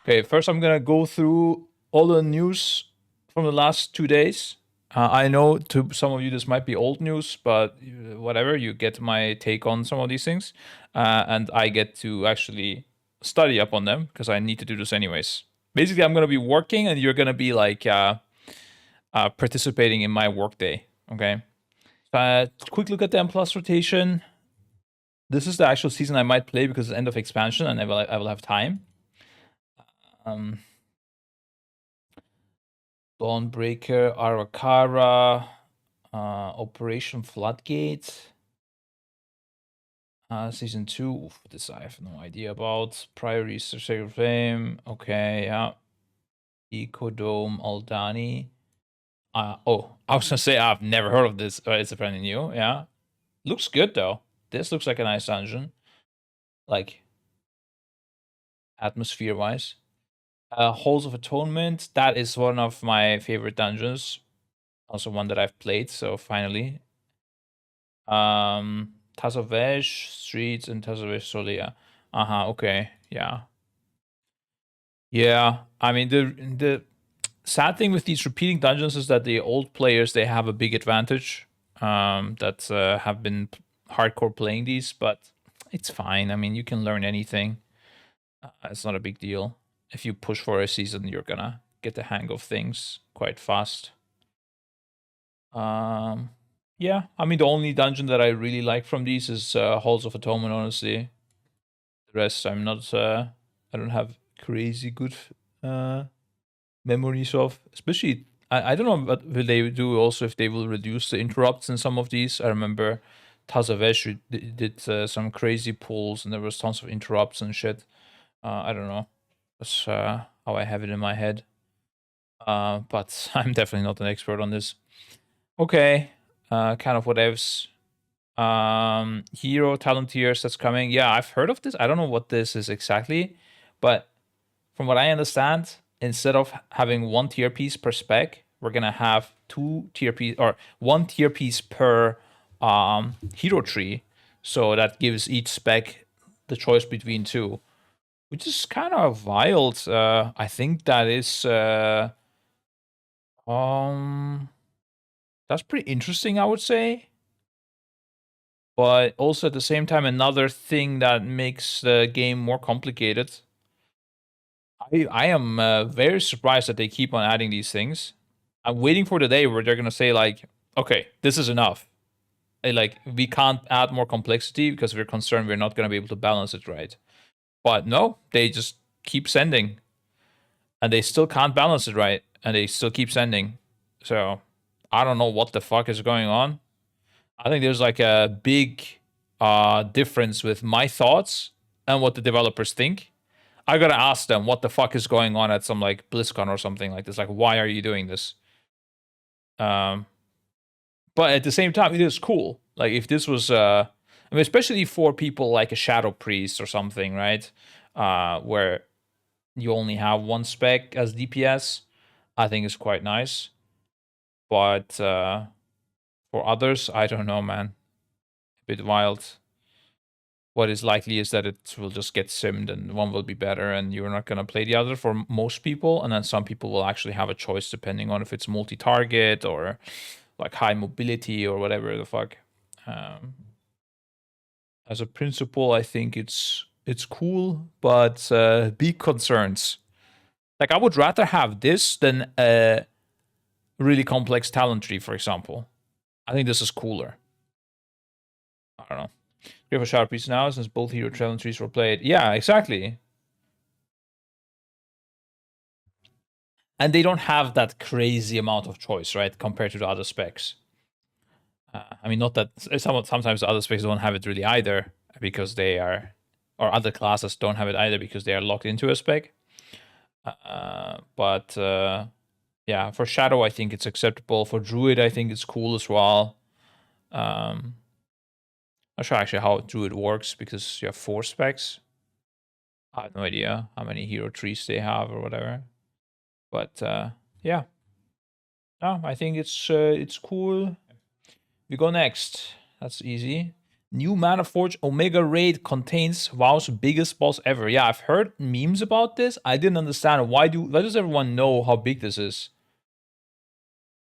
Okay, first I'm gonna go through all the news from the last 2 days. I know to some of you this might be old news, but whatever, you get my take on some of these things, and I get to actually study up on them because I need to do this anyways. Basically, I'm gonna be working, and you're gonna be like participating in my workday. Okay. Quick look at the M plus rotation. This is the actual season I might play because it's end of expansion, and I will have time. Dawnbreaker, Arakara, Operation Floodgate, Season 2. Oof, this I have no idea about. Prior Research, Sacred Flame. Okay, yeah. Ecodome, Aldani. Oh, I was gonna say I've never heard of this. It's apparently new. Yeah, looks good though. This looks like a nice dungeon, like atmosphere-wise. Halls of Atonement. That is one of my favorite dungeons. Also one that I've played. So finally, Tazavesh Streets and Tazavesh Solia. Okay, yeah. Yeah, I mean the sad thing with these repeating dungeons is that the old players, they have a big advantage. That have been hardcore playing these, but it's fine. I mean, you can learn anything. It's not a big deal. If you push for a season, you're gonna get the hang of things quite fast. Yeah, I mean, the only dungeon that I really like from these is Halls of Atonement, honestly. The rest, I'm not, I don't have crazy good memories of. Especially, I don't know what will they do also, if they will reduce the interrupts in some of these. I remember Tazavesh did some crazy pulls and there was tons of interrupts and shit. I don't know. That's how I have it in my head. But I'm definitely not an expert on this. Okay, kind of whatevs. Hero talent tiers that's coming. Yeah, I've heard of this. I don't know what this is exactly, but from what I understand, instead of having one tier piece per spec, we're gonna have two tier piece or one tier piece per hero tree. So that gives each spec the choice between two, which is kind of wild. I think that is that's pretty interesting, I would say. But also at the same time, another thing that makes the game more complicated. I am very surprised that they keep on adding these things. I'm waiting for the day where they're gonna say like, okay, this is enough. And, like, we can't add more complexity because we're concerned we're not gonna be able to balance it right. But no, they just keep sending, and they still can't balance it right, and they still keep sending. So I don't know what the fuck is going on. I think there's like a big difference with my thoughts and what the developers think. I gotta ask them what the fuck is going on at some like BlizzCon or something like this. Like, why are you doing this? But at the same time, it is cool. Like, if this was, I mean, especially for people like a Shadow Priest or something, right? Where you only have one spec as DPS, I think it's quite nice. But for others, I don't know, man. A bit wild. What is likely is that it will just get simmed and one will be better and you're not going to play the other for most people. And then some people will actually have a choice depending on if it's multi-target or like high mobility or whatever the fuck. As a principle, I think it's cool, but big concerns. Like, I would rather have this than a really complex talent tree, for example. I think this is cooler. I don't know. We have a sharp piece now since both hero talent trees were played. Yeah, exactly. And they don't have that crazy amount of choice, right, compared to the other specs. I mean, not that sometimes the other specs don't have it really either because they are, or other classes don't have it either because they are locked into a spec. But yeah, for Shadow, I think it's acceptable. For Druid, I think it's cool as well. I'm not sure actually how Druid works because you have 4 specs. I have no idea how many hero trees they have or whatever. But yeah, no, I think it's cool. We go next. That's easy. New Mana Forge Omega Raid contains WoW's biggest boss ever. Yeah, I've heard memes about this. I didn't understand why does everyone know how big this is?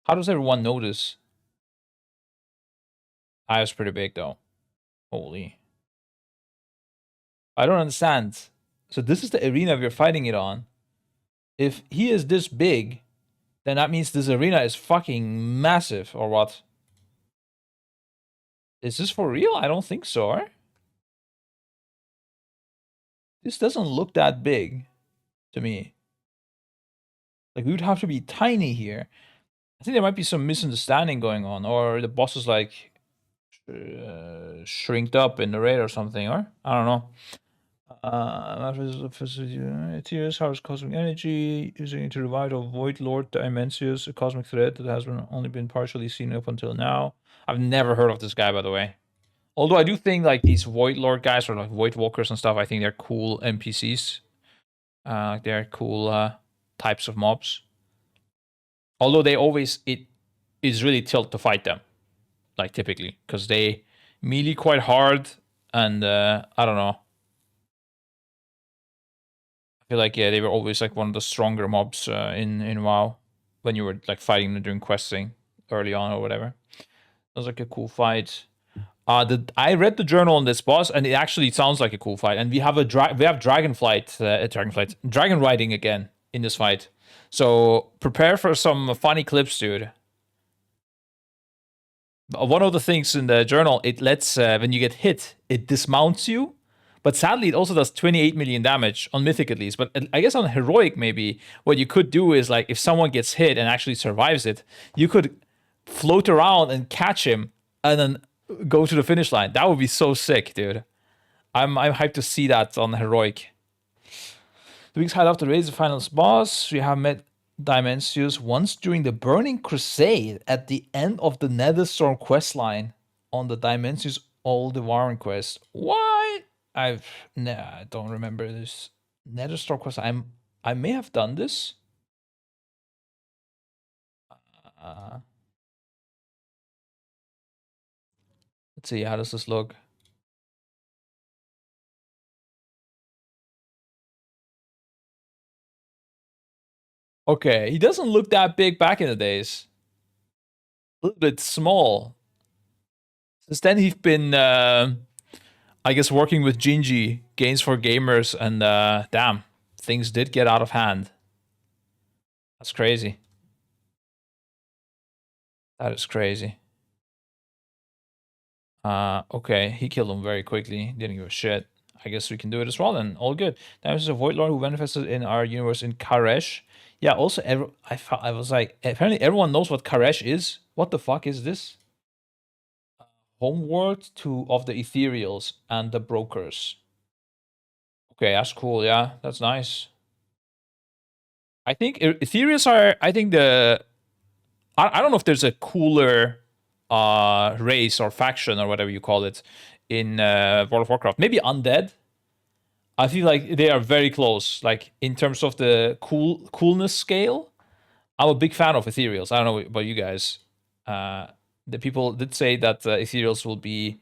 How does everyone know this? I was pretty big though. Holy. I don't understand. So this is the arena we're fighting it on. If he is this big, then that means this arena is fucking massive, or what? Is this for real? I don't think so, right? This doesn't look that big to me. Like, we would have to be tiny here. I think there might be some misunderstanding going on, or the boss is like shrinked up in the raid or something, or I don't know. Tears harvest cosmic energy, using it to revive the Void Lord Dimensius, a cosmic threat that has only been partially seen up until now. I've never heard of this guy, by the way. Although I do think like these Void Lord guys or like Void Walkers and stuff, I think they're cool NPCs. They're cool types of mobs. Although they always, it is really tilt to fight them, like typically, because they melee quite hard, and I don't know. I feel like, yeah, they were always like one of the stronger mobs in WoW when you were like fighting them during questing early on or whatever. It was like a cool fight. I read the journal on this boss, and it actually sounds like a cool fight. And we have dragon riding again in this fight. So prepare for some funny clips, dude. One of the things in the journal, it lets when you get hit, it dismounts you. But sadly, it also does 28 million damage on Mythic at least. But I guess on Heroic, maybe what you could do is like if someone gets hit and actually survives it, you could float around and catch him and then go to the finish line. That would be so sick, dude. I'm hyped to see that on Heroic. The week's highlight after raise the final boss. We have met Dimensius once during the Burning Crusade at the end of the Netherstorm questline on the Dimensius All Devouring quest. What? I don't remember this Netherstorm quest. I may have done this. Let's see, how does this look? Okay, he doesn't look that big back in the days. A little bit small. Since then, he's been, I guess, working with Gingy, Games for Gamers, and damn, things did get out of hand. That's crazy. That is crazy. Okay, he killed him very quickly. Didn't give a shit. I guess we can do it as well then. All good. That was a Void Lord who manifested in our universe in Karesh. Yeah, also, I was like, apparently everyone knows what Karesh is. What the fuck is this? Homeworld of the Ethereals and the Brokers. Okay, that's cool. Yeah, that's nice. I think Ethereals are, I think I don't know if there's a cooler race or faction or whatever you call it in World of Warcraft. Maybe Undead. I feel like they are very close. Like in terms of the coolness scale, I'm a big fan of Ethereals. I don't know about you guys. The people did say that Ethereals will be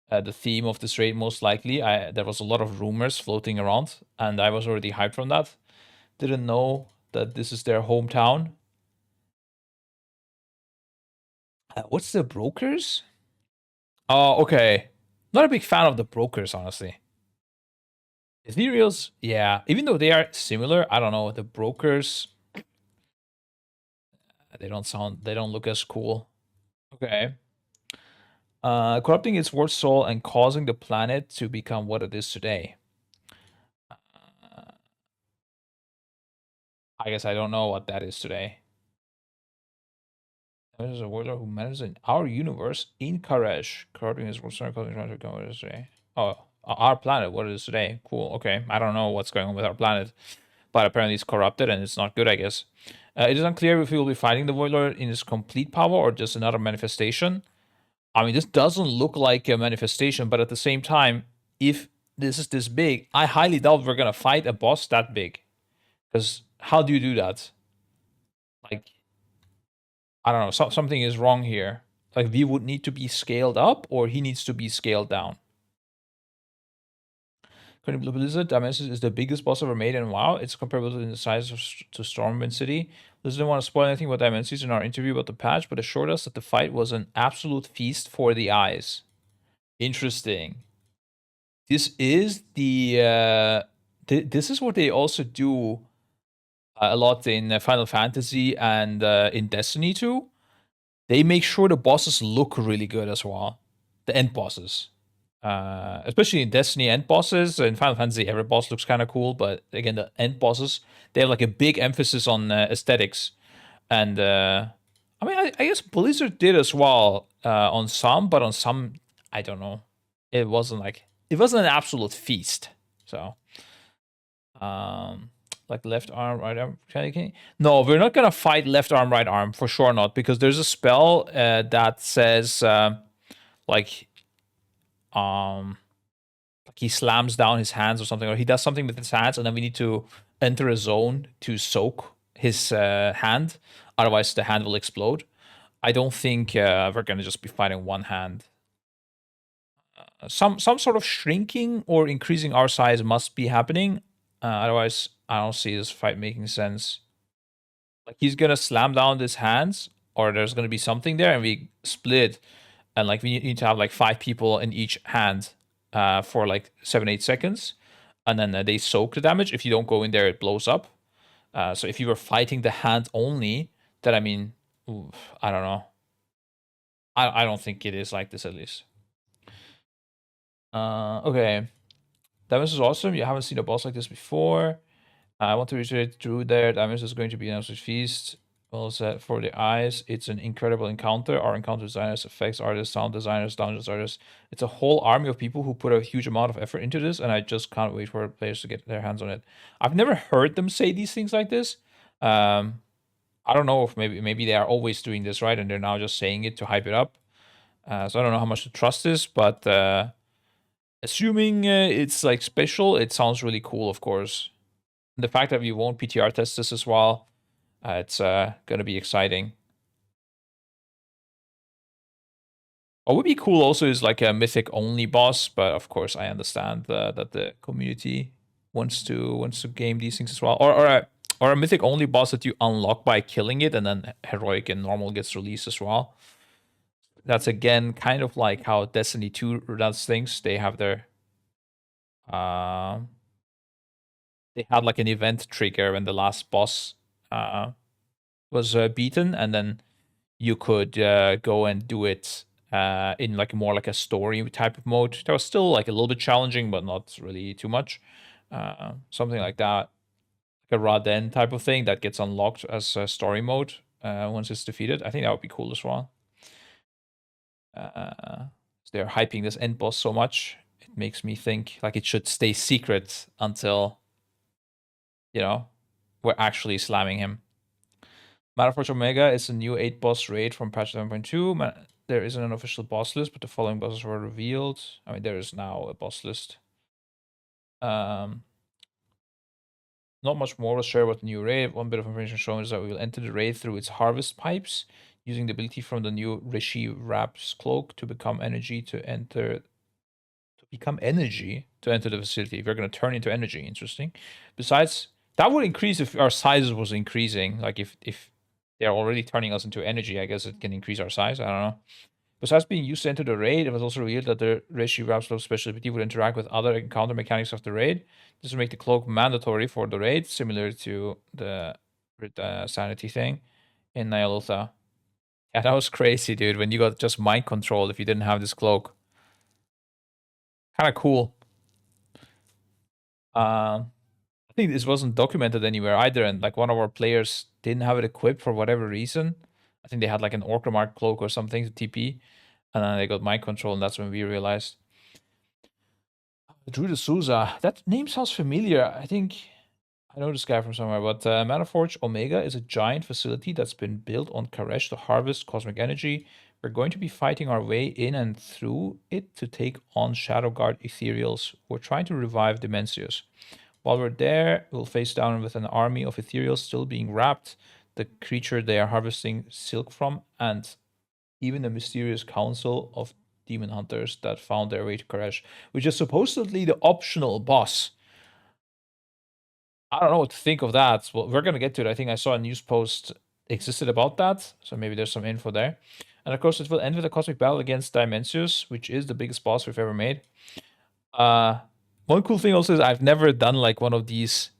the theme of this raid most likely. There was a lot of rumors floating around, and I was already hyped from that. Didn't know that this is their hometown. What's the Brokers? Oh, okay. Not a big fan of the Brokers, honestly. Ethereals, yeah. Even though they are similar, I don't know. The Brokers, they don't look as cool. Okay. Corrupting its world soul and causing the planet to become what it is today. I guess I don't know what that is today. There's a warlord who manages in our universe in Karesh. Corrupting his world soul and causing the planet to become what it is today. Oh, our planet, what it is today. Cool. Okay. I don't know what's going on with our planet, but apparently it's corrupted and it's not good, I guess. It is unclear if we will be fighting the Void Lord in his complete power or just another manifestation. I mean, this doesn't look like a manifestation, but at the same time, if this is this big, I highly doubt we're gonna fight a boss that big. Because how do you do that? Like, I don't know, something is wrong here. Like, we would need to be scaled up, or he needs to be scaled down. Currently, Blue Blizzard Dimensions is the biggest boss ever made, and wow, it's comparable in the size to Stormwind City. Blizzard didn't want to spoil anything about Dimensions in our interview about the patch, but assured us that the fight was an absolute feast for the eyes. Interesting. This is the this is what they also do a lot in Final Fantasy and in Destiny too. They make sure the bosses look really good as well. The end bosses. Especially in Destiny end bosses. In Final Fantasy, every boss looks kind of cool, but again, the end bosses, they have like a big emphasis on aesthetics. And I mean, I guess Blizzard did as well on some, but on some, I don't know. It wasn't an absolute feast. So, like left arm, right arm. No, we're not gonna fight left arm, right arm for sure not, because there's a spell that says like he slams down his hands or something, or he does something with his hands, and then we need to enter a zone to soak his hand. Otherwise, the hand will explode. I don't think we're gonna just be fighting one hand. Some sort of shrinking or increasing our size must be happening. Otherwise, I don't see this fight making sense. Like, he's gonna slam down his hands, or there's gonna be something there, and we split, and like we need to have like 5 people in each hand for like 7-8 seconds, and then they soak the damage. If you don't go in there, it blows up. So if you were fighting the hand only, then I mean, I don't know. I don't think it is like this, at least. Okay. Damage is awesome. You haven't seen a boss like this before. I want to reiterate Drew there. Damage is going to be an absolute feast. Well said for the eyes. It's an incredible encounter. Our encounter designers, effects artists, sound designers, dungeons artists. It's a whole army of people who put a huge amount of effort into this, and I just can't wait for players to get their hands on it. I've never heard them say these things like this. I don't know if maybe they are always doing this, right? And they're now just saying it to hype it up. So I don't know how much to trust this, but assuming it's like special, it sounds really cool, of course. And the fact that we won't PTR test this as well, it's gonna be exciting. What would be cool also is like a mythic only boss, but of course I understand that the community wants to game these things as well, or a mythic only boss that you unlock by killing it, and then heroic and normal gets released as well. That's again kind of like how Destiny 2 does things. They have their they had like an event trigger when the last boss was beaten, and then you could go and do it in like more like a story type of mode. That was still like a little bit challenging, but not really too much. Something like that, like a Raden type of thing that gets unlocked as a story mode once it's defeated. I think that would be cool as well. They're hyping this end boss so much, it makes me think like it should stay secret until, you know, we're actually slamming him. Metaforce Omega is a new 8 boss raid from patch 7.2. There isn't an official boss list, but the following bosses were revealed. I mean, there is now a boss list. Not much more was shared about the new raid. One bit of information shown is that we will enter the raid through its harvest pipes, using the ability from the new Rishi Wrap's Cloak to become energy to enter the facility. We're going to turn into energy. Interesting. Besides, that would increase if our size was increasing. Like if they're already turning us into energy, I guess it can increase our size. I don't know. Besides being used to enter the raid, it was also revealed that the Rishi Wrap's special ability would interact with other encounter mechanics of the raid. This would make the cloak mandatory for the raid, similar to the sanity thing in Nyalotha. Yeah, that was crazy, dude, when you got just mind controlled if you didn't have this cloak. Kind of cool. I think this wasn't documented anywhere either, and like one of our players didn't have it equipped for whatever reason. I think they had like an Orcamark cloak or something to TP, and then they got mind control, and that's when we realized. Drew D'Souza, that name sounds familiar. I think I know this guy from somewhere, but Metaforge Omega is a giant facility that's been built on Karesh to harvest cosmic energy. We're going to be fighting our way in and through it to take on Shadowguard Ethereals. We're trying to revive Dimensius. While we're there, we'll face down with an army of Ethereals still being wrapped, the creature they are harvesting silk from, and even the mysterious council of demon hunters that found their way to Koresh, which is supposedly the optional boss. I don't know what to think of that. Well, we're gonna get to it. I think I saw a news post existed about that, so maybe there's some info there. And of course, it will end with a cosmic battle against Dimensius, which is the biggest boss we've ever made. Uh, One cool thing also is I've never done like one of these.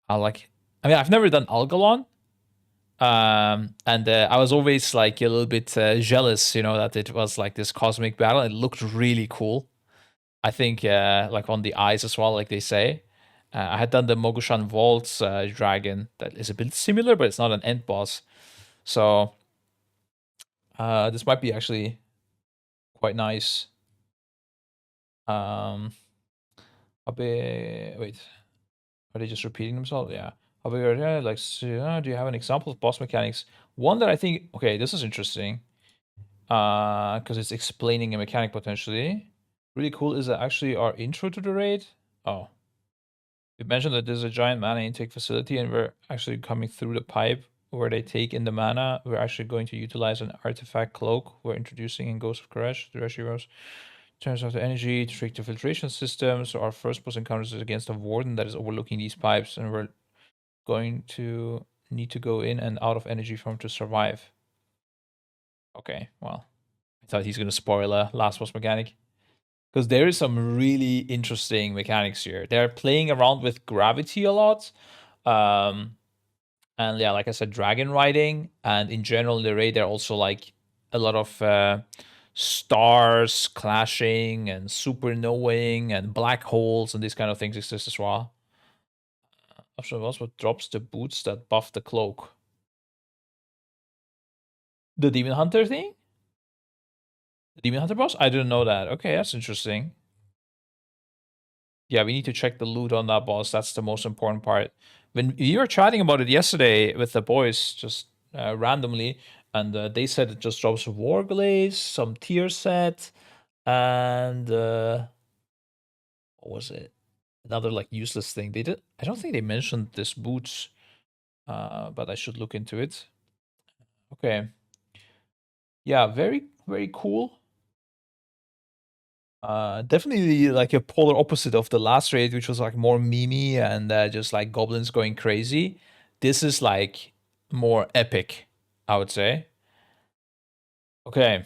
I've never done Algalon, and I was always like a little bit jealous, that it was like this cosmic battle. It looked really cool. I think like on the eyes as well, like they say. I had done the Mogushan Vaults dragon that is a bit similar, but it's not an end boss. So this might be actually quite nice. Wait, are they just repeating themselves? Yeah. Do you have an example of boss mechanics? One that I think, okay, this is interesting. Because it's explaining a mechanic potentially. Really cool is that actually our intro to the raid. Oh. We mentioned that there's a giant mana intake facility and we're actually coming through the pipe where they take in the mana. We're actually going to utilize an artifact cloak we're introducing in Ghost of Koresh, the Reshi Rose. Turns off the energy to trick the filtration system. So our first boss encounters is against a warden that is overlooking these pipes, and we're going to need to go in and out of energy from to survive. Okay, well, I thought he's gonna spoil a last boss mechanic. Because there is some really interesting mechanics here. They're playing around with gravity a lot. And yeah, like I said, dragon riding. And in general, in the raid, there are also like a lot of stars clashing and supernovaing and black holes and these kind of things exist as well. Option was what drops the boots that buff the cloak. The Demon Hunter thing? The Demon Hunter boss? I didn't know that. Okay, that's interesting. Yeah, we need to check the loot on that boss. That's the most important part. When we were chatting about it yesterday with the boys, just randomly, and they said it just drops Warglaze, some tier set, and what was it? Another like useless thing. They did. I don't think they mentioned this boots, but I should look into it. Okay. Yeah, very very cool. Definitely like a polar opposite of the last raid, which was like more memey and just like goblins going crazy. This is like more epic, I would say. Okay.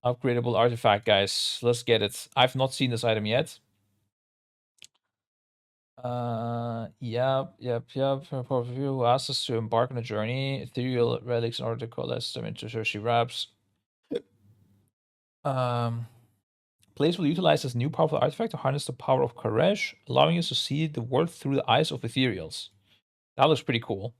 Upgradable artifact, guys. Let's get it. I've not seen this item yet. Yep. Who asked us to embark on a journey? Ethereal relics in order to coalesce them into Hershey wraps. Players will utilize this new powerful artifact to harness the power of Koresh, allowing us to see the world through the eyes of ethereals. That looks pretty cool.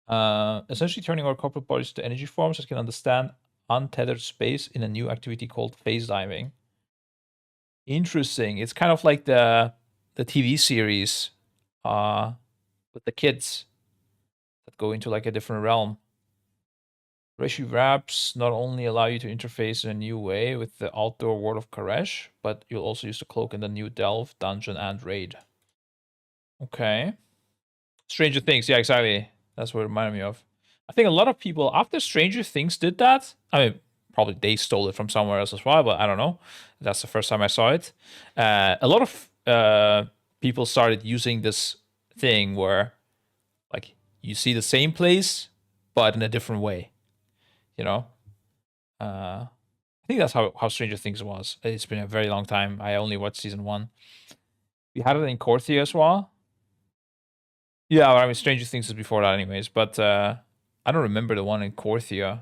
Essentially turning our corporate bodies to energy forms that can understand untethered space in a new activity called phase diving. Interesting. It's kind of like the TV series with the kids that go into like a different realm. Reshi wraps not only allow you to interface in a new way with the outdoor world of Koresh, but you'll also use the cloak in the new Delve, dungeon, and raid. Okay. Stranger Things, yeah, exactly. That's what it reminded me of. I think a lot of people after Stranger Things did that. I mean, probably they stole it from somewhere else as well, but I don't know. That's the first time I saw it. A lot of people started using this thing where, like, you see the same place, but in a different way. You know, I think that's how Stranger Things was. It's been a very long time. I only watched season 1. We had it in Korthia as well. Yeah, well, I mean, Stranger Things is before that, anyways. But I don't remember the one in Korthia.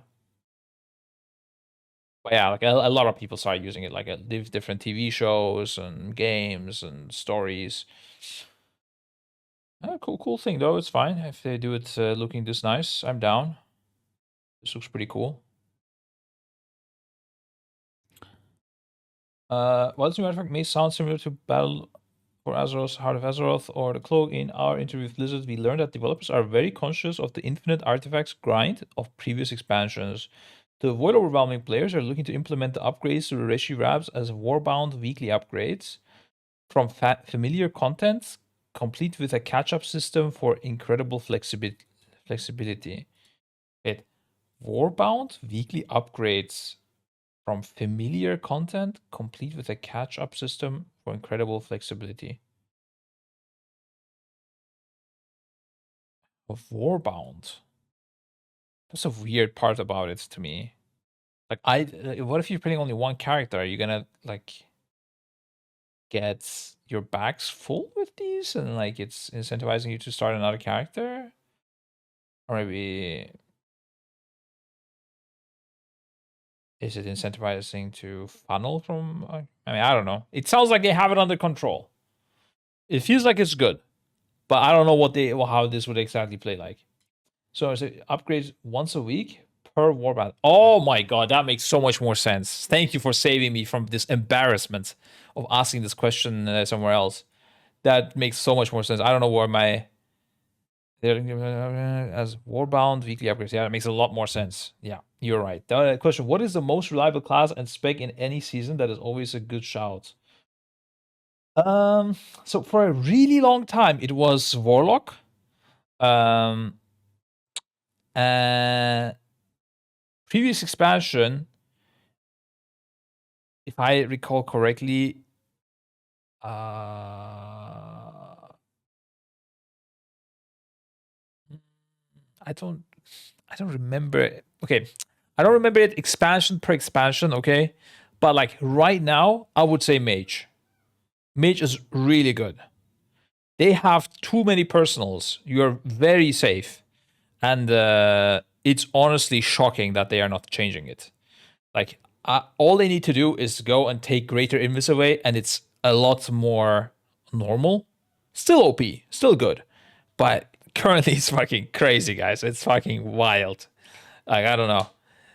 But yeah, like a lot of people started using it, like different TV shows and games and stories. Cool thing though. It's fine if they do it looking this nice. I'm down. This looks pretty cool. While this new artifact may sound similar to Battle for Azeroth, Heart of Azeroth, or the Cloak, in our interview with Blizzard, we learned that developers are very conscious of the infinite artifacts grind of previous expansions. To avoid overwhelming players, are looking to implement the upgrades to the Reshi Wraps as warbound weekly upgrades from familiar content, complete with a catch-up system for incredible flexibility. Wait, Warbound weekly upgrades from familiar content, complete with a catch-up system for incredible flexibility. Of Warbound. That's a weird part about it to me. Like, what if you're playing only one character? Are you gonna like get your bags full with these, and like it's incentivizing you to start another character, or maybe is it incentivizing to funnel from? I mean, I don't know. It sounds like they have it under control. It feels like it's good, but I don't know how this would exactly play like. So is it upgrades once a week per warband? Oh my god, that makes so much more sense. Thank you for saving me from this embarrassment of asking this question somewhere else. That makes so much more sense. I don't know where my as warbound weekly upgrades. Yeah, that makes a lot more sense. Yeah, you're right. The question: what is the most reliable class and spec in any season? That is always a good shout. So for a really long time, it was Warlock. Um, uh, previous expansion, if I recall correctly, I don't, I don't remember. Okay, I don't remember it expansion per expansion. Okay, but like right now, I would say Mage. Mage is really good. They have too many personals. You're very safe, and it's honestly shocking that they are not changing it. Like all they need to do is go and take greater invis away, and it's a lot more normal. Still OP, still good, but currently it's fucking crazy, guys. It's fucking wild. Like I don't know.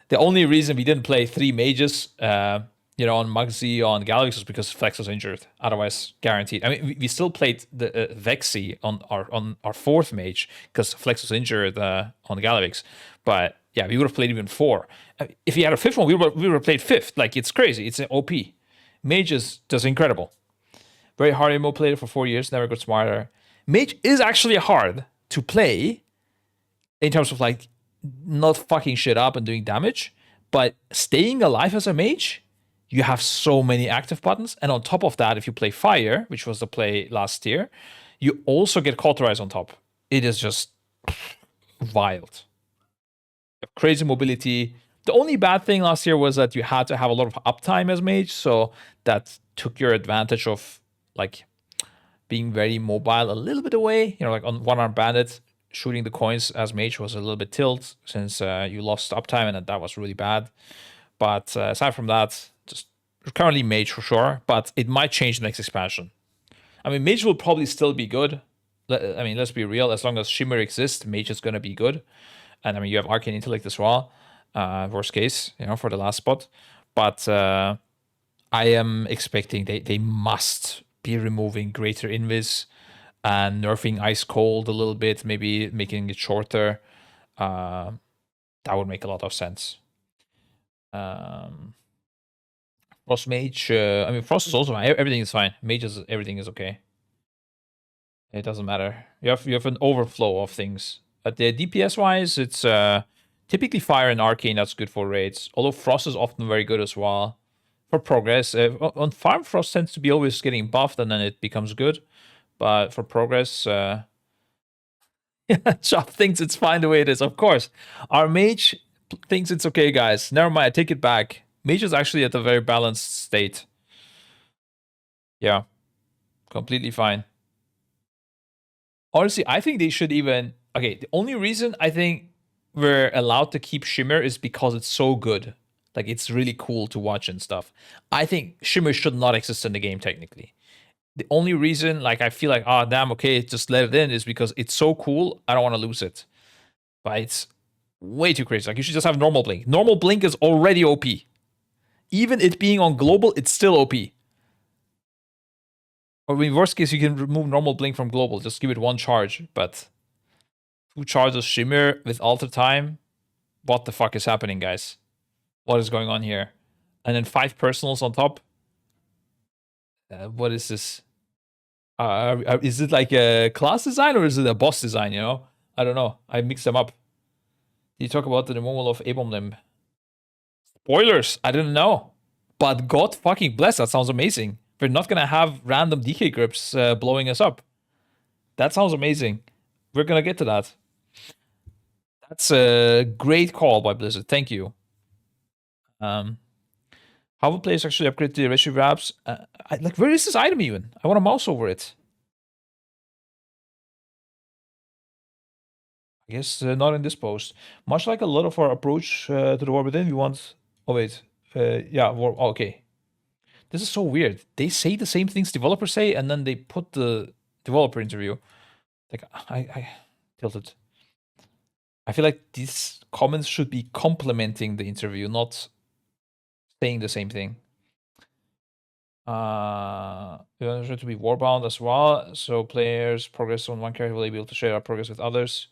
The only reason we didn't play 3 mages, on Muggsy on Galix was because Flex was injured. Otherwise, guaranteed. I mean, we still played the Vexy on our 4th mage because Flex was injured on Galix. But yeah, we would have played even 4. If we had a 5th one, we would have played 5th. Like it's crazy. It's an OP. Mage is just incredible. Very hard MMO player for 4 years. Never got smarter. Mage is actually hard to play in terms of like not fucking shit up and doing damage, but staying alive as a mage, you have so many active buttons. And on top of that, if you play fire, which was the play last year, you also get cauterize on top. It is just wild. Crazy mobility. The only bad thing last year was that you had to have a lot of uptime as mage, so that took your advantage of like being very mobile a little bit away. Like on one arm bandit, shooting the coins as mage was a little bit tilt since you lost uptime, and that was really bad. But aside from that, just currently mage for sure, but it might change the next expansion. I mean, mage will probably still be good. I mean, let's be real. As long as Shimmer exists, mage is going to be good. And I mean, you have Arcane Intellect as well. Worst case, for the last spot. But I am expecting they must be removing greater invis and nerfing Ice Cold a little bit, maybe making it shorter. That would make a lot of sense. Frost Mage, I mean, Frost is also fine. Everything is fine. Everything is okay. It doesn't matter. You have an overflow of things. But the DPS wise, it's typically Fire and Arcane that's good for raids. Although Frost is often very good as well for progress. On farm, Frost tends to be always getting buffed and then it becomes good. But for progress, Chop thinks it's fine the way it is. Of course, our mage thinks it's okay, guys. Never mind. I take it back. Mage is actually at a very balanced state. Yeah, completely fine. Honestly, I think they should even. Okay, the only reason I think we're allowed to keep Shimmer is because it's so good. Like, it's really cool to watch and stuff. I think Shimmer should not exist in the game, technically. The only reason, like, I feel like, oh, damn, okay, just let it in is because it's so cool, I don't want to lose it. But it's way too crazy. Like, you should just have normal blink. Normal blink is already OP. Even it being on global, it's still OP. Or in worst case, you can remove normal blink from global. Just give it 1 charge. But 2 charges Shimmer with alter time? What the fuck is happening, guys? What is going on here? And then 5 personals on top? What is this? Is it like a class design or is it a boss design, I don't know. I mixed them up. You talk about the removal of A-bomb limb. Spoilers! I didn't know. But God fucking bless, that sounds amazing. We're not gonna have random DK grips blowing us up. That sounds amazing. We're gonna get to that. That's a great call by Blizzard. Thank you. How will players actually upgrade the ratio wraps? Like, where is this item even? I want to mouse over it. I guess not in this post. Much like a lot of our approach to the war within, we want. Oh wait, yeah, war. Oh, okay. This is so weird. They say the same things developers say, and then they put the developer interview. Like, I tilted. I feel like these comments should be complementing the interview, not saying the same thing. We want it to be warbound as well, so players progress on one character will be able to share our progress with others.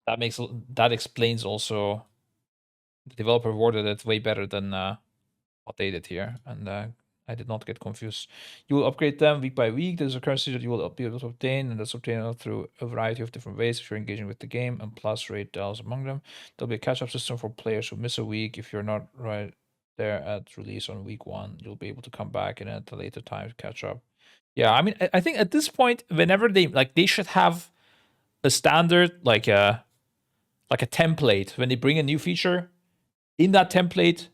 That explains also the developer worded it way better than what they did here, and I did not get confused. You will upgrade them week by week. There's a currency that you will be able to obtain, and that's obtained through a variety of different ways if you're engaging with the game, and plus rate dials among them. There'll be a catch-up system for players who miss a week. If you're not right there at release on week 1, you'll be able to come back and at a later time to catch up. Yeah, I mean, I think at this point, whenever they should have a standard like a template when they bring a new feature. In that template,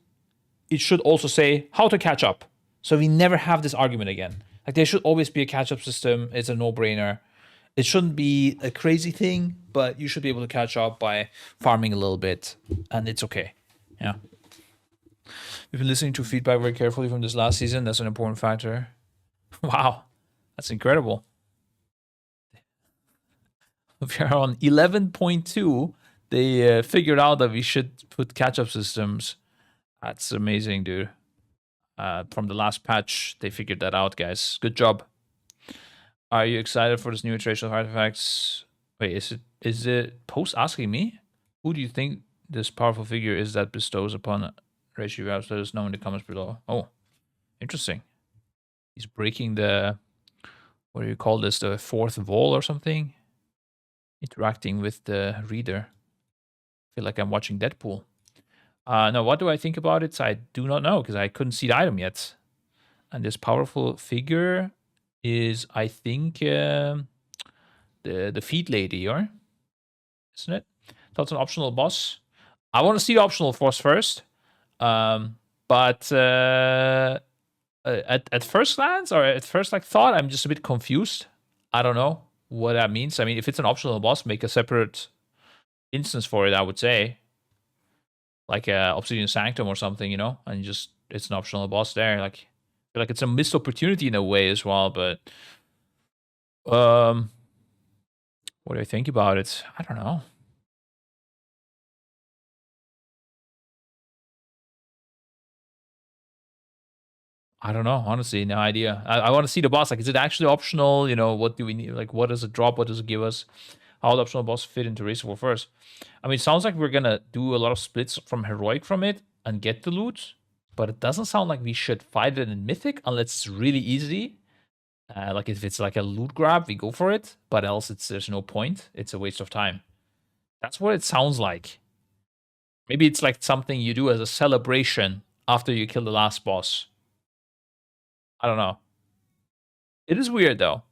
it should also say how to catch up. So we never have this argument again. Like, there should always be a catch-up system. It's a no-brainer. It shouldn't be a crazy thing, but you should be able to catch up by farming a little bit, and it's okay. Yeah. We've been listening to feedback very carefully from this last season. That's an important factor. Wow, that's incredible. We are on 11.2. They figured out that we should put catch-up systems. That's amazing, dude. From the last patch, they figured that out, guys. Good job. Are you excited for this new iteration of artifacts? Wait, is it post asking me? Who do you think this powerful figure is that bestows upon ratio wraps? Let us know in the comments below. Oh, interesting. He's breaking the, what do you call this, the fourth wall or something? Interacting with the reader. I feel like I'm watching Deadpool. No, what do I think about it? I do not know because I couldn't see the item yet. And this powerful figure is, I think, the feed lady, or isn't it? That's an optional boss. I want to see the optional force first. But at first glance or at first thought, I'm just a bit confused. I don't know what that means. I mean, if it's an optional boss, make a separate instance for it, I would say. Like a Obsidian Sanctum or something, you know, and just it's an optional boss there. Like, I feel like it's a missed opportunity in a way as well. But what do I think about it? I don't know. I don't know. Honestly, no idea. I want to see the boss. Like, is it actually optional? You know, what do we need? Like, what does it drop? What does it give us? How the optional boss fit into Race War first? I mean, it sounds like we're gonna do a lot of splits from heroic from it and get the loot, but it doesn't sound like we should fight it in mythic unless it's really easy. Like, if it's like a loot grab, we go for it. But else, there's no point. It's a waste of time. That's what it sounds like. Maybe it's like something you do as a celebration after you kill the last boss. I don't know. It is weird though.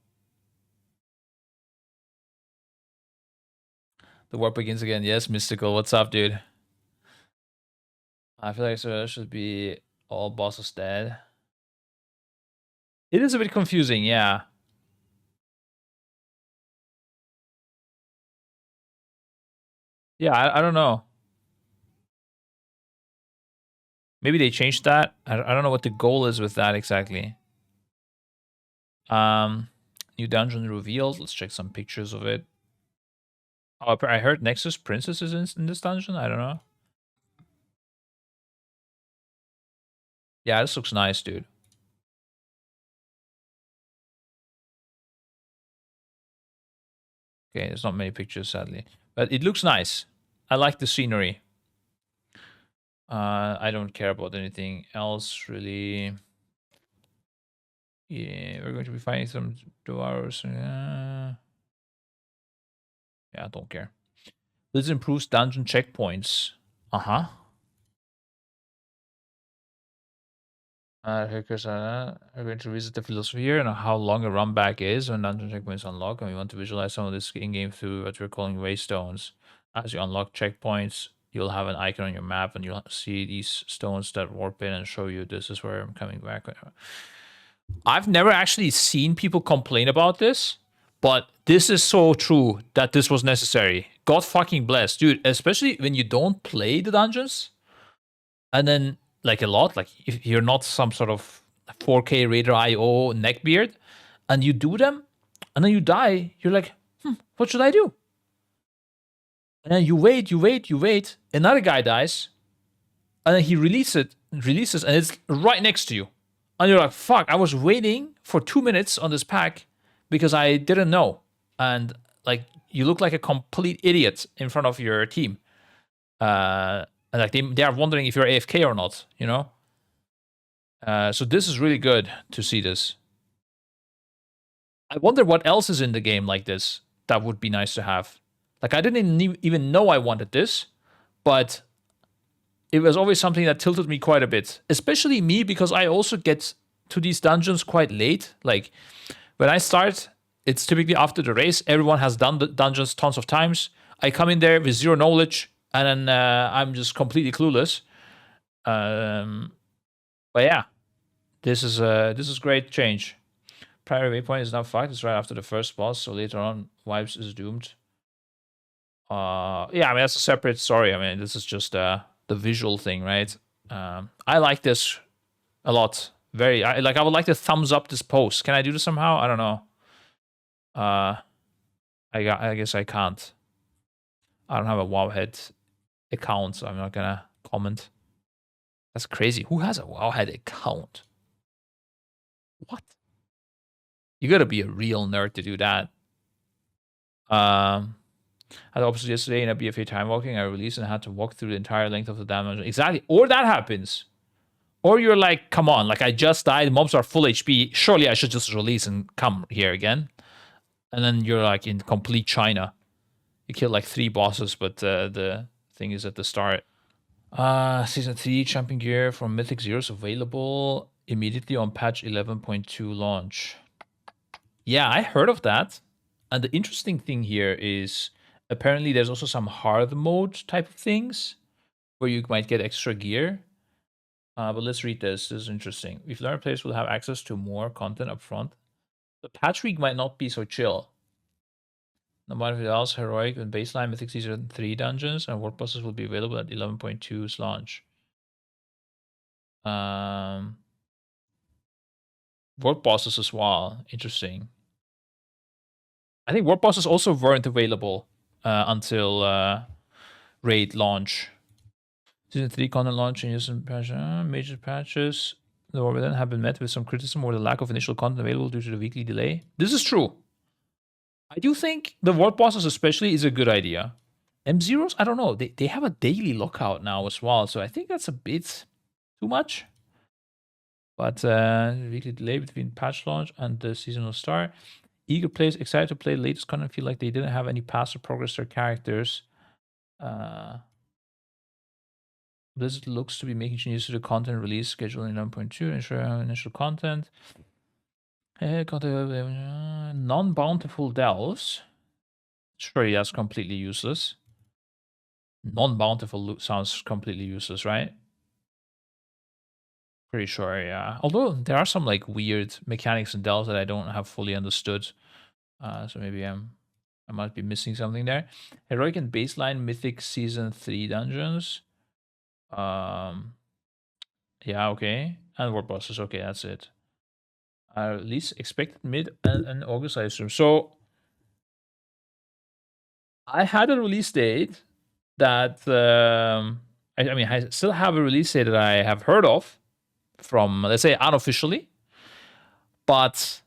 The war begins again. Yes, Mystical. What's up, dude? I feel like so should be all bosses dead. It is a bit confusing, yeah. Yeah, I don't know. Maybe they changed that. I don't know what the goal is with that exactly. New dungeon revealed. Let's check some pictures of it. Oh, I heard Nexus Princess is in this dungeon. I don't know. Yeah, this looks nice, dude. Okay, there's not many pictures, sadly. But it looks nice. I like the scenery. I don't care about anything else, really. Yeah, we're going to be finding some dwarves. Yeah, I don't care. This improves dungeon checkpoints. Uh-huh. Hackers are going to visit the philosophy here and how long a run back is when dungeon checkpoints unlock, and we want to visualize some of this in-game through what we're calling waystones. As you unlock checkpoints, you'll have an icon on your map and you'll see these stones that warp in and show you this is where I'm coming back. I've never actually seen people complain about this, but this is so true that this was necessary. God fucking bless, dude, especially when you don't play the dungeons and then like a lot, like if you're not some sort of 4K Raider IO neckbeard and you do them and then you die, you're like, what should I do? And then you wait, another guy dies, and then he releases, and it's right next to you. And you're like, fuck, I was waiting for 2 minutes on this pack because I didn't know. And like, you look like a complete idiot in front of your team. And like, they are wondering if you're AFK or not, you know? So this is really good to see this. I wonder what else is in the game like this that would be nice to have. Like, I didn't even know I wanted this, but it was always something that tilted me quite a bit. Especially me, because I also get to these dungeons quite late. Like, when I start, it's typically after the race. Everyone has done the dungeons tons of times. I come in there with zero knowledge, and then I'm just completely clueless. But yeah, this is great change. Primary waypoint is now fucked. It's right after the first boss, so later on, Vibes is doomed. Yeah, I mean, that's a separate story. I mean, this is just the visual thing, right? I like this a lot. I would like to thumbs up this post. Can I do this somehow? I don't know. I guess I can't. I don't have a Wowhead account, so I'm not gonna comment. That's crazy. Who has a Wowhead account? What? You gotta be a real nerd to do that. I had opposite yesterday in a BFA time walking. I released and had to walk through the entire length of the damage. Exactly. Or that happens. Or you're like, come on, like I just died, mobs are full HP. Surely I should just release and come here again. And then you're like in complete China. You kill like 3 bosses, but the thing is at the start. Season 3 champion gear from Mythic Zeros available immediately on patch 11.2 launch. Yeah, I heard of that. And the interesting thing here is apparently there's also some hard mode type of things where you might get extra gear. But let's read this. This is interesting. We've learned players will have access to more content up front. The patch week might not be so chill. No matter if it else, heroic and baseline Mythic Season 3 dungeons and world bosses will be available at 11.2's launch. World bosses as well. Interesting. I think world bosses also weren't available until raid launch. Season 3 content launch and some major patches. The war then have been met with some criticism over the lack of initial content available due to the weekly delay. This is true. I do think the world bosses especially is a good idea. M0s, I don't know. They have a daily lockout now as well, so I think that's a bit too much. But weekly delay between patch launch and the seasonal start. Eager players excited to play the latest content feel like they didn't have any past or progress their characters. Blizzard looks to be making changes to the content release schedule in 9.2 to ensure initial content. Non-bountiful delves. Surely that's completely useless. Non-bountiful sounds completely useless, right? Pretty sure, yeah. Although there are some like weird mechanics and delves that I don't have fully understood. So maybe I might be missing something there. Heroic and baseline Mythic Season 3 dungeons. Yeah, okay. And world bosses, okay, that's it. At least expected mid and August, I assume. So I had a release date that I mean, I still have a release date that I have heard of from, let's say, unofficially. But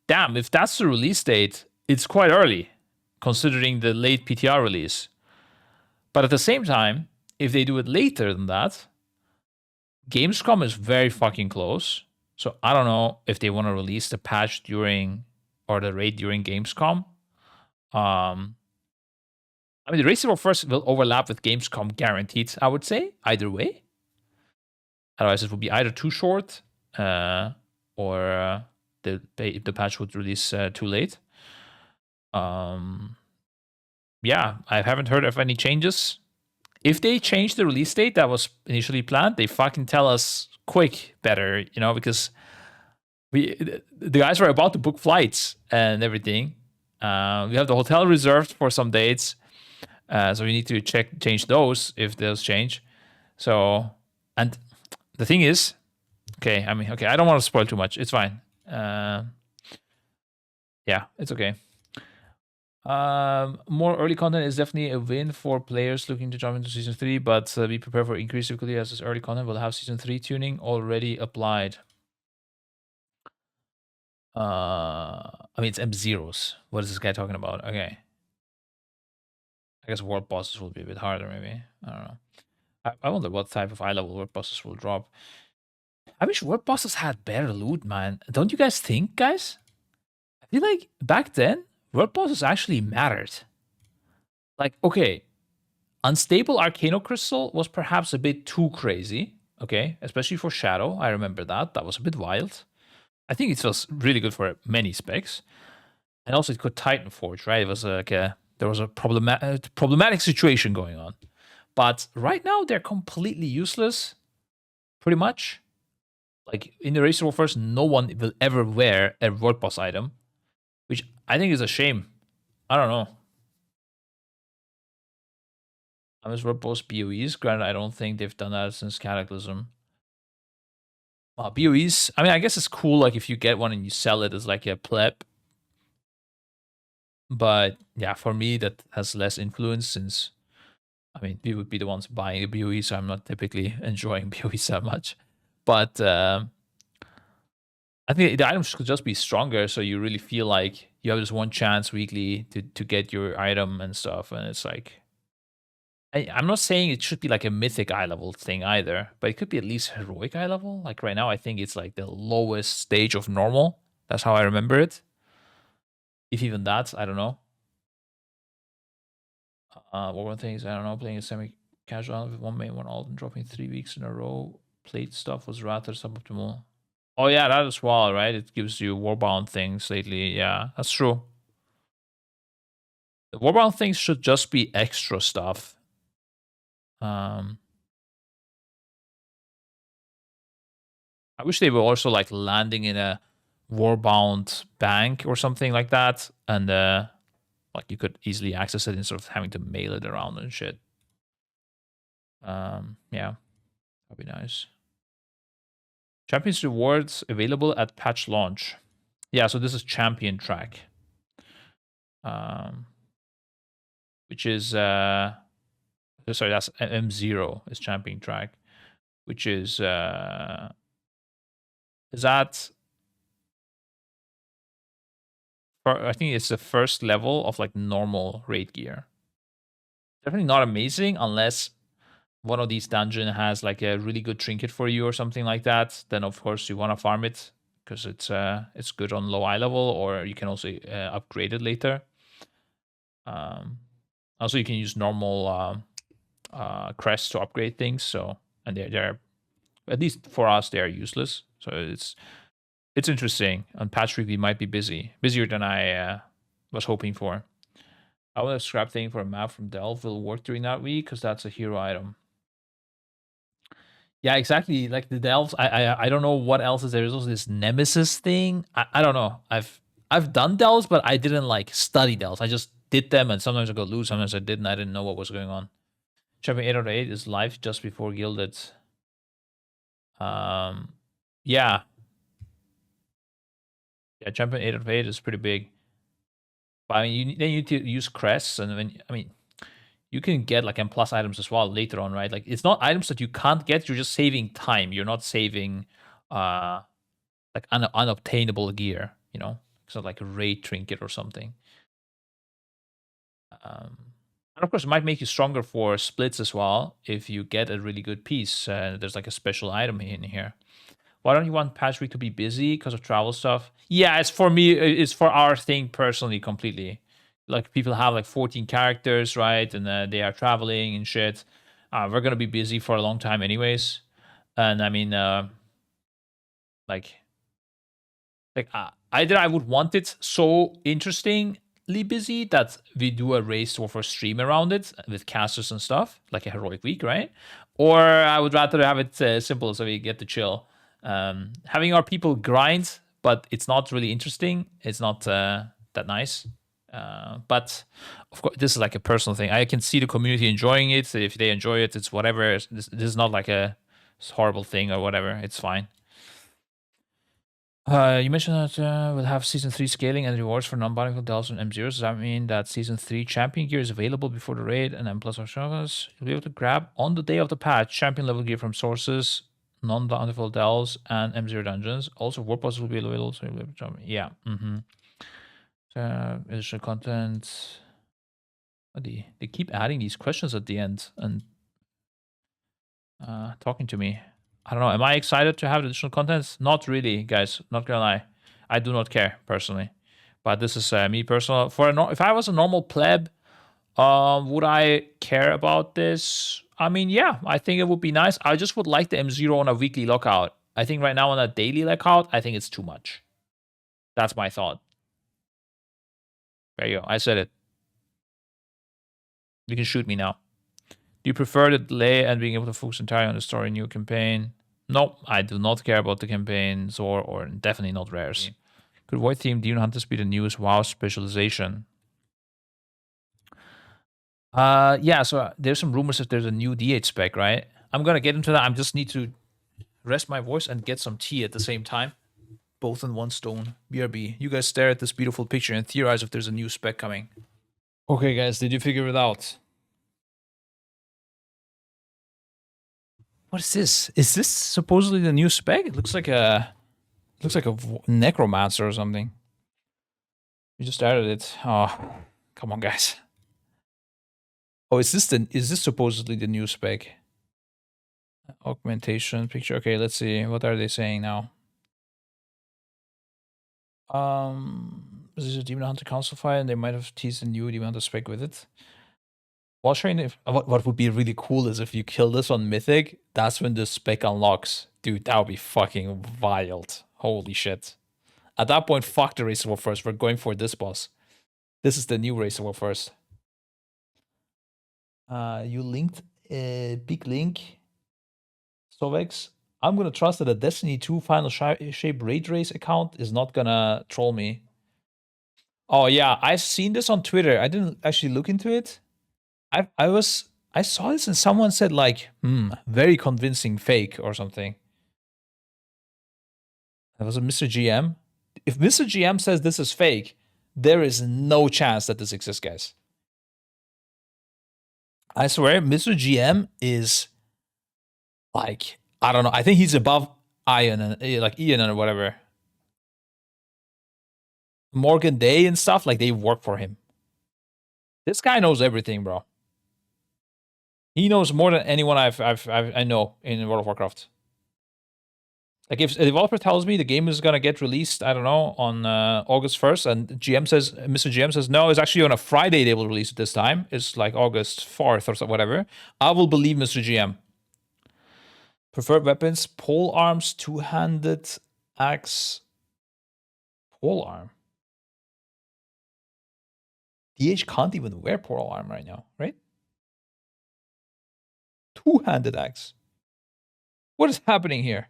damn, if that's the release date, it's quite early, considering the late PTR release. But at the same time, if they do it later than that, Gamescom is very fucking close. So I don't know if they want to release the patch during or the raid during Gamescom. I I mean, the Race War first will overlap with Gamescom guaranteed, I would say, either way. Otherwise, it would be either too short or the patch would release too late. Yeah, I haven't heard of any changes. If they change the release date that was initially planned, they fucking tell us quick better, because the guys were about to book flights and everything. We have the hotel reserved for some dates, so we need to change those if those change. So, and the thing is, okay, I don't want to spoil too much. It's fine. Yeah, it's okay. More early content is definitely a win for players looking to jump into season 3, but be prepared for increased difficulty as this early content will have season 3 tuning already applied. I mean, it's M0s. What is this guy talking about? Okay. I guess world bosses will be a bit harder, maybe. I don't know. I wonder what type of eye level world bosses will drop. I wish world bosses had better loot, man. Don't you guys think, guys? I feel like back then, world bosses actually mattered. Like, okay, Unstable Arcano Crystal was perhaps a bit too crazy, okay? Especially for Shadow, I remember that. That was a bit wild. I think it was really good for many specs. And also it could Titan Forge, right? It was like there was a problematic situation going on. But right now, they're completely useless, pretty much. Like, in the Race War first, no one will ever wear a world boss item, which I think is a shame. I don't know. I was world boss BOEs. Granted, I don't think they've done that since Cataclysm. BOEs, I mean, I guess it's cool, like, if you get one and you sell it as, like, a pleb. But, yeah, for me, that has less influence since, I mean, we would be the ones buying a BOE, so I'm not typically enjoying BOEs that much. But I think the items could just be stronger, so you really feel like you have this one chance weekly to get your item and stuff, and it's like... I'm not saying it should be like a mythic eye level thing either, but it could be at least heroic eye level. Like right now, I think it's like the lowest stage of normal. That's how I remember it. If even that, I don't know. What one thing is, I don't know, playing a semi-casual with one main, one alt, and dropping 3 weeks in a row. Plate stuff was rather suboptimal. Oh yeah, that as well, right? It gives you warbound things lately. Yeah, that's true. The warbound things should just be extra stuff. I wish they were also like landing in a warbound bank or something like that, and like you could easily access it instead of having to mail it around and shit. Yeah, that'd be nice. Champions rewards available at patch launch. Yeah, so this is champion track, which is sorry, that's M0 is champion track, which is that I think it's the first level of like normal raid gear. Definitely not amazing unless one of these dungeon has like a really good trinket for you or something like that. Then of course you want to farm it because it's good on low eye level, or you can also upgrade it later. Also, you can use normal crests to upgrade things. So, and they're at least for us they are useless. So it's interesting. On patch week we might be busier than I was hoping for. I want a scrap thing for a map from Delve will work during that week because that's a hero item. Yeah, exactly. Like the Delves, I don't know what else is there. There's also this Nemesis thing. I don't know. I've done Delves, but I didn't like study Delves. I just did them, and sometimes I got loose, sometimes I didn't. I didn't know what was going on. Champion 8 out of 8 is live just before Gilded. Yeah. Yeah, Champion 8 out of 8 is pretty big. But I mean, then you need to use crests, and then I mean, you can get like M plus items as well later on, right? Like it's not items that you can't get. You're just saving time. You're not saving like unobtainable gear. You know, it's not like a raid trinket or something. And of course, it might make you stronger for splits as well if you get a really good piece. There's like a special item in here. Why don't you want patch week to be busy because of travel stuff? Yeah, it's for me. It's for our thing personally, completely. like people have like 14 characters, right? And they are traveling and shit. We're gonna be busy for a long time, anyways. And I mean, like either I would want it so interestingly busy that we do a race or for stream around it with casters and stuff, like a heroic week, right? Or I would rather have it simple so we get to chill. Having our people grind, but it's not really interesting. It's not that nice. But of course, this is like a personal thing. I can see the community enjoying it. If they enjoy it, it's whatever. This is not like a horrible thing or whatever. It's fine. You mentioned that we'll have Season 3 scaling and rewards for non-bionicle delves and M0s. Does that mean that Season 3 champion gear is available before the raid and M plus or shovels? You'll be able to grab on the day of the patch champion level gear from sources, non-bountiful delves, and M0 dungeons. Also, warp pods will be available, so you'll be able to jump. Yeah. Additional content. Oh, they keep adding these questions at the end and talking to me. I don't know. Am I excited to have additional content? Not really, guys. Not gonna lie. I do not care personally, but this is me personal. If I was a normal pleb, would I care about this? I mean, yeah, I think it would be nice. I just would like the M0 on a weekly lockout. I think right now on a daily lockout, I think it's too much. That's my thought. There you go. I said it. You can shoot me now. Do you prefer the delay and being able to focus entirely on the story new campaign? No, I do not care about the campaigns or definitely not rares. Could Void Theme Demon Hunters be the newest WoW specialization? Yeah, so there's some rumors that there's a new DH spec, right? I'm gonna get into that. I just need to rest my voice and get some tea at the same time. Both in one stone. BRB. You guys stare at this beautiful picture and theorize if there's a new spec coming. Okay, guys, did you figure it out? What is this? Is this supposedly the new spec? It looks like a necromancer or something. We just added it. Oh, come on, guys. Oh, is this supposedly the new spec? Augmentation picture. Okay, let's see. What are they saying now? This is a Demon Hunter Council file, and they might have teased a new Demon Hunter spec with it. While showing if what would be really cool is if you kill this on Mythic, that's when the spec unlocks. Dude, that would be fucking wild. Holy shit. At that point, fuck the Race of War first. We're going for this boss. This is the new Race of War first. You linked big link. Sovex. I'm gonna trust that a Destiny 2 Final Shape Raid Race account is not gonna troll me. Oh yeah, I've seen this on Twitter. I didn't actually look into it. I saw this and someone said like, very convincing fake or something. That was a Mr. GM. If Mr. GM says this is fake, there is no chance that this exists, guys. I swear, Mr. GM is like, I don't know. I think he's above Ian and like Ian or whatever. Morgan Day and stuff, like they work for him. This guy knows everything, bro. He knows more than anyone I know in World of Warcraft. Like if a developer tells me the game is gonna get released, I don't know, on August 1st, and Mr. GM says no, it's actually on a Friday they will release it this time. It's like August 4th or whatever. I will believe Mr. GM. Preferred weapons: pole arms, two-handed axe, pole arm. DH can't even wear pole arm right now, right? Two-handed axe. What is happening here?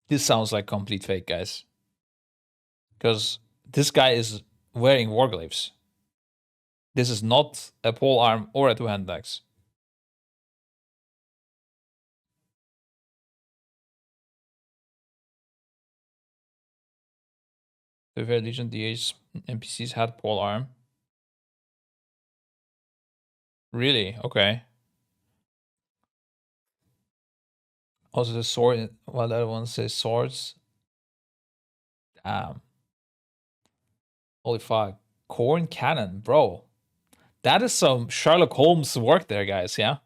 This sounds like complete fake, guys. Because this guy is wearing warglyphs. This is not a pole arm or a two-handed axe. The very Legion DH NPCs had pole arm. Really? Okay. Also the sword, while the other one says swords. Damn. Holy fuck. Corn cannon, bro. That is some Sherlock Holmes work there, guys, yeah?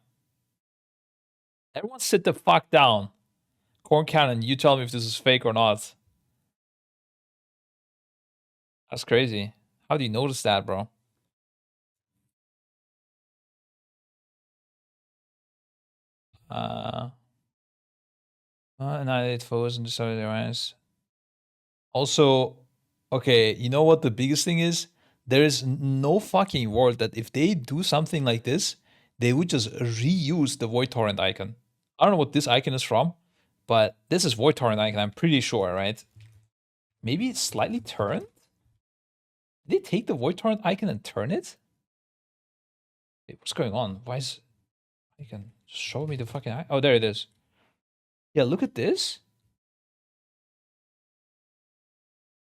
Everyone sit the fuck down. Corn Cannon, you tell me if this is fake or not. That's crazy. How do you notice that, bro? Annihilate foes and destroy their eyes. Also, okay, you know what the biggest thing is? There is no fucking world that if they do something like this, they would just reuse the Void Torrent icon. I don't know what this icon is from, but this is Void Torrent icon, I'm pretty sure, right? Maybe it's slightly turned? Did they take the Void Torrent icon and turn it? Wait, what's going on? Why is icon? Just show me the fucking icon. Oh, there it is. Yeah, look at this.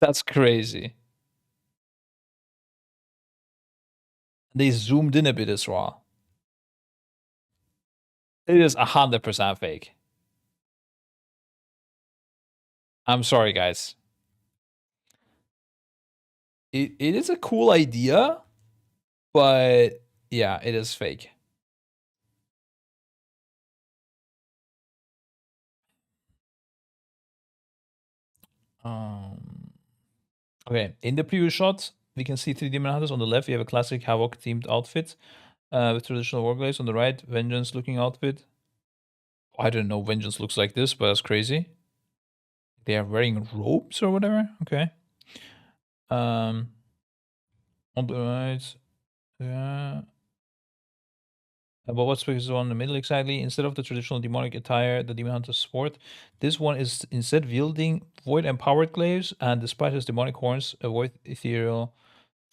That's crazy. They zoomed in a bit as well. It is 100% fake. I'm sorry, guys. It is a cool idea, but yeah, it is fake. Okay, in the previous shot, we can see 3 Demon Hunters. On the left, we have a classic Havoc themed outfit with traditional warglaives. On the right, Vengeance looking outfit. I don't know Vengeance looks like this, but that's crazy. They are wearing robes or whatever. Okay. On the right, yeah. But what's the one in the middle exactly? Instead of the traditional demonic attire the Demon Hunters sport, this one is instead wielding void empowered glaives, and despite his demonic horns, a void ethereal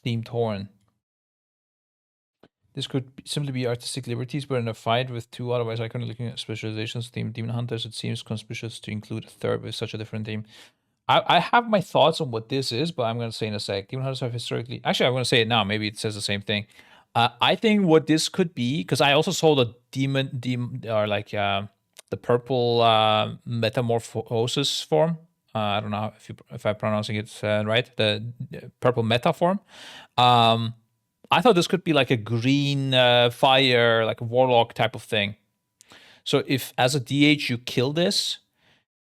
themed horn. This could simply be artistic liberties, but in a fight with two otherwise iconic looking specializations themed Demon Hunters, it seems conspicuous to include a third with such a different theme. I have my thoughts on what this is, but I'm going to say in a sec. Demon Hunters have historically... Actually, I'm going to say it now. Maybe it says the same thing. I think what this could be, because I also saw the or like the purple metamorphosis form. I don't know if I'm pronouncing it right. The purple meta form. I thought this could be like a green fire, like a warlock type of thing. So if as a DH you kill this,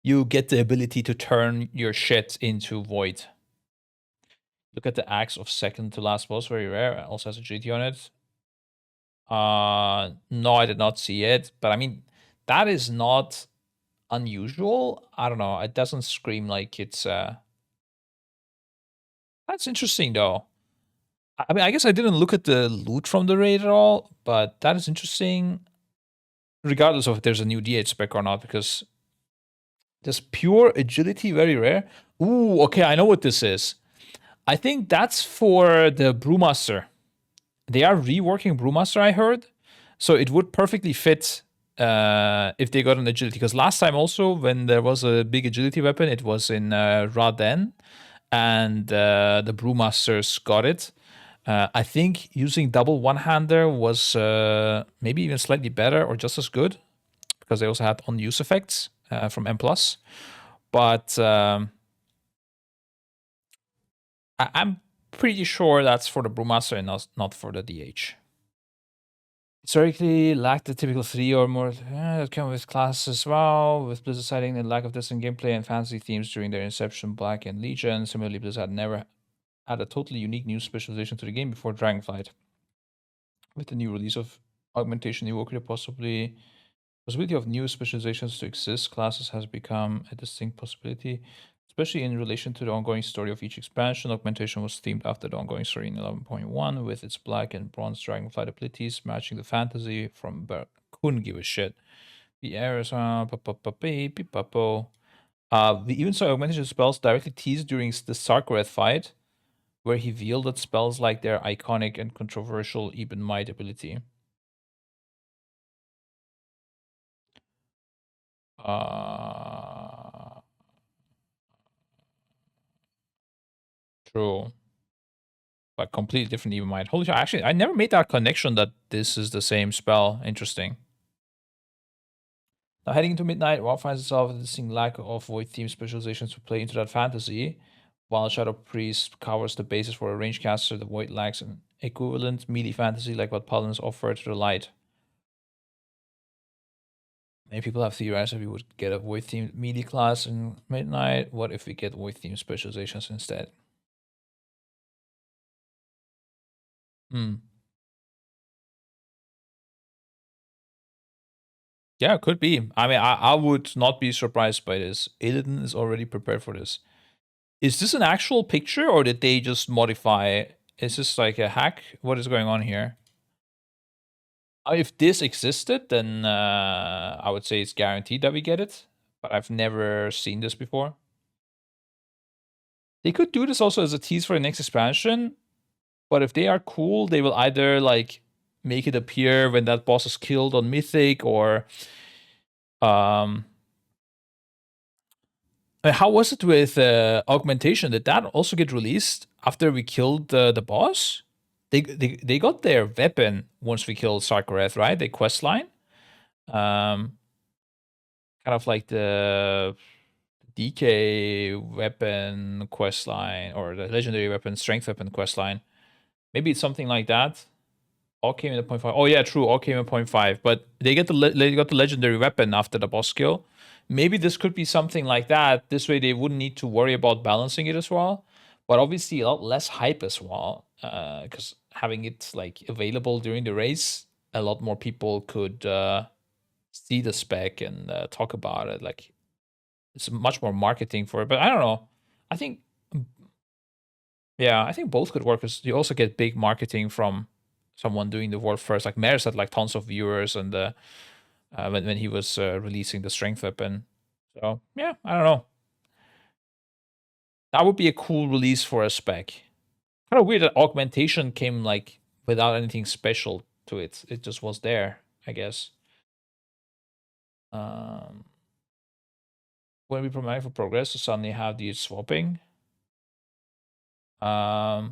you get the ability to turn your shit into void. Look at the axe of second to last boss, very rare. It also has a GT on it. No, I did not see it, but I mean, that is not unusual. I don't know. It doesn't scream like it's. That's interesting though. I mean, I guess I didn't look at the loot from the raid at all, but that is interesting. Regardless of if there's a new DH spec or not, because this pure agility, very rare. Ooh, okay, I know what this is. I think that's for the Brewmaster. They are reworking Brewmaster, I heard. So it would perfectly fit if they got an agility. Because last time also, when there was a big agility weapon, it was in Raden. And the Brewmasters got it. I think using double one-hander was maybe even slightly better or just as good. Because they also had on-use effects from M+. But I'm pretty sure that's for the Brewmaster and not for the DH. Historically, lacked the typical 3 or more that come with classes as well, with Blizzard citing the lack of distinct gameplay and fantasy themes during their inception, Black and Legion. Similarly, Blizzard had never had a totally unique new specialization to the game before Dragonflight. With the new release of Augmentation Evoker, possibility of new specializations to exist, classes has become a distinct possibility, especially in relation to the ongoing story of each expansion. Augmentation was themed after the ongoing story in 11.1, with its black and bronze dragonflight abilities matching the fantasy from couldn't give a shit. The errors we even saw augmentation spells directly teased during the Sarkarath fight, where he wielded spells like their iconic and controversial Eben Might ability. True. But completely different Even Might. Holy shit, actually, I never made that connection that this is the same spell. Interesting. Now, heading into Midnight, WoW finds itself with a distinct lack of void theme specializations to play into that fantasy. While Shadow Priest covers the basis for a range caster, the void lacks an equivalent melee fantasy like what Paladins offer to the light. Many people have theorized that we would get a void themed melee class in Midnight. What if we get void themed specializations instead? Yeah, it could be. I mean, I would not be surprised by this. Illidan is already prepared for this. Is this an actual picture or did they just modify? Is this like a hack? What is going on here? If this existed, then I would say it's guaranteed that we get it. But I've never seen this before. They could do this also as a tease for the next expansion. But if they are cool, they will either like make it appear when that boss is killed on Mythic or how was it with augmentation? Did that also get released after we killed the boss? They got their weapon once we killed Sarkareth, right? The quest line, kind of like the DK weapon quest line or the legendary weapon strength weapon quest line. Maybe it's something like that. All came in at 0.5. Oh yeah, true. All came in 0.5. But they got the legendary weapon after the boss kill. Maybe this could be something like that. This way they wouldn't need to worry about balancing it as well. But obviously a lot less hype as well. Because having it like available during the race, a lot more people could see the spec and talk about it. Like it's much more marketing for it. But I don't know. I think I think both could work because you also get big marketing from someone doing the world first. Like Maris had like tons of viewers and when he was releasing the strength weapon. So yeah, I don't know. That would be a cool release for a spec. Kind of weird that augmentation came like without anything special to it. It just was there, I guess. When we promote for progress, to suddenly have the swapping. Yeah,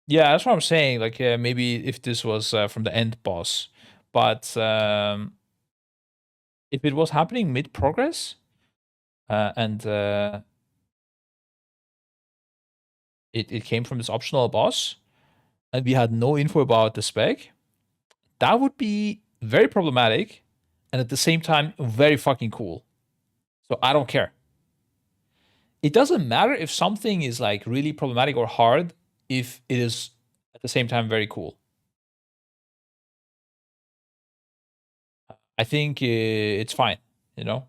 that's what I'm saying. Like maybe if this was from the end boss, but if it was happening mid progress, and it came from this optional boss, and we had no info about the spec, that would be very problematic, and at the same time very fucking cool. So I don't care. It doesn't matter if something is like really problematic or hard if it is at the same time very cool. I think it's fine, you know?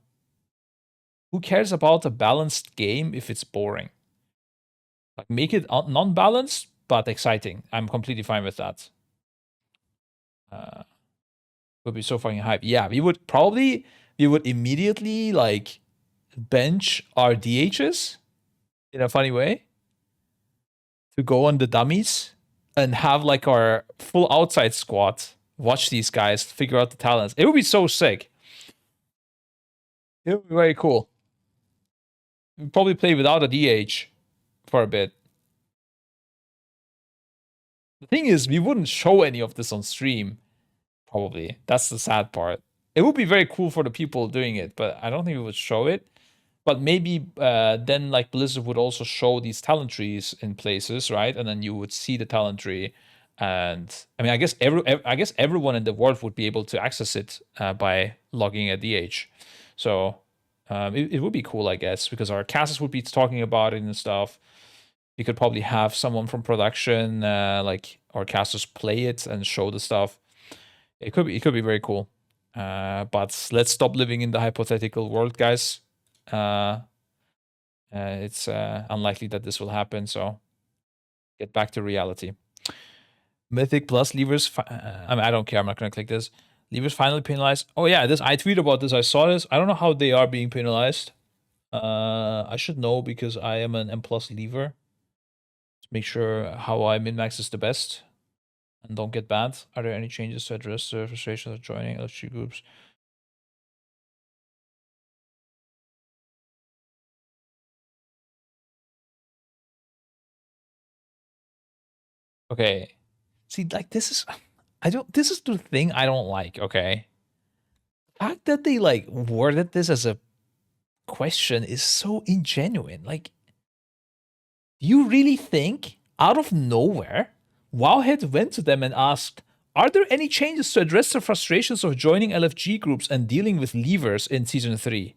Who cares about a balanced game if it's boring? Like make it non-balanced but exciting. I'm completely fine with that. Would be so fucking hype. Yeah, we would immediately like bench our DHs in a funny way to go on the dummies and have like our full outside squad watch these guys figure out the talents. It would be so sick. It would be very cool. We'd probably play without a DH for a bit. The thing is, we wouldn't show any of this on stream. Probably. That's the sad part. It would be very cool for the people doing it, but I don't think we would show it. But maybe then like Blizzard would also show these talent trees in places, right? And then you would see the talent tree. And I mean, I guess everyone in the world would be able to access it by logging a DH. So it would be cool, I guess, because our casters would be talking about it and stuff. You could probably have someone from production, like our casters, play it and show the stuff. It could be very cool. But let's stop living in the hypothetical world, guys. It's unlikely that this will happen. So get back to reality. Mythic plus levers. I mean, I don't care. I'm not gonna click this. Levers finally penalized. Oh yeah, this I tweeted about this. I saw this. I don't know how they are being penalized. I should know because I am an M plus lever. Let's make sure how I min-max is the best and don't get banned. Are there any changes to address the frustration of joining LG groups? Okay. See, like this is this is the thing I don't like, okay? The fact that they like worded this as a question is so ingenuine. Like, do you really think out of nowhere Wowhead went to them and asked, Are there any changes to address the frustrations of joining LFG groups and dealing with leavers in Season 3?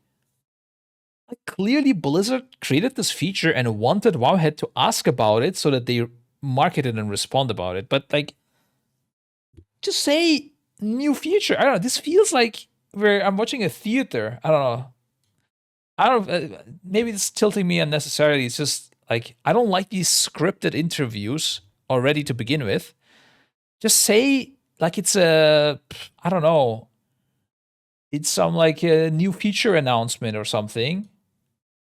Like, clearly, Blizzard created this feature and wanted Wowhead to ask about it so that they market it and respond about it. But, like, just say new feature. I don't know. This feels like where I'm watching a theater. I don't know. Maybe it's tilting me unnecessarily. It's just like I don't like these scripted interviews already to begin with. Just say like it's a, I don't know, it's some like a new feature announcement or something.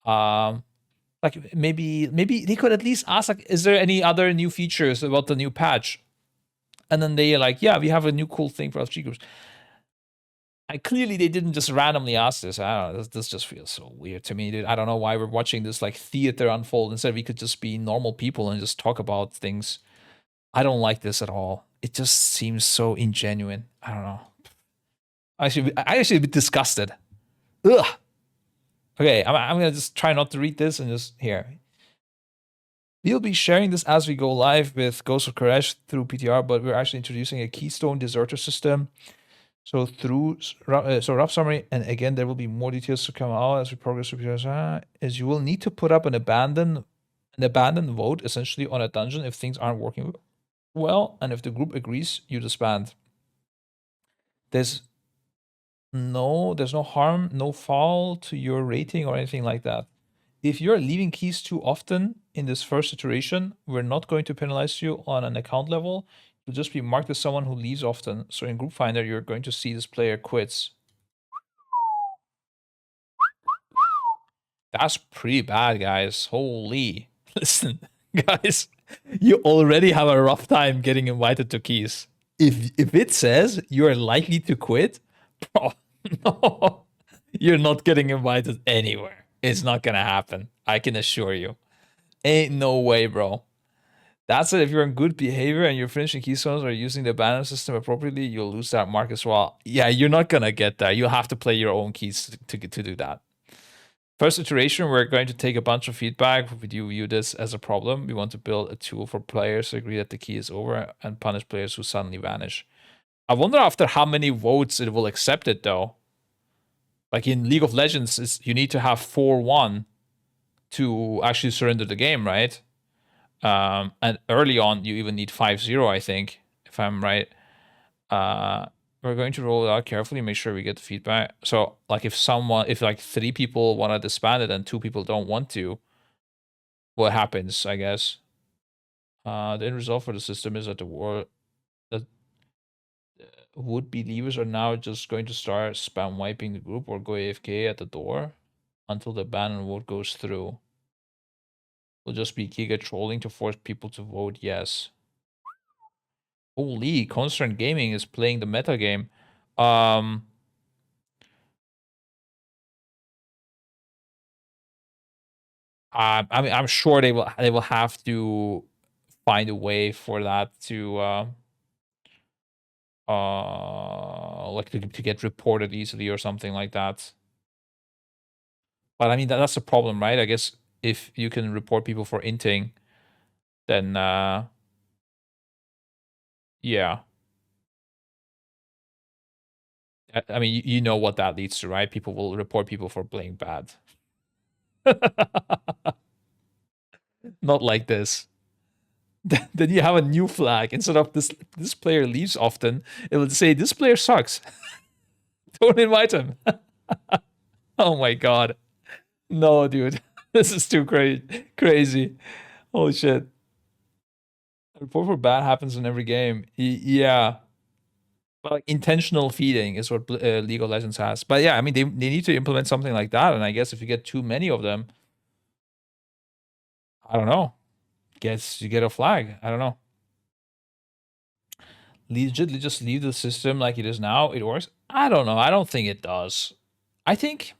Like maybe they could at least ask like, is there any other new features about the new patch? And then they like, yeah, we have a new cool thing for LFG groups. And clearly they didn't just randomly ask this. I don't know. This just feels so weird to me, dude. I don't know why we're watching this like theater unfold. Instead, we could just be normal people and just talk about things. I don't like this at all. It just seems so ingenuine. I don't know. I actually be disgusted. Ugh. Okay, I'm gonna just try not to read this and just here. We'll be sharing this as we go live with Ghost of Koresh through PTR, but we're actually introducing a Keystone Deserter system. So rough summary, and again, there will be more details to come out as we progress through. Is you will need to put up an abandoned vote essentially on a dungeon if things aren't working well, and if the group agrees, you disband. There's no harm, no foul to your rating or anything like that. If you're leaving keys too often in this first iteration, we're not going to penalize you on an account level. You'll just be marked as someone who leaves often. So in Group Finder, you're going to see this player quits. That's pretty bad, guys. Holy. Listen, guys, you already have a rough time getting invited to keys. If it says you're likely to quit, bro, no, you're not getting invited anywhere. It's not gonna happen. I can assure you. Ain't no way, bro. That's it. If you're in good behavior and you're finishing keystones or using the banner system appropriately, you'll lose that mark as well. Yeah, you're not gonna get that. You'll have to play your own keys to do that. First iteration, we're going to take a bunch of feedback. We do view this as a problem. We want to build a tool for players to agree that the key is over and punish players who suddenly vanish. I wonder after how many votes it will accept it, though. Like in League of Legends, you need to have 4-1 to actually surrender the game, right? And early on, you even need 5-0, I think, if I'm right. We're going to roll it out carefully, make sure we get the feedback. So, like, if like 3 people want to disband it and 2 people don't want to, what happens, I guess? The end result for the system is that that would-be leavers are now just going to start spam wiping the group or go AFK at the door until the ban and vote goes through. Will just be giga trolling to force people to vote yes. Holy, Constant Gaming is playing the meta game. I mean, I'm sure they will have to find a way for that to like to get reported easily or something like that. But I mean that's the problem, right? I guess if you can report people for inting, then yeah. I mean, you know what that leads to, right? People will report people for playing bad. Not like this. Then you have a new flag. Instead of this player leaves often, it will say this player sucks. Don't invite him. Oh my god. No, dude. This is too crazy. Holy shit. Report for bad happens in every game. Yeah. But like intentional feeding is what League of Legends has. But yeah, I mean, they need to implement something like that. And I guess if you get too many of them, I don't know. Guess you get a flag. I don't know. Legitly just leave the system like it is now. It works. I don't know. I don't think it does. I think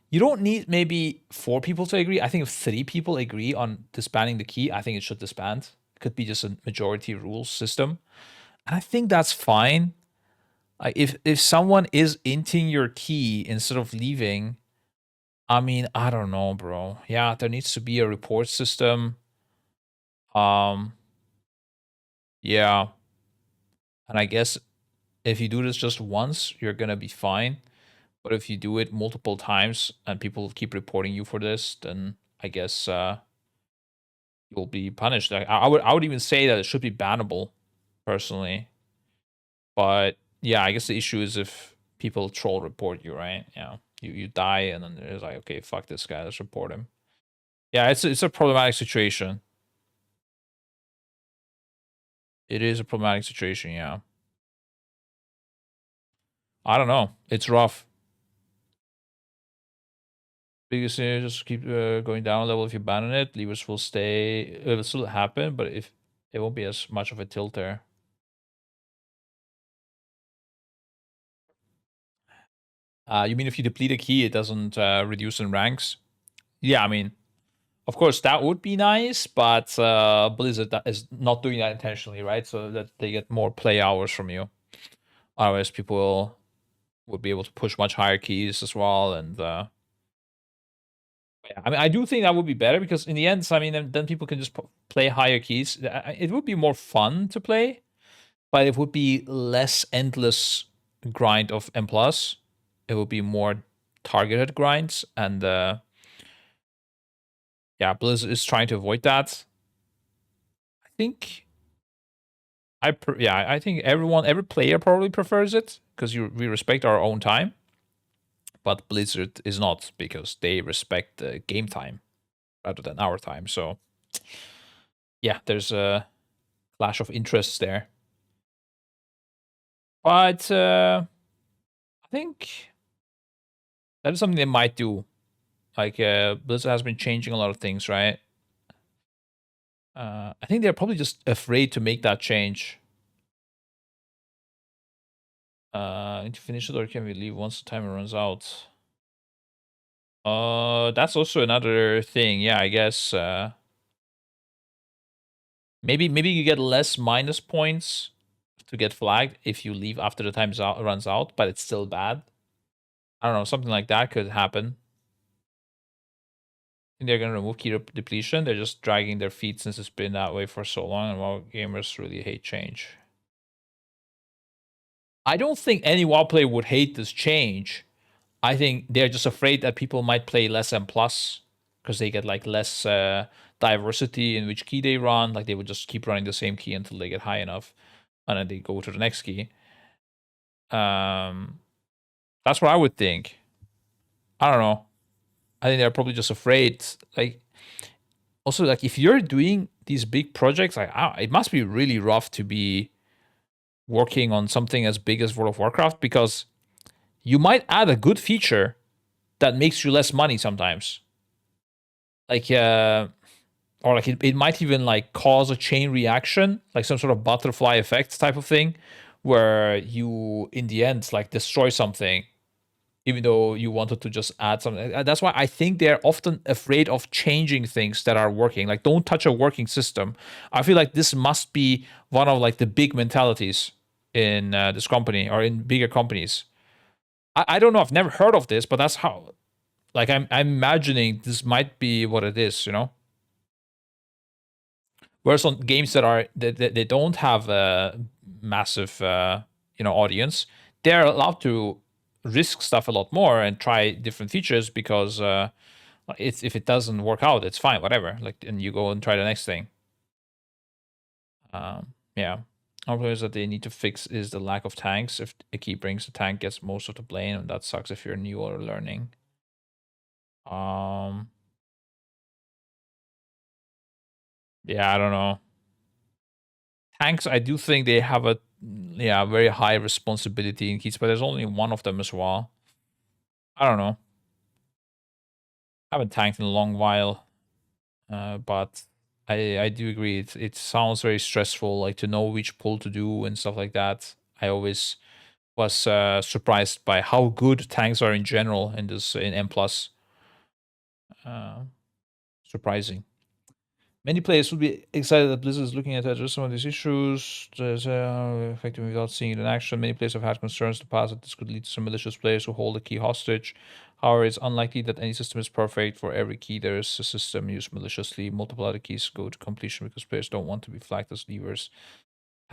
you don't need maybe 4 people to agree. I think if 3 people agree on disbanding the key, I think it should disband. It could be just a majority rules system. And I think that's fine. Like if someone is inting your key instead of leaving, I mean, I don't know, bro. Yeah, there needs to be a report system. Yeah. And I guess if you do this just once, you're gonna be fine. But if you do it multiple times and people keep reporting you for this, then I guess you'll be punished. I would even say that it should be bannable, personally. But yeah, I guess the issue is if people troll report you, right? Yeah, you die and then there's like, okay, fuck this guy, let's report him. Yeah, it's a problematic situation. It is a problematic situation. Yeah, I don't know. It's rough. Biggest thing is just keep going down a level. If you ban it, levers will stay. It will still happen, but if it won't be as much of a tilt there. You mean if you deplete a key, it doesn't reduce in ranks? Yeah, I mean, of course that would be nice, but Blizzard is not doing that intentionally, right? So that they get more play hours from you. Otherwise, people would be able to push much higher keys as well, and yeah, I mean, I do think that would be better because in the end, I mean, then people can just play higher keys. It would be more fun to play, but it would be less endless grind of M plus. It would be more targeted grinds, and yeah, Blizzard is trying to avoid that. I think I think every player probably prefers it because we respect our own time, but Blizzard is not because they respect the game time rather than our time. So yeah, there's a clash of interests there. But I think that is something they might do. Like Blizzard has been changing a lot of things, right? I think they're probably just afraid to make that change. Need to finish it or can we leave once the timer runs out? That's also another thing. Yeah, I guess. Maybe you get less minus points to get flagged if you leave after the time runs out, but it's still bad. I don't know, something like that could happen. I think they're gonna remove key depletion. They're just dragging their feet since it's been that way for so long, and WoW gamers really hate change. I don't think any WoW player would hate this change. I think they're just afraid that people might play less M plus because they get like less diversity in which key they run. Like they would just keep running the same key until they get high enough, and then they go to the next key. That's what I would think. I don't know. I think they're probably just afraid. Like, also, like if you're doing these big projects, like it must be really rough to be working on something as big as World of Warcraft because you might add a good feature that makes you less money sometimes. Like, or like it might even like cause a chain reaction, like some sort of butterfly effect type of thing, where you in the end like destroy something even though you wanted to just add something. That's why I think they're often afraid of changing things that are working. Like, don't touch a working system. I feel like this must be one of like the big mentalities in this company or in bigger companies. I don't know. I've never heard of this, but that's how. Like, I'm imagining this might be what it is. Whereas on games that are they don't have a massive audience, they're allowed to risk stuff a lot more and try different features because if it doesn't work out, it's fine, whatever. Like, and you go and try the next thing. Yeah. One players that they need to fix is the lack of tanks. If a key brings, the tank gets most of the blame, and that sucks if you're new or learning. Yeah, I don't know. Tanks, I do think they have a very high responsibility in keys, but there's only one of them as well. I don't know. I haven't tanked in a long while, but I do agree. It sounds very stressful, like to know which pull to do and stuff like that. I always was surprised by how good tanks are in general in M plus. Surprising. Many players would be excited that Blizzard is looking at address some of these issues. Effectively without seeing it in action. Many players have had concerns in the past that this could lead to some malicious players who hold a key hostage. However, it's unlikely that any system is perfect. For every key, there is a system used maliciously. Multiple other keys go to completion because players don't want to be flagged as levers.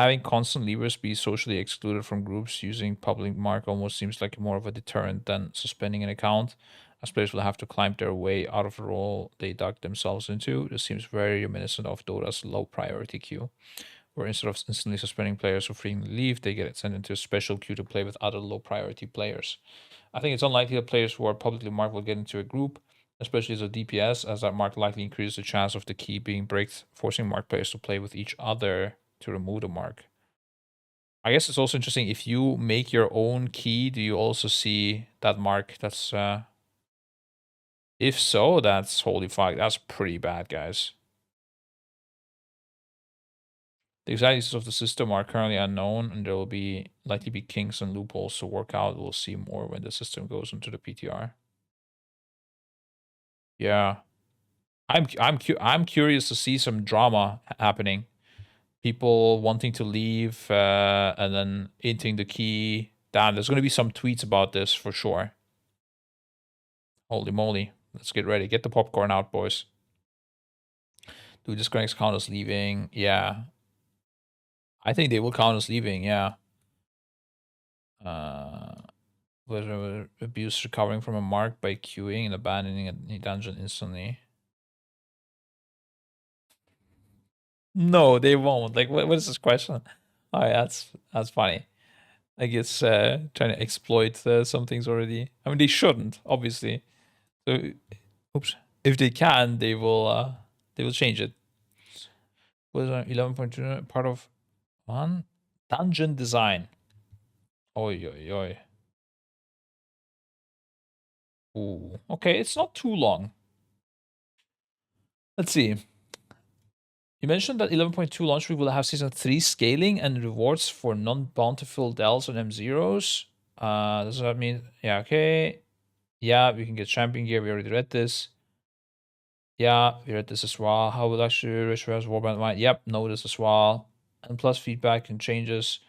Having constant levers be socially excluded from groups using public mark almost seems like more of a deterrent than suspending an account, as players will have to climb their way out of the role they dug themselves into. This seems very reminiscent of Dota's low priority queue, where instead of instantly suspending players who frequently leave, they get sent into a special queue to play with other low priority players. I think it's unlikely that players who are publicly marked will get into a group, especially as a DPS, as that mark likely increases the chance of the key being bricked, forcing marked players to play with each other to remove the mark. I guess it's also interesting, if you make your own key, do you also see that mark? That's if so, that's holy fuck, that's pretty bad, guys. The exact uses of the system are currently unknown, and there will likely be kinks and loopholes to work out. We'll see more when the system goes into the PTR. Yeah, I'm curious to see some drama happening. People wanting to leave and then hinting the key. Damn, there's going to be some tweets about this for sure. Holy moly. Let's get ready. Get the popcorn out, boys. Do disconnects count as leaving? Yeah. I think they will count as leaving, yeah. Whether abuse recovering from a mark by queuing and abandoning a dungeon instantly. No, they won't. Like, what is this question? All right, that's funny. I guess trying to exploit some things already. I mean, they shouldn't, obviously. So, oops. If they can, they will change it. Was 11.2 part of one dungeon design? Oi, oi, oi. Ooh, okay, it's not too long. Let's see. You mentioned that 11.2 launch week will have season 3 scaling and rewards for non-bountiful dells and M0s. Does that mean, yeah, okay. Yeah, we can get champion gear. We already read this. Yeah, we read this as well. How will actually Rituals Warband mine? Yep, know this as well. And plus feedback and changes.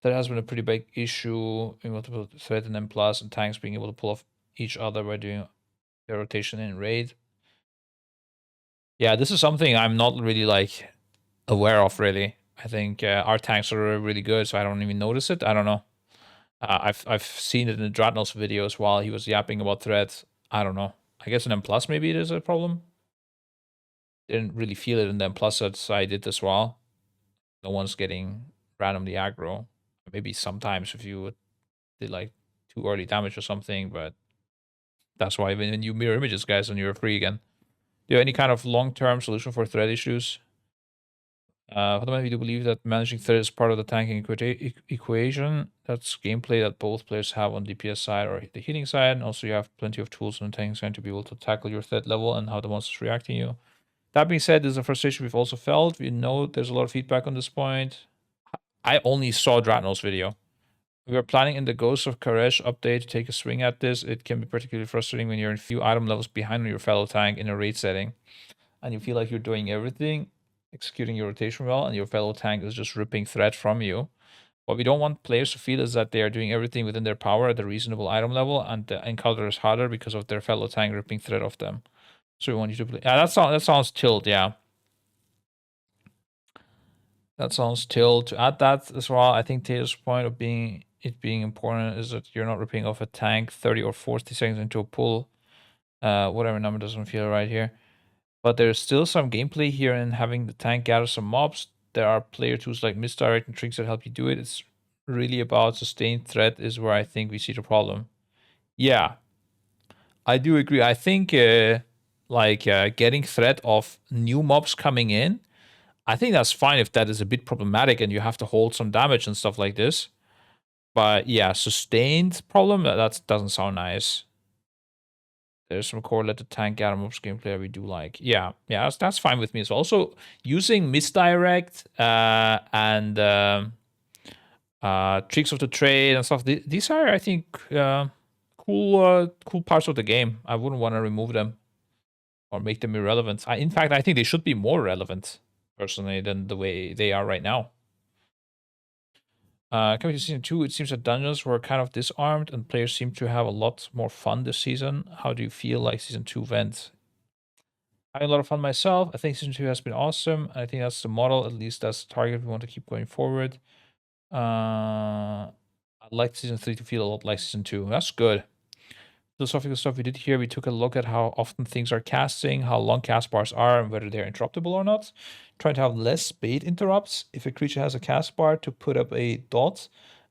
That has been a pretty big issue in multiple threat and M plus and tanks being able to pull off each other by doing their rotation in raid. Yeah, this is something I'm not really like aware of, really. I think our tanks are really good, so I don't even notice it. I don't know. I've seen it in Dratnos videos while he was yapping about threats. I don't know. I guess in M plus maybe it is a problem. Didn't really feel it in the M plus sets I did as well. No one's getting randomly aggro. Maybe sometimes if you did like too early damage or something, but that's why when you mirror images, guys, and you're free again. Do you have any kind of long-term solution for threat issues? Fundamentally, we do believe that managing threat is part of the tanking equation. That's gameplay that both players have on DPS side or the healing side, and also you have plenty of tools on the tanking side to be able to tackle your threat level and how the monster's reacting to you. That being said, there's a frustration we've also felt. We know there's a lot of feedback on this point. I only saw Dratno's video. We are planning in the Ghost of Karesh update to take a swing at this. It can be particularly frustrating when you're a few item levels behind on your fellow tank in a raid setting, and you feel like you're doing everything, executing your rotation well, and your fellow tank is just ripping threat from you. What we don't want players to feel is that they are doing everything within their power at a reasonable item level, and the encounter is harder because of their fellow tank ripping threat off them. So we want you to play. Yeah, that sounds tilt. Yeah, that sounds tilt. To add that as well, I think Taylor's point of being important is that you're not ripping off a tank 30 or 40 seconds into a pull. Whatever number doesn't feel right here. But there's still some gameplay here in having the tank gather some mobs. There are player tools like misdirect and tricks that help you do it. It's really about sustained threat is where I think we see the problem. Yeah, I do agree. I think getting threat of new mobs coming in, I think that's fine if that is a bit problematic and you have to hold some damage and stuff like this. But yeah, sustained problem, that doesn't sound nice. There's some correlated tank mobs gameplay we do like. Yeah, that's fine with me as well. Also, using misdirect and tricks of the trade and stuff. These are, I think, cool parts of the game. I wouldn't want to remove them or make them irrelevant. In fact, I think they should be more relevant, personally, than the way they are right now. Coming to season 2, it seems that dungeons were kind of disarmed and players seem to have a lot more fun this season. How do you feel like season 2 went? I had a lot of fun myself. I think season 2 has been awesome. I think that's the model. At least that's the target we want to keep going forward. I'd like season 3 to feel a lot like season 2. That's good. Philosophical stuff we did here. We took a look at how often things are casting, how long cast bars are, and whether they're interruptible or not. Trying to have less bait interrupts. If a creature has a cast bar, to put up a dot,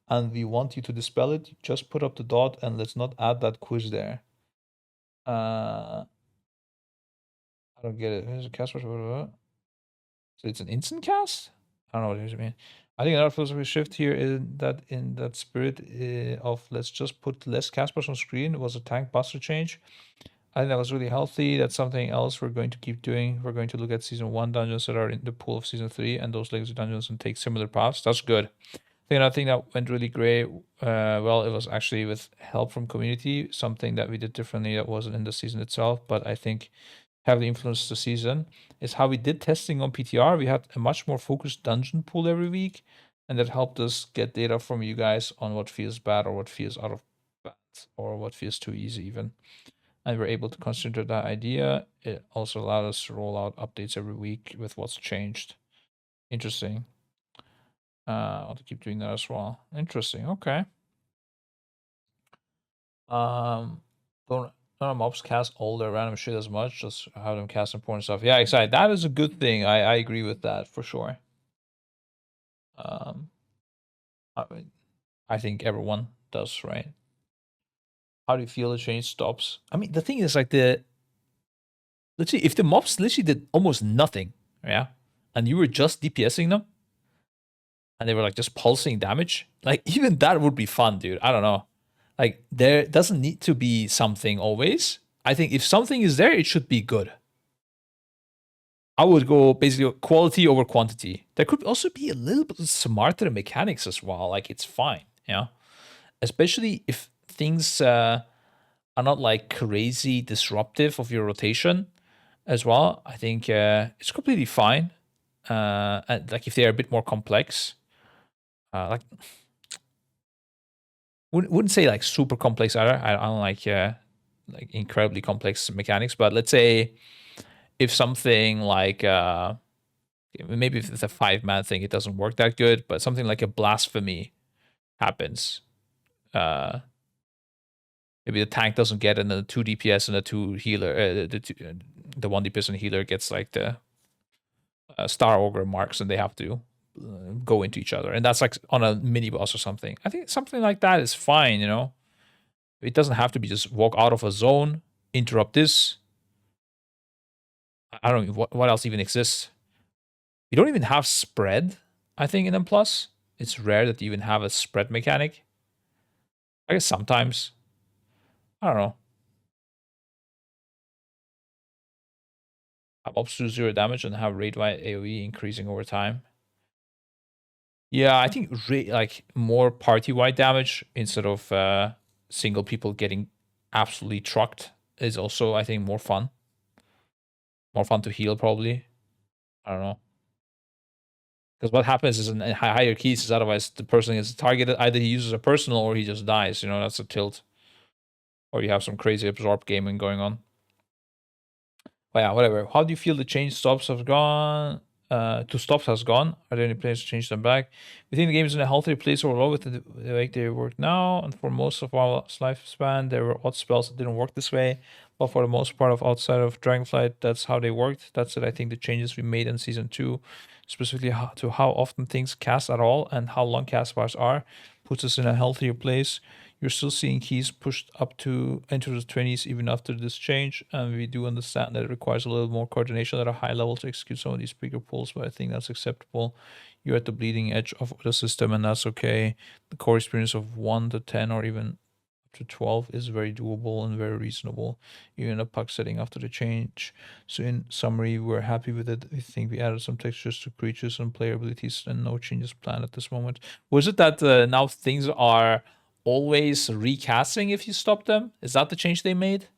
and we want you to dispel it, just put up the dot, and let's not add that quiz there. I don't get it. Here's a cast bar. So it's an instant cast? I don't know what it means. I think another philosophy shift here is that in that spirit of let's just put less cast bars on screen was a tank buster change. I think that was really healthy. That's something else we're going to keep doing. We're going to look at season 1 dungeons that are in the pool of season 3 and those legacy dungeons and take similar paths. That's good. I think another thing that went really great, well, it was actually with help from community, something that we did differently that wasn't in the season itself, but I think heavily influenced the season, is how we did testing on PTR. We had a much more focused dungeon pool every week, and that helped us get data from you guys on what feels bad or what feels out of bad or what feels too easy even. And we're able to consider that idea. It also allowed us to roll out updates every week with what's changed. Interesting. I want to keep doing that as well. Interesting. Okay. Don't none of mobs cast all their random shit as much. Just have them cast important stuff. Yeah, exactly. That is a good thing. I agree with that for sure. Um, I think everyone does, right? How do you feel the change stops? I mean, the thing is like let's see, if the mobs literally did almost nothing, yeah, and you were just DPSing them, and they were like just pulsing damage, like even that would be fun, dude. I don't know. Like there doesn't need to be something always. I think if something is there, it should be good. I would go basically quality over quantity. There could also be a little bit smarter mechanics as well. Like it's fine, especially if things are not like crazy disruptive of your rotation as well. I think it's completely fine. And like if they are a bit more complex, like wouldn't say like super complex either. I don't like incredibly complex mechanics, but let's say if something like maybe if it's a 5-man thing, it doesn't work that good, but something like a blasphemy happens. Maybe the tank doesn't get in the 2 DPS and the 2 healer, the 1 DPS and healer gets like the Star Ogre marks, and they have to go into each other, and that's like on a mini boss or something. I think something like that is fine. It doesn't have to be just walk out of a zone, interrupt this. I don't know what else even exists. You don't even have spread, I think, in M+. It's rare that you even have a spread mechanic. I guess sometimes. I don't know. Have ops do 0 damage and have raid-wide AoE increasing over time. Yeah, I think like more party-wide damage instead of single people getting absolutely trucked is also, I think, more fun. More fun to heal, probably. I don't know. Because what happens is in higher keys is otherwise the person gets targeted. Either he uses a personal or he just dies. That's a tilt. Or you have some crazy absorb gaming going on. But yeah, whatever. How do you feel the change stops have gone? To stops has gone. Are there any plans to change them back? We think the game is in a healthier place overall with the way they work now. And for most of our lifespan, there were odd spells that didn't work this way. But for the most part of outside of Dragonflight, that's how they worked. That's it. I think the changes we made in season 2, specifically to how often things cast at all and how long cast bars are, puts us in a healthier place. You're still seeing keys pushed up to into the 20s even after this change, and we do understand that it requires a little more coordination at a high level to execute some of these bigger pulls, but I think that's acceptable. You're at the bleeding edge of the system, and that's okay. The core experience of 1 to 10 or even up to 12 is very doable and very reasonable, even in a puck setting after the change. So in summary, we're happy with it. We think we added some textures to creatures and player abilities, and no changes planned at this moment. Was it that now things are always recasting if you stop them? Is that the change they made?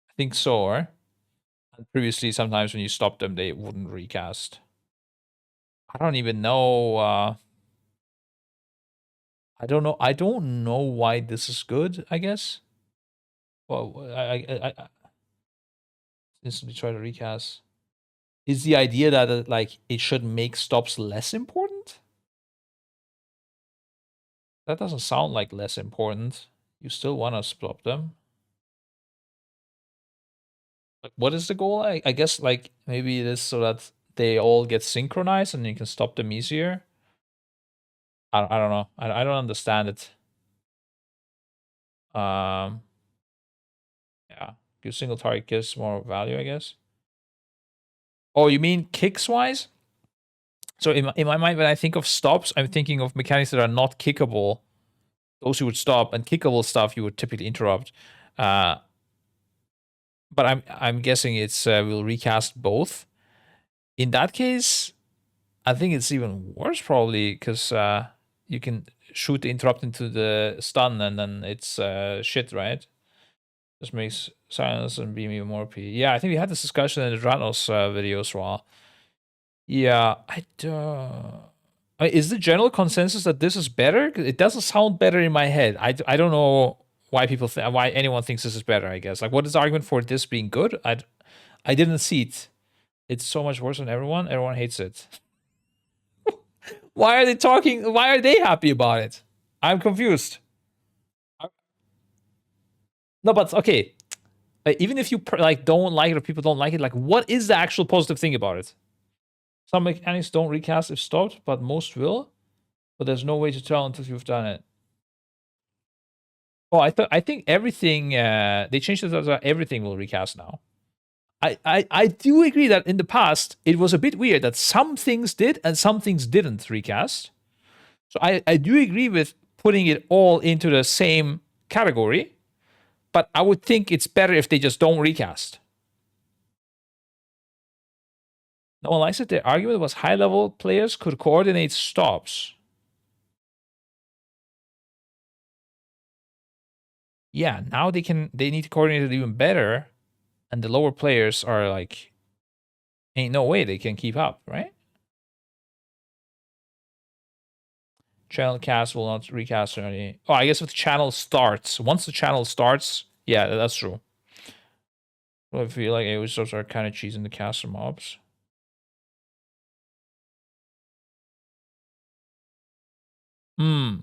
I think so, or? And previously, sometimes when you stop them, they wouldn't recast. I don't even know. I don't know. I don't know why this is good, I guess. Well, Instantly try to recast. Is the idea that like it should make stops less important? That doesn't sound like less important. You still want to stop them. Like, what is the goal? I guess like maybe it is so that they all get synchronized and you can stop them easier. I don't know. I don't understand it. Um, yeah, give single target gives more value, I guess. Oh, you mean kicks wise? So in my mind, when I think of stops, I'm thinking of mechanics that are not kickable. Those you would stop, and kickable stuff you would typically interrupt. Uh, but I'm guessing it's we'll recast both. In that case, I think it's even worse probably because you can shoot the interrupt into the stun and then it's shit, right? Just makes silence and beam even more OP. Yeah, I think we had this discussion in the Dranos video as well. Yeah, is the general consensus that this is better? It doesn't sound better in my head. I don't know why why anyone thinks this is better. I guess like what is the argument for this being good? I didn't see it. It's so much worse than everyone. Everyone hates it. Why are they talking? Why are they happy about it? I'm confused. No, but okay. Even if you like don't like it or people don't like it, like what is the actual positive thing about it? Some mechanics don't recast if stopped, but most will. But there's no way to tell until you've done it. Oh, I think everything they changed it so that everything will recast now. I do agree that in the past it was a bit weird that some things did and some things didn't recast. So I do agree with putting it all into the same category, but I would think it's better if they just don't recast. No one likes it. The argument was high level players could coordinate stops. Yeah, now they need to coordinate it even better, and the lower players are like, ain't no way they can keep up, right? Channel cast will not recast or any. Oh, I guess if the channel starts, once the channel starts, yeah, that's true. Well, I feel like AoE stops are kind of cheesing the caster mobs. Hmm.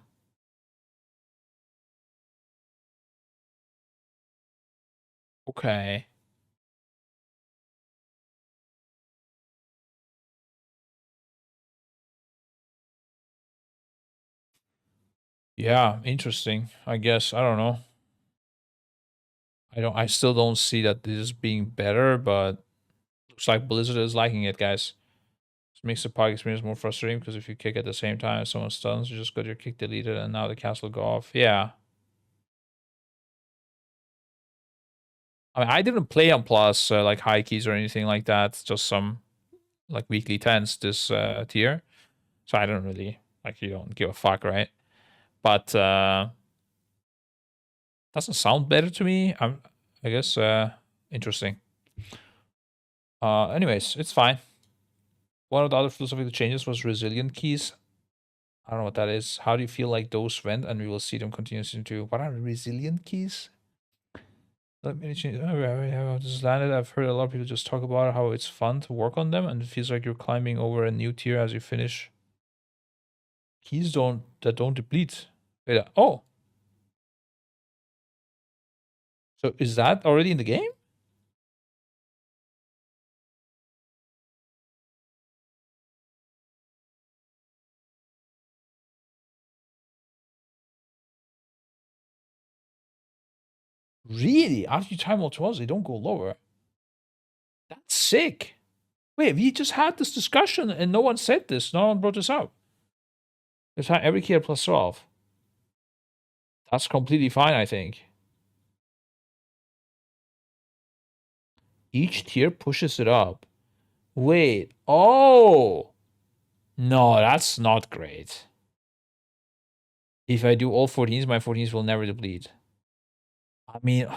Okay. Yeah, interesting. I guess I don't know. I still don't see that this is being better, but looks like Blizzard is liking it, guys. This makes the party experience more frustrating because if you kick at the same time as someone stuns, you just got your kick deleted and now the cast will go off. Yeah. I mean, I didn't play on Plus like high keys or anything like that. Just some like weekly tens this tier. So I don't really like you don't give a fuck, right? But doesn't sound better to me. I guess interesting. Anyways, it's fine. One of the other philosophical changes was resilient keys. I don't know what that is. How do you feel like those went? And we will see them continuously into what are resilient keys? Let me change. How this landed. I've heard a lot of people just talk about how it's fun to work on them, and it feels like you're climbing over a new tier as you finish. Keys don't deplete. Wait, oh, so is that already in the game? Really? After you time all 12s, they don't go lower. That's sick. Wait, we just had this discussion and no one said this. No one brought this up. It's every key at plus 12. That's completely fine, I think. Each tier pushes it up. Wait. Oh. No, that's not great. If I do all 14s, my 14s will never deplete. I mean,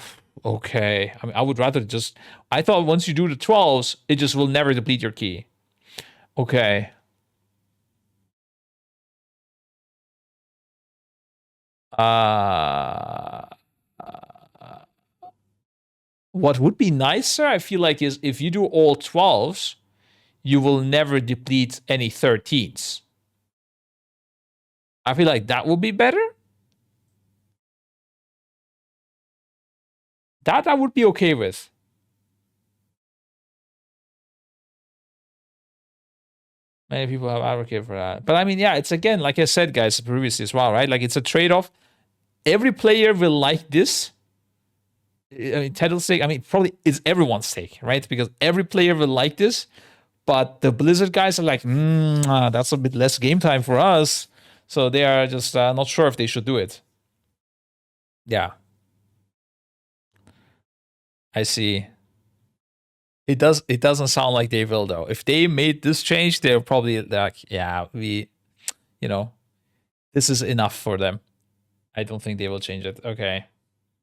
okay. I mean, I would rather just. I thought once you do the 12s, it just will never deplete your key. Okay. Uh, What would be nicer, I feel like, is if you do all 12s, you will never deplete any 13s. I feel like that would be better. That I would be okay with. Many people have advocated for that. But I mean, yeah, it's again, like I said, guys, previously as well, right? Like it's a trade-off. Every player will like this. I mean, title's sake, I mean, probably it's everyone's take, right? Because every player will like this. But the Blizzard guys are like, that's a bit less game time for us. So they are just not sure if they should do it. Yeah. I see. It doesn't sound like they will though. If they made this change, they're probably like, yeah, this is enough for them. I don't think they will change it. Okay.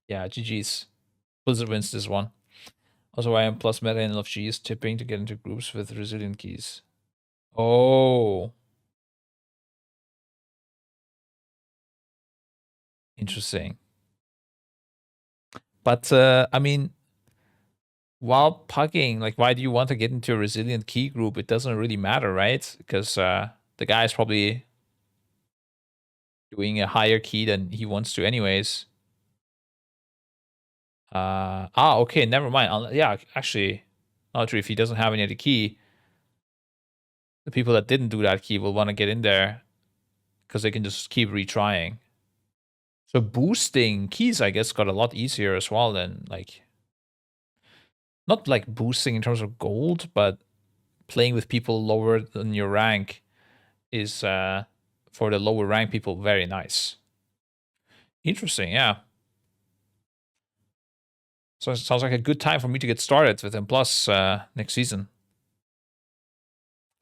Yeah, GG's. Blizzard wins this one. Also, I am plus meta in LFG is tipping to get into groups with resilient keys. Oh. Interesting. But I mean, while pugging, like, why do you want to get into a resilient key group? It doesn't really matter, right? Because the guy is probably doing a higher key than he wants to, anyways. Okay, never mind. Yeah, actually, not true. If he doesn't have any other key, the people that didn't do that key will want to get in there because they can just keep retrying. So boosting keys, I guess, got a lot easier as well than like, not like boosting in terms of gold, but playing with people lower than your rank is for the lower rank people very nice. Interesting, yeah. So it sounds like a good time for me to get started with M Plus next season.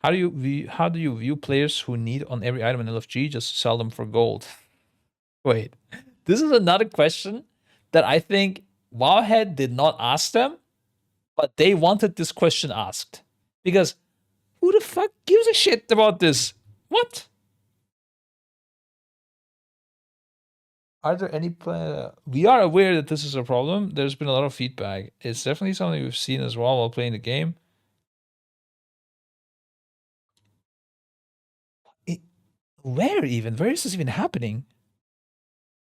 How do you view players who need on every item in LFG? Just sell them for gold. Wait, this is another question that I think Wowhead did not ask them, but they wanted this question asked because who the fuck gives a shit about this? What? Are there any we are aware that this is a problem. There's been a lot of feedback. It's definitely something we've seen as well while playing the game. Where even? Where is this even happening?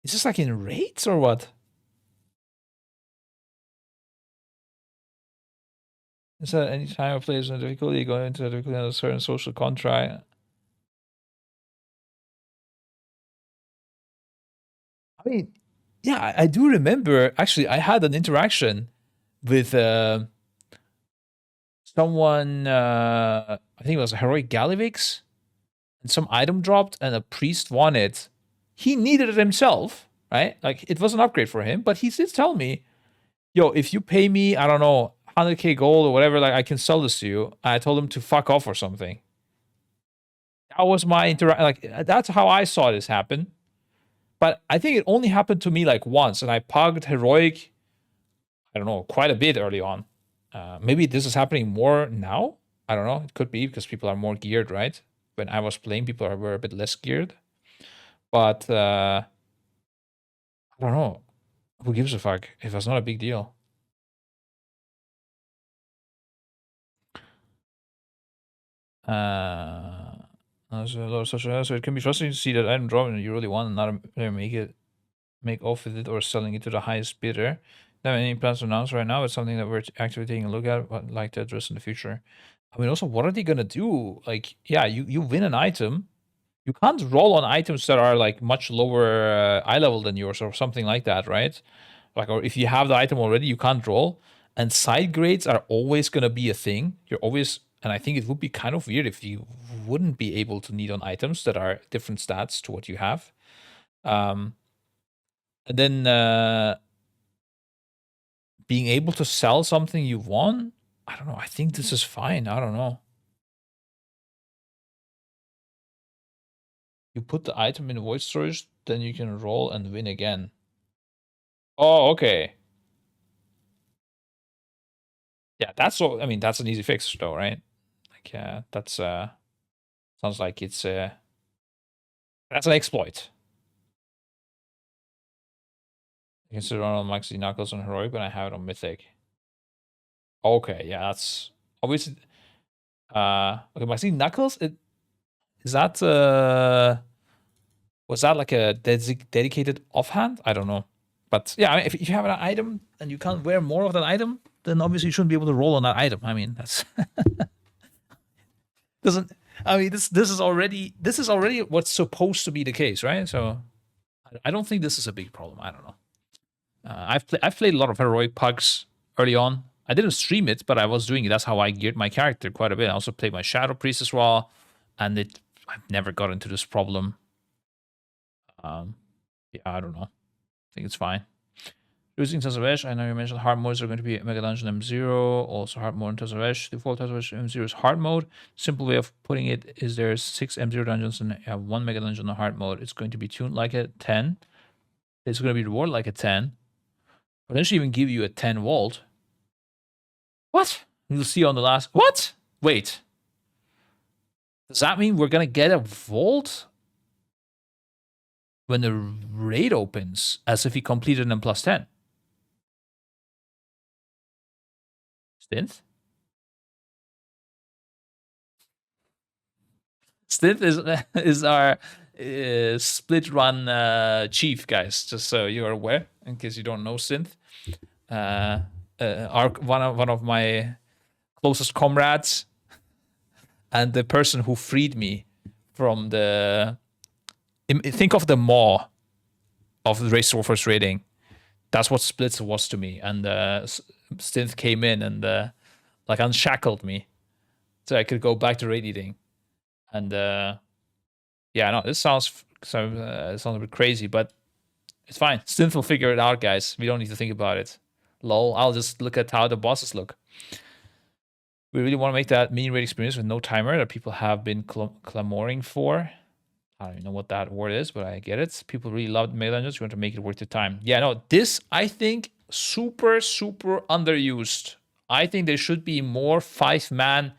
Is this like in raids or what? Is that any time a player is in difficulty, going into a difficulty on a certain social contract? I mean, yeah, I do remember. Actually, I had an interaction with someone. I think it was Heroic Galivix, and some item dropped, and a priest won it. He needed it himself, right? Like it was an upgrade for him, but he did tell me, "Yo, if you pay me, I don't know, 100k gold or whatever, like I can sell this to you." I told him to fuck off or something. That was my like that's how I saw this happen. But I think it only happened to me like once, and I pugged heroic, I don't know, quite a bit early on. Maybe this is happening more now. I don't know. It could be because people are more geared, right? When I was playing, people were a bit less geared. But I don't know. Who gives a fuck if it's not a big deal? There's a lot of social, so it can be frustrating to see that item drop and you really want and not make off with it or selling it to the highest bidder. Don't have any plans to announce right now. It's something that we're actively taking a look at, but like to address in the future. I mean, also, what are they gonna do? Like, yeah, you win an item. You can't roll on items that are like much lower eye level than yours or something like that, right? Like, or if you have the item already, you can't roll. And side grades are always gonna be a thing. You're always, and I think it would be kind of weird if you wouldn't be able to need on items that are different stats to what you have. And then being able to sell something you won, I don't know. I think this is fine. I don't know. You put the item in void storage, then you can roll and win again. Oh, okay. Yeah, that's all. I mean, that's an easy fix, though, right? Like, that's sounds like it's that's an exploit. You can sit on Maxi Knuckles on heroic, but I have it on mythic. Okay, yeah, that's obviously. Okay, but I see Knuckles. Is that was that like a dedicated offhand? I don't know. But yeah, I mean, if you have an item and you can't wear more of that item, then obviously you shouldn't be able to roll on that item. I mean, that's doesn't. I mean, this is already what's supposed to be the case, right? So I don't think this is a big problem. I don't know. I've played a lot of heroic pugs early on. I didn't stream it, but I was doing it. That's how I geared my character quite a bit. I also played my Shadow Priest as well, and I've never got into this problem. Yeah, I don't know. I think it's fine. Using Tazaresh, I know you mentioned hard modes are going to be Mega Dungeon M0, also hard mode in Tazaresh. Default Tazaresh M0 is hard mode. Simple way of putting it is there's 6 M0 dungeons and you have 1 Mega Dungeon on hard mode. It's going to be tuned like a 10. It's going to be rewarded like a 10. Potentially even give you a 10 vault. What? You'll see on the last... What? Wait. Does that mean we're going to get a vault when the raid opens as if he completed an M+10? Stint? Stint is our split run chief, guys. Just so you're aware, in case you don't know Synth. One of my closest comrades, and the person who freed me from the. Think of the maw of the Race Warfare raiding. That's what Splits was to me, and Synth came in and like unshackled me, so I could go back to raid eating. And yeah, no, this sounds a bit crazy, but it's fine. Synth will figure it out, guys. We don't need to think about it. Lol, I'll just look at how the bosses look. We really want to make that mini raid experience with no timer that people have been clamoring for. I don't even know what that word is, but I get it. People really love Mega Dungeons. You want to make it worth your time. Yeah, no, this, I think, super, super underused. I think there should be more 5-man,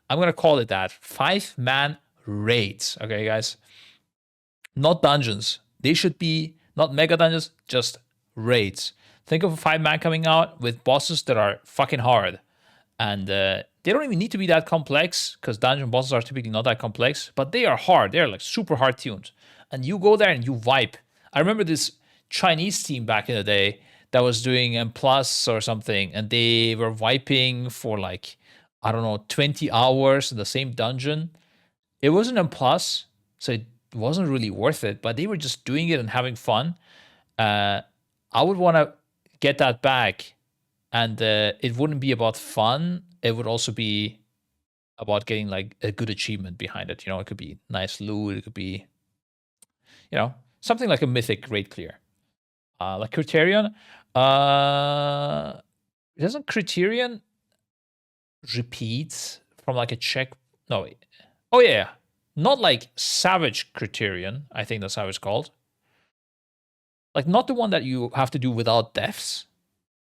I'm going to call it that, 5-man raids. Okay, guys? Not dungeons. They should be not mega dungeons, just raids. Think of a 5-man coming out with bosses that are fucking hard. And they don't even need to be that complex, because dungeon bosses are typically not that complex, but they are hard. They're like super hard tuned. And you go there and you vibe. I remember this Chinese team back in the day that was doing M plus or something, and they were viping for like, I don't know, 20 hours in the same dungeon. It wasn't M plus, so it wasn't really worth it, but they were just doing it and having fun. I would want to get that back, and it wouldn't be about fun. It would also be about getting like a good achievement behind it. You know, it could be nice loot. It could be, you know, something like a mythic raid clear, like Criterion. Doesn't Criterion repeat from like a check? No, wait. Oh yeah, not like Savage Criterion. I think that's how it's called. Like not the one that you have to do without deaths.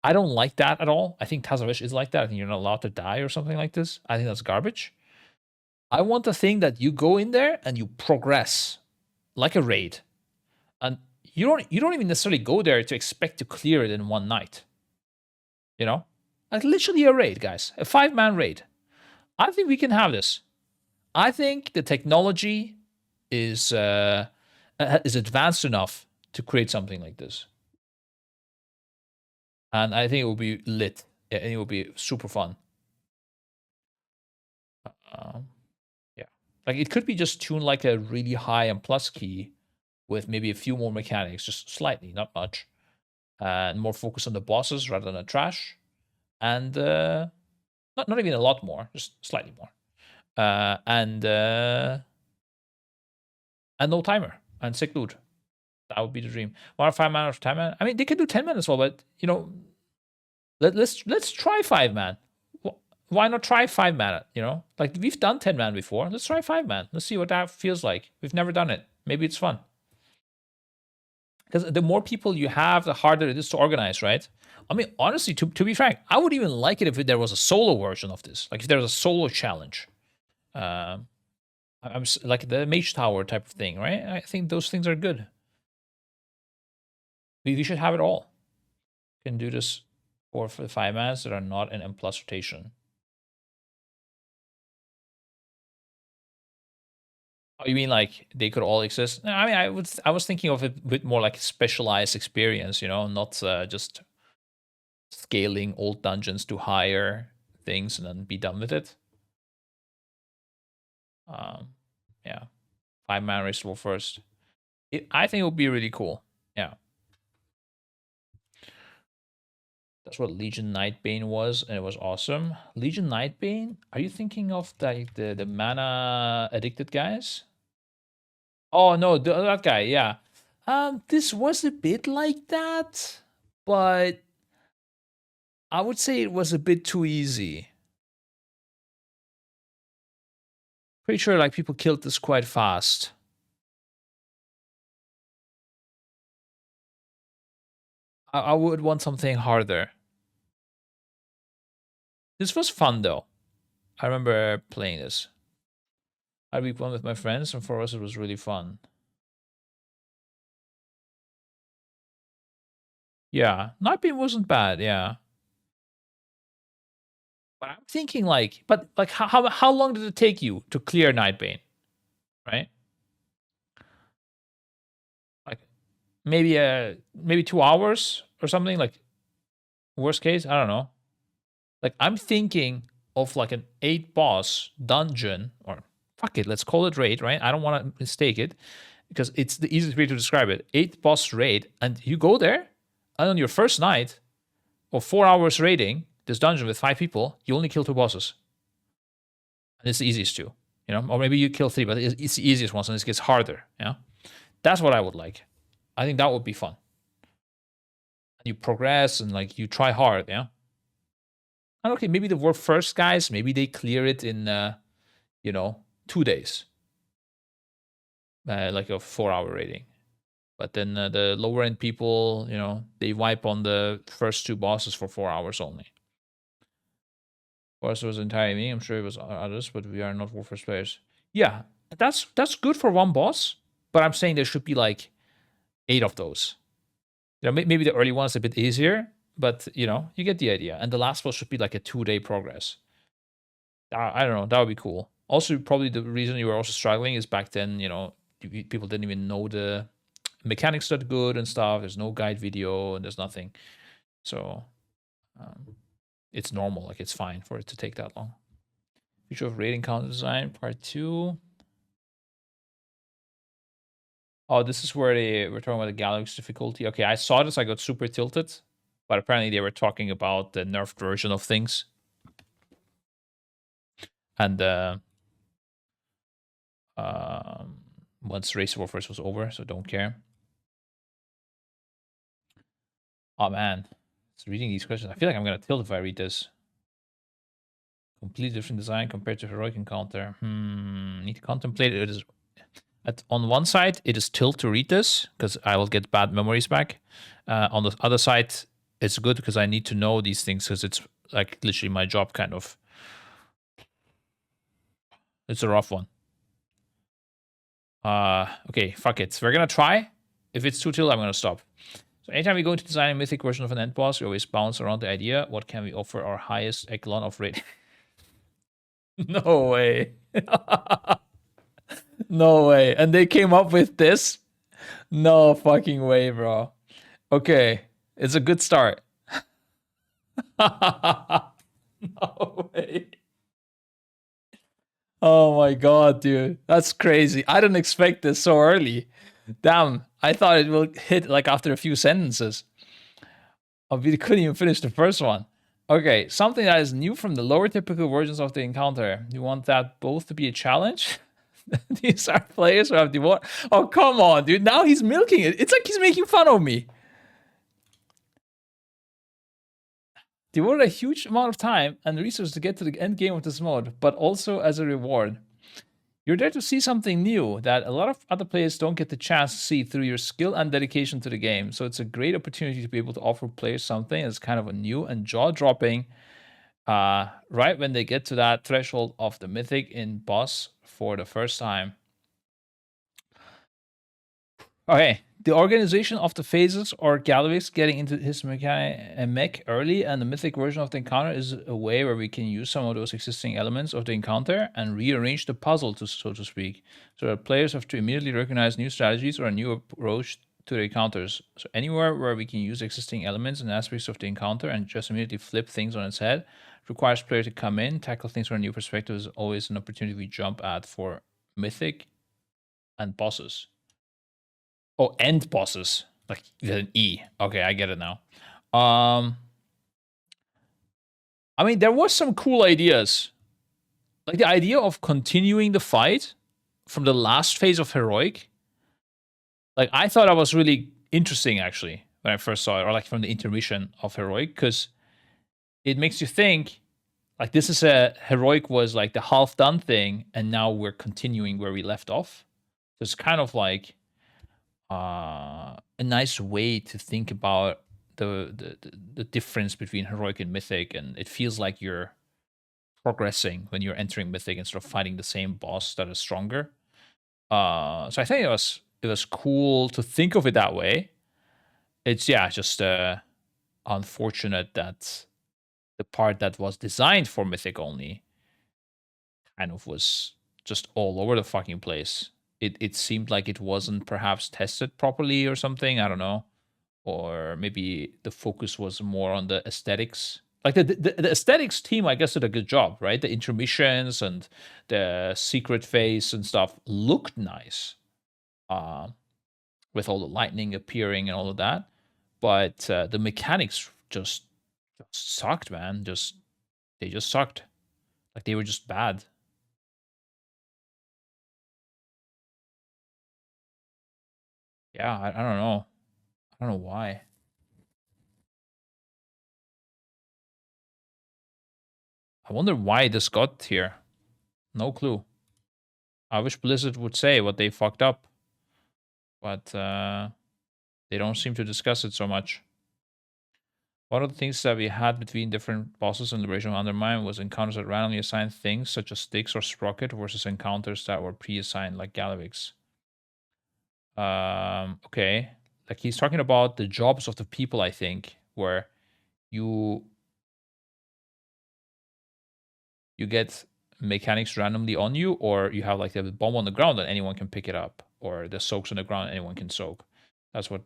I don't like that at all. I think Tazavish is like that. I think you're not allowed to die or something like this. I think that's garbage. I want the thing that you go in there and you progress like a raid. And you don't even necessarily go there to expect to clear it in one night. You know? Like literally a raid, guys. A 5-man raid. I think we can have this. I think the technology is advanced enough to create something like this. And I think it will be lit. Yeah, and it will be super fun. Yeah. Like it could be just tuned like a really high and plus key with maybe a few more mechanics, just slightly, not much. And more focus on the bosses rather than the trash. And not even a lot more, just slightly more. And no timer and sick loot. That would be the dream. 1 or 5 man or 10 man. I mean, they could do 10 man as well, but you know, let's try 5-man. Why not try 5-man? You know, like we've done 10-man before. Let's try 5-man. Let's see what that feels like. We've never done it. Maybe it's fun. Because the more people you have, the harder it is to organize, right? I mean, honestly, to be frank, I would even like it if there was a solo version of this. Like if there was a solo challenge. I'm like the Mage Tower type of thing, right? I think those things are good. We should have it all. Can do this Or for the 5 mans that are not in M+ rotation. Oh, you mean like they could all exist? No, I mean, I was thinking of it a bit more like a specialized experience, you know, not just scaling old dungeons to higher things and then be done with it. Yeah, 5-man restore first. I think it would be really cool. Yeah. That's what Legion Nightbane was, and it was awesome. Legion Nightbane? Are you thinking of the mana addicted guys? Oh no, that guy, yeah. This was a bit like that, but I would say it was a bit too easy. Pretty sure like people killed this quite fast. I would want something harder. This was fun though. I remember playing this. I week one with my friends, and for us it was really fun. Yeah, Nightbane wasn't bad. Yeah, but I'm thinking like, how long did it take you to clear Nightbane? Right? Like maybe 2 hours or something. Like worst case, I don't know. Like I'm thinking of like an 8 boss dungeon, or fuck it, let's call it raid. Right? I don't want to mistake it because it's the easiest way to describe it. 8 boss raid, and you go there, and on your first night or 4 hours raiding this dungeon with 5 people, you only kill 2 bosses. And it's the easiest two, you know, or maybe you kill 3, but it's the easiest one, so this gets harder. Yeah, that's what I would like. I think that would be fun. And you progress and like you try hard. Yeah. And okay, maybe the world first guys, maybe they clear it in, 2 days, like a 4 hour rating. But then the lower end people, they wipe on the first 2 bosses for 4 hours only. Of course, it was entirely me. I'm sure it was others, but we are not Warfare players. Yeah, that's good for one boss, but I'm saying there should be like 8 of those. Maybe the early one's a bit easier, but you get the idea. And the last boss should be like a 2-day progress. I don't know. That would be cool. Also, probably the reason you were also struggling is back then, people didn't even know the mechanics that good and stuff. There's no guide video and there's nothing. So it's normal. Like it's fine for it to take that long. Future of rating counter design, part 2. Oh, this is where we're talking about the Galaxy difficulty. Okay, I saw this. I got super tilted, but apparently they were talking about the nerfed version of things. And once Race Warfare was over, so don't care. Oh man, it's reading these questions. I feel like I'm gonna tilt if I read this. Completely different design compared to Heroic Encounter. Need to contemplate it. It is on one side, it is tilt to read this because I will get bad memories back. On the other side, it's good because I need to know these things because it's like literally my job kind of. It's a rough one. Okay, fuck it. We're gonna try. If it's too tilt, I'm gonna stop. So anytime we go to design a mythic version of an end boss, we always bounce around the idea. What can we offer our highest echelon of rating? No way. No way. And they came up with this? No fucking way, bro. Okay. It's a good start. No way. Oh my god, dude. That's crazy. I didn't expect this so early. Damn. I thought it will hit like after a few sentences. Oh, we couldn't even finish the first one. Okay, something that is new from the lower typical versions of the encounter. You want that both to be a challenge? These are players who have devoted. Oh, come on, dude. Now he's milking it. It's like he's making fun of me. Devoted a huge amount of time and resources to get to the end game of this mode, but also as a reward. You're there to see something new that a lot of other players don't get the chance to see through your skill and dedication to the game. So it's a great opportunity to be able to offer players something that's kind of a new and jaw-dropping right when they get to that threshold of the mythic in boss for the first time. Okay, the organization of the phases or Galvix getting into his mech early, and the mythic version of the encounter is a way where we can use some of those existing elements of the encounter and rearrange the puzzle, so to speak. So that players have to immediately recognize new strategies or a new approach to the encounters. So anywhere where we can use existing elements and aspects of the encounter and just immediately flip things on its head requires player to come in, tackle things from a new perspective is always an opportunity we jump at for mythic and bosses. Oh, end bosses. Like with an E. Okay, I get it now. I mean, there was some cool ideas. Like the idea of continuing the fight from the last phase of Heroic. Like, I thought that was really interesting, actually, when I first saw it, or like from the intermission of Heroic, because it makes you think, like, this is a Heroic was like the half done thing, and now we're continuing where we left off. So it's kind of like a nice way to think about the difference between heroic and mythic, and it feels like you're progressing when you're entering mythic instead of fighting the same boss that is stronger. So I think it was cool to think of it that way. It's just unfortunate that the part that was designed for mythic only kind of was just all over the fucking place. It seemed like it wasn't perhaps tested properly or something. I don't know. Or maybe the focus was more on the aesthetics. Like the aesthetics team, I guess, did a good job, right? The intermissions and the secret phase and stuff looked nice, with all the lightning appearing and all of that. But the mechanics just sucked, man. They just sucked. Like they were just bad. Yeah, I don't know. I don't know why. I wonder why this got here. No clue. I wish Blizzard would say what they fucked up, but they don't seem to discuss it so much. One of the things that we had between different bosses in Liberation of Undermine was encounters that randomly assigned things, such as Styx or Sprocket, versus encounters that were pre-assigned, like Galvix. Okay. Like he's talking about the jobs of the people, I think, where you get mechanics randomly on you, or you have like the bomb on the ground and anyone can pick it up, or the soaks on the ground and anyone can soak. That's what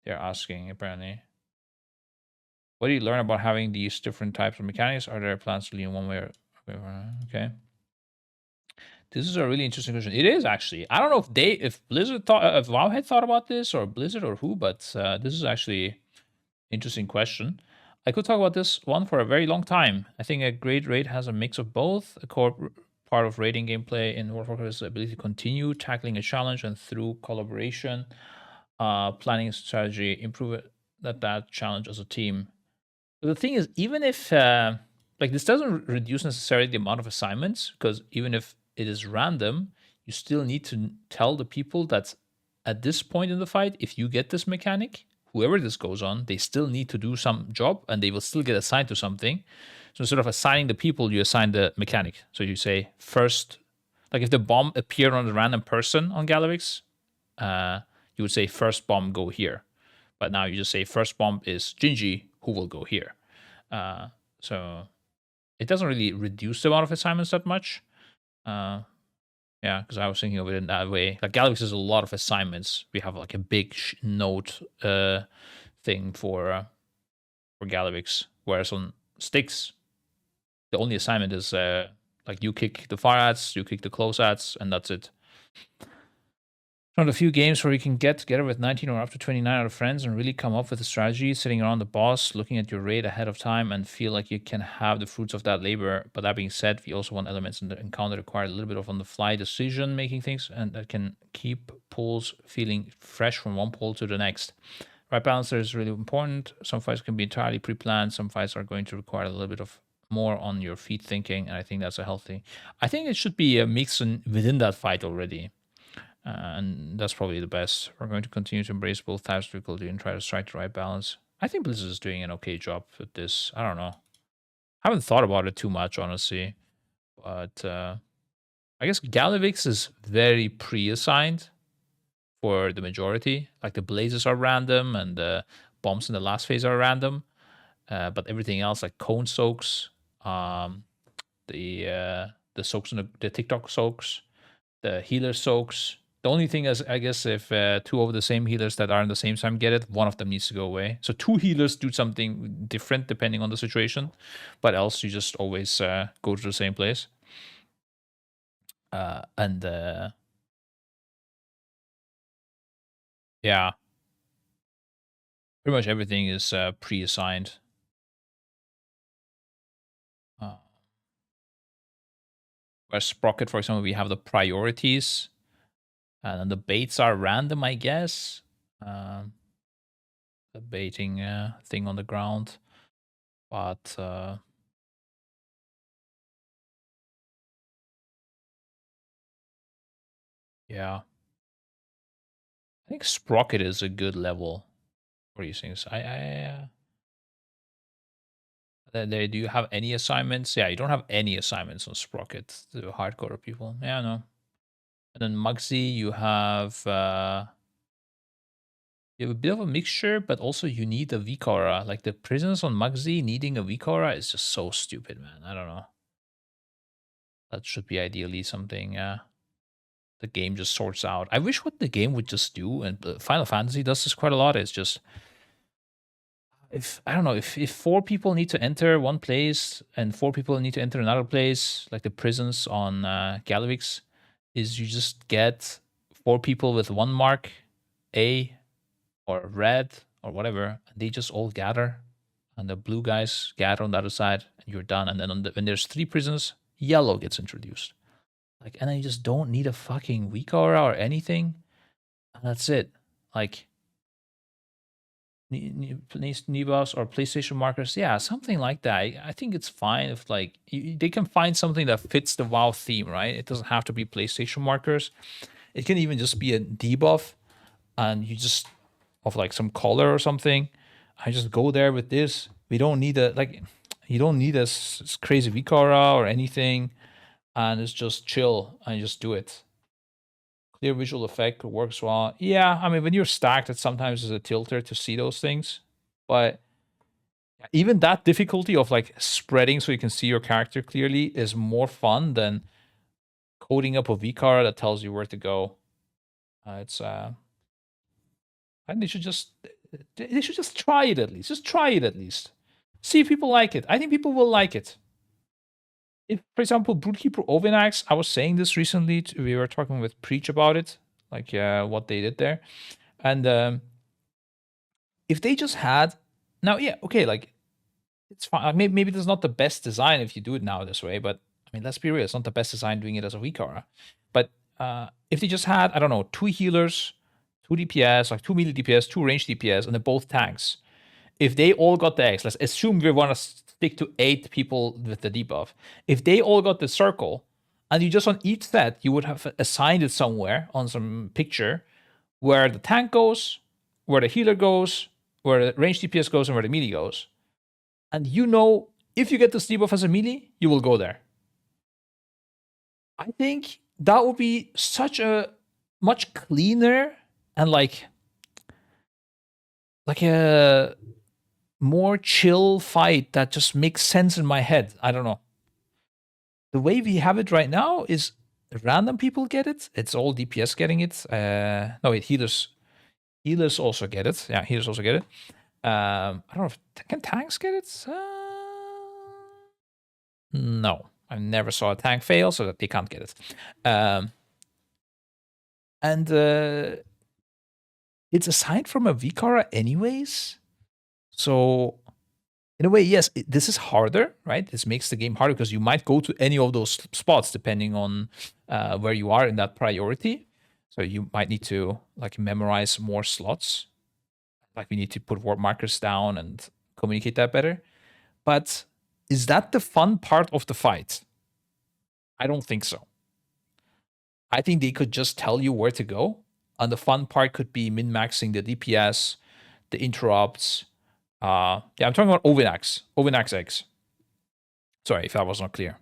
they're asking, apparently. What do you learn about having these different types of mechanics? Are there plans to lean one way or okay? This is a really interesting question. It is actually. I don't know if Blizzard thought, if WoW had thought about this, or Blizzard, or who, but this is actually interesting question. I could talk about this one for a very long time. I think a great raid has a mix of both. A core part of raiding gameplay in World of Warcraft is the ability to continue tackling a challenge, and through collaboration, planning strategy, improve that challenge as a team. But the thing is, even if like this doesn't reduce necessarily the amount of assignments, because even if it is random, you still need to tell the people that at this point in the fight, if you get this mechanic, whoever this goes on, they still need to do some job and they will still get assigned to something. So instead of assigning the people, you assign the mechanic. So you say first, like if the bomb appeared on a random person on Galvix, you would say first bomb go here. But now you just say first bomb is Gingy, who will go here. So it doesn't really reduce the amount of assignments that much. Yeah, because I was thinking of it in that way. Like Galvix has a lot of assignments. We have like a big note thing for Galvix, whereas on Styx, the only assignment is like you kick the far ads, you kick the close ads, and that's it. One of the few games where you can get together with 19 or up to 29 other friends and really come up with a strategy, sitting around the boss, looking at your raid ahead of time, and feel like you can have the fruits of that labor. But that being said, we also want elements in the encounter that require a little bit of on-the-fly decision-making things, and that can keep pulls feeling fresh from one pull to the next. Right balance there is really important. Some fights can be entirely pre-planned. Some fights are going to require a little bit of more on your feet thinking, and I think that's a healthy. I think it should be a mix within that fight already. And that's probably the best. We're going to continue to embrace both types of difficulty and try to strike the right balance. I think Blizzard is doing an okay job with this. I don't know. I haven't thought about it too much, honestly. But I guess Galvix is very pre-assigned for the majority. Like the blazes are random and the bombs in the last phase are random. But everything else, like cone soaks, the soaks in the TikTok soaks, the healer soaks. The only thing is, I guess, if two of the same healers that are in the same time get it, one of them needs to go away. So two healers do something different depending on the situation, but else you just always go to the same place. And yeah, pretty much everything is pre-assigned. Where Sprocket, for example, we have the priorities, and then the baits are random, I guess. The baiting thing on the ground, but yeah, I think Sprocket is a good level for these things. Do you have any assignments? Yeah, you don't have any assignments on Sprocket to hardcore people. Yeah, no. And then Mugsy, you have a bit of a mixture, but also you need a Vikora. Like the prisons on Mugsy needing a Vikora is just so stupid, man. I don't know. That should be ideally something the game just sorts out. I wish what the game would just do, and Final Fantasy does this quite a lot, is just if I don't know, if four people need to enter one place and four people need to enter another place, like the prisons on Galvix, is you just get four people with one mark, A or red or whatever, and they just all gather, and the blue guys gather on the other side, and you're done. And then when there's three prisons, yellow gets introduced. Like, and then you just don't need a fucking Vikora or anything. And that's it. Like, Nibos or PlayStation markers, yeah, something like that. I think it's fine if like they can find something that fits the WoW theme, right? It doesn't have to be PlayStation markers. It can even just be a debuff, and you just of like some color or something. I just go there with this. We don't need a like, you don't need a crazy Vikora or anything, and it's just chill and you just do it. Clear visual effect works well. Yeah, I mean, when you're stacked, it sometimes is a tilter to see those things. But even that difficulty of like spreading so you can see your character clearly is more fun than coding up a VCAR that tells you where to go. It's I think they should just try it at least. Just try it at least. See if people like it. I think people will like it. If, for example, Broodkeeper Ovinax, I was saying this recently. We were talking with Preach about it, like what they did there, and if they just had now, yeah, okay, like it's fine. Maybe it's not the best design if you do it now this way, but I mean, let's be real, it's not the best design doing it as a Vikara. But if they just had, I don't know, two healers, two DPS, like two melee DPS, two range DPS, and they're both tanks. If they all got the X, let's assume we want to stick to 8 people with the debuff. If they all got the circle, and you just on each set, you would have assigned it somewhere on some picture where the tank goes, where the healer goes, where the range DPS goes, and where the melee goes. And you know, if you get this debuff as a melee, you will go there. I think that would be such a much cleaner and like a more chill fight that just makes sense in my head. I don't know. The way we have it right now is random people get it. It's all DPS getting it. No, wait, healers also get it. Yeah, healers also get it. I don't know if can tanks get it. No, I never saw a tank fail, so that they can't get it. And it's assigned from a Vikara anyways. So in a way, yes, this is harder, right? This makes the game harder because you might go to any of those spots depending on where you are in that priority. So you might need to like memorize more slots. Like we need to put warp markers down and communicate that better. But is that the fun part of the fight? I don't think so. I think they could just tell you where to go. And the fun part could be min-maxing the DPS, the interrupts. Yeah, I'm talking about Ovinax X. Sorry if that was not clear.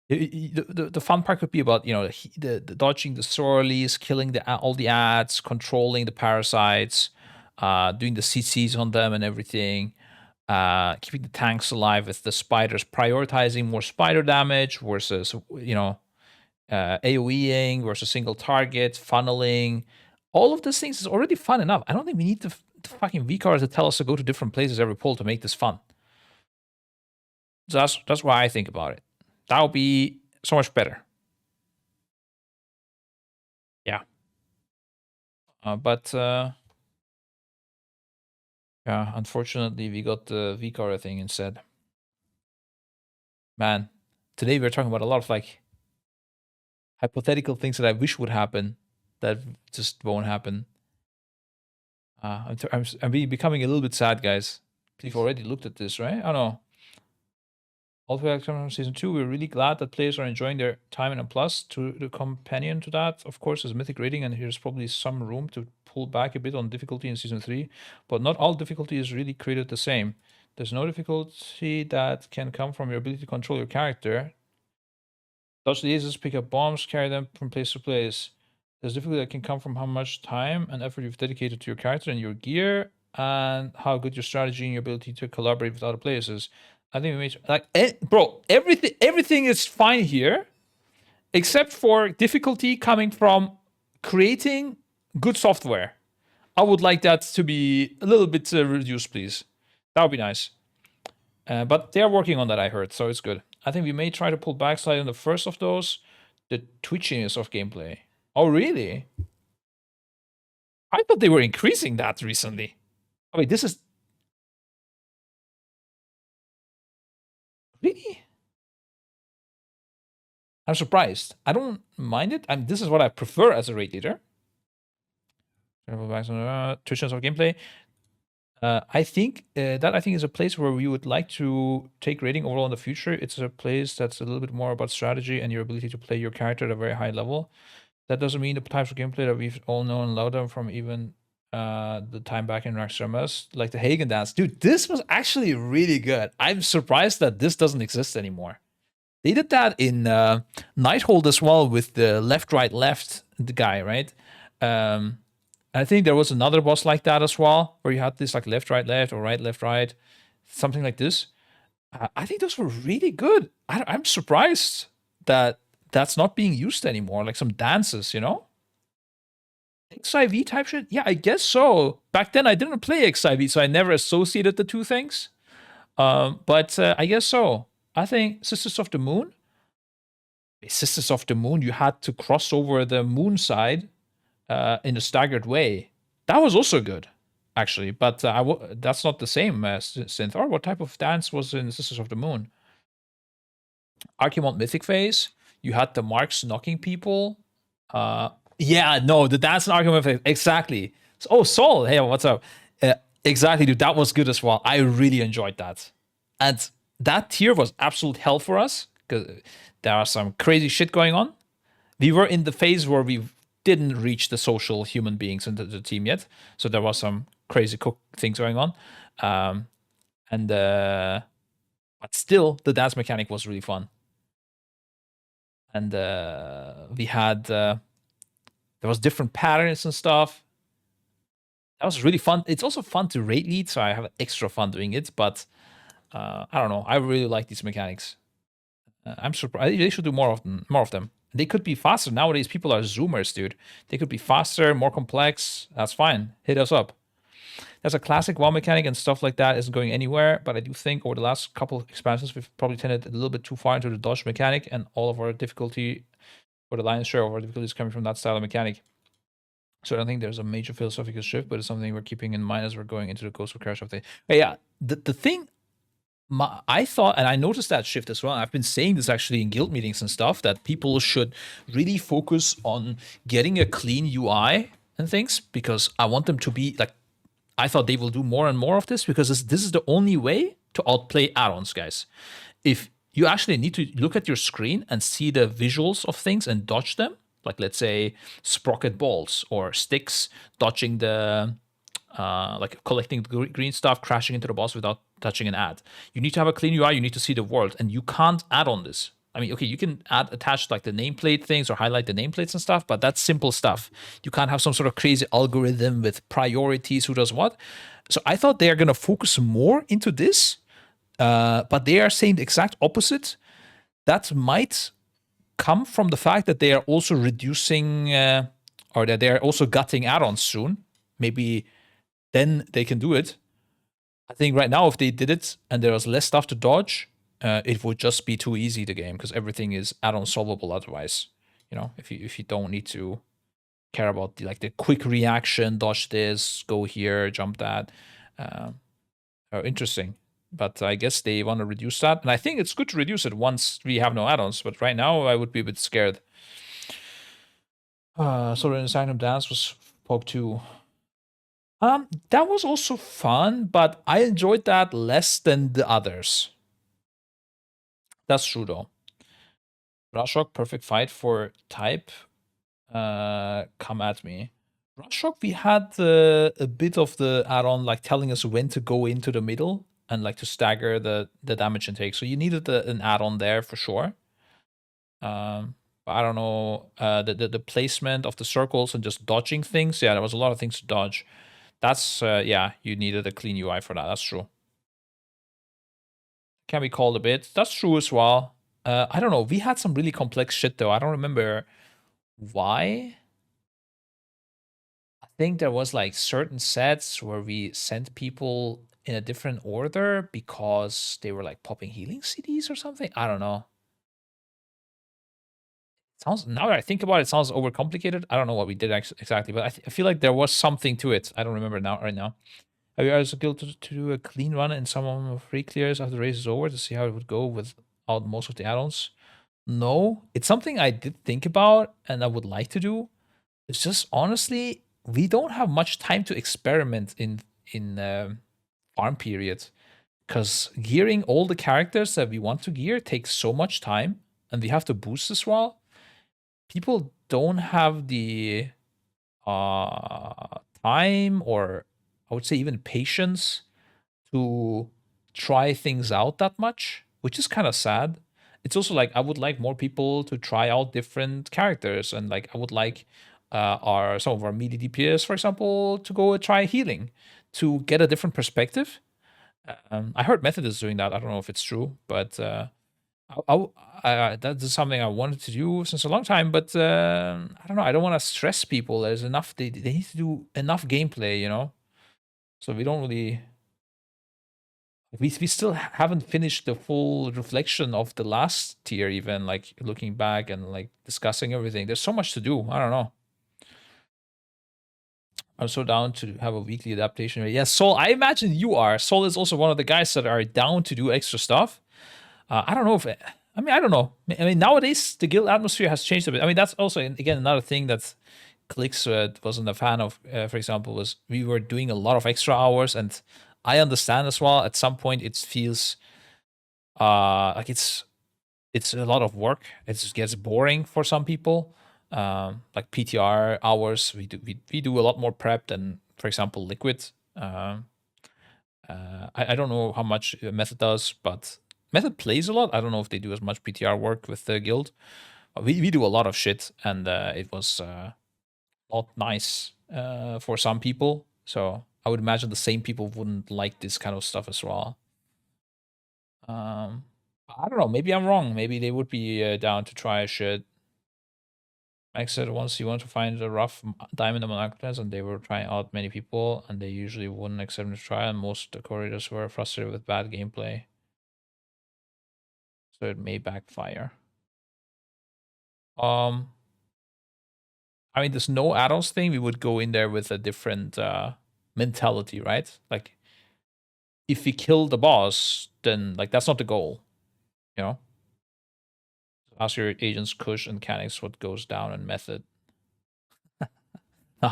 The fun part could be about, you know, the dodging the swirlies, killing all the ads, controlling the parasites, doing the CCs on them and everything, keeping the tanks alive with the spiders, prioritizing more spider damage versus, you know, AoEing versus single target, funneling. All of these things is already fun enough. I don't think we need the fucking VCAR to tell us to go to different places every pull to make this fun. So that's why I think about it. That would be so much better. Yeah. But yeah, unfortunately, we got the VCAR thing instead. Man, today we're talking about a lot of like hypothetical things that I wish would happen that just won't happen. I'm becoming a little bit sad, guys. You've already looked at this, right? Oh no. All the way from season 2, we're really glad that players are enjoying their time in a plus. To the companion to that, of course, is mythic rating, and here's probably some room to pull back a bit on difficulty in season 3. But not all difficulty is really created the same. There's no difficulty that can come from your ability to control your character. Dodge the aces, pick up bombs, carry them from place to place. There's difficulty that can come from how much time and effort you've dedicated to your character and your gear, and how good your strategy and your ability to collaborate with other players is. I think we made like bro, everything is fine here, except for difficulty coming from creating good software. I would like that to be a little bit reduced, please. That would be nice. But they're working on that, I heard, so it's good. I think we may try to pull back slightly on the first of those, the twitchiness of gameplay. Oh, really? I thought they were increasing that recently. Oh, wait, this is... Really? I'm surprised. I don't mind it. This is what I prefer as a raid leader. Twitchiness of gameplay. I think is a place where we would like to take rating overall in the future. It's a place that's a little bit more about strategy and your ability to play your character at a very high level. That doesn't mean the types of gameplay that we've all known and loved them from even the time back in Raxxramas, like the Hagen dance. Dude, this was actually really good. I'm surprised that this doesn't exist anymore. They did that in Nighthold as well with the left, right, left, the guy, right? I think there was another boss like that as well, where you had this like left, right, left, or right, left, right, something like this. I think those were really good. I'm surprised that that's not being used anymore, like some dances, you know? XIV type shit? Yeah, I guess so. Back then I didn't play XIV, so I never associated the two things. But I guess so. I think Sisters of the Moon. Sisters of the Moon, you had to cross over the moon side in a staggered way. That was also good, actually. But that's not the same synth. Or what type of dance was in Sisters of the Moon? Archimond Mythic Phase. You had the marks knocking people. Yeah, no, the dance in Archimond Phase. Exactly. Oh, Sol. Hey, what's up? Exactly, dude. That was good as well. I really enjoyed that. And that tier was absolute hell for us because there are some crazy shit going on. We were in the phase where we didn't reach the social human beings into the team yet, so there was some crazy things going on. But still, the dance mechanic was really fun. And we had there was different patterns and stuff. That was really fun. It's also fun to raid lead, so I have extra fun doing it. But I don't know. I really like these mechanics. I'm surprised they should do more of them. They could be faster. Nowadays, people are zoomers, dude. They could be faster, more complex. That's fine. Hit us up. There's a classic wall mechanic and stuff like that isn't going anywhere, but I do think over the last couple of expansions, we've probably tended a little bit too far into the dodge mechanic, and all of our difficulty, or the lion's share of our difficulty, is coming from that style of mechanic. So I don't think there's a major philosophical shift, but it's something we're keeping in mind as we're going into the Ghost of Crash update. But yeah, the thing I thought, and I noticed that shift as well. I've been saying this actually in guild meetings and stuff, that people should really focus on getting a clean UI and things, because I want them to be like, I thought they will do more and more of this, because this is the only way to outplay add-ons, guys. If you actually need to look at your screen and see the visuals of things and dodge them, like let's say sprocket balls or sticks, dodging the like collecting the green stuff, crashing into the boss without touching an ad. You need to have a clean UI, you need to see the world, and you can't add on this. I mean, okay, you can attach like the nameplate things or highlight the nameplates and stuff, but that's simple stuff. You can't have some sort of crazy algorithm with priorities, who does what. So I thought they are going to focus more into this, but they are saying the exact opposite. That might come from the fact that they are also reducing or that they are also gutting add-ons soon. Maybe then they can do it. I think right now, if they did it and there was less stuff to dodge, it would just be too easy, the game, because everything is add-on solvable otherwise. You know, if you don't need to care about the quick reaction, dodge this, go here, jump that. Oh, interesting. But I guess they want to reduce that, and I think it's good to reduce it once we have no add-ons. But right now, I would be a bit scared. So the Insanum Dance was Pop 2. That was also fun, but I enjoyed that less than the others. That's true though. Rushrock, perfect fight for type. Come at me. Rushrock, we had a bit of the add-on like telling us when to go into the middle and like to stagger the damage intake. So you needed an add-on there for sure. But I don't know, the placement of the circles and just dodging things. Yeah, there was a lot of things to dodge. That's yeah, you needed a clean UI for that. That's true. Can be called a bit. That's true as well. I don't know. We had some really complex shit though. I don't remember why. I think there was like certain sets where we sent people in a different order because they were like popping healing CDs or something. I don't know. Sounds, now that I think about it, it sounds overcomplicated. I don't know what we did exactly, but I feel like there was something to it. I don't remember now right now. Have you also guild to do a clean run and some free clears after the race is over to see how it would go without most of the add-ons? No, it's something I did think about and I would like to do. It's just honestly, we don't have much time to experiment in farm period, because gearing all the characters that we want to gear takes so much time, and we have to boost as well. People don't have the time, or I would say even patience, to try things out that much, which is kind of sad. It's also like I would like more people to try out different characters, and like I would like our some of our melee DPS, for example, to go try healing to get a different perspective. I heard Method is doing that. I don't know if it's true, but that's something I wanted to do since a long time. But I don't know. I don't want to stress people. There's enough. They need to do enough gameplay, you know. So we don't really. We still haven't finished the full reflection of the last tier, even like looking back and like discussing everything. There's so much to do. I don't know. I'm so down to have a weekly adaptation. Yes, Soul, I imagine you are. Soul is also one of the guys that are down to do extra stuff. I don't know if I mean, I don't know. I mean, nowadays the guild atmosphere has changed a bit. I mean, that's also again another thing that Clicks wasn't a fan of. For example, was we were doing a lot of extra hours, and I understand as well. At some point, it feels like it's a lot of work. It just gets boring for some people. Like PTR hours, we do a lot more prep than, for example, Liquid. I don't know how much Method does, but Method plays a lot. I don't know if they do as much PTR work with the guild. We do a lot of shit, and it was not nice for some people. So I would imagine the same people wouldn't like this kind of stuff as well. I don't know. Maybe I'm wrong. Maybe they would be down to try shit. Mike said once you want to find a rough diamond among architects, and they were trying out many people, and they usually wouldn't accept them to try, and most corridors were frustrated with bad gameplay. So it may backfire. I mean, this no add-ons thing, we would go in there with a different mentality, right? Like, if we kill the boss, then like that's not the goal, you know. Ask your agents Kush and mechanics what goes down in Method.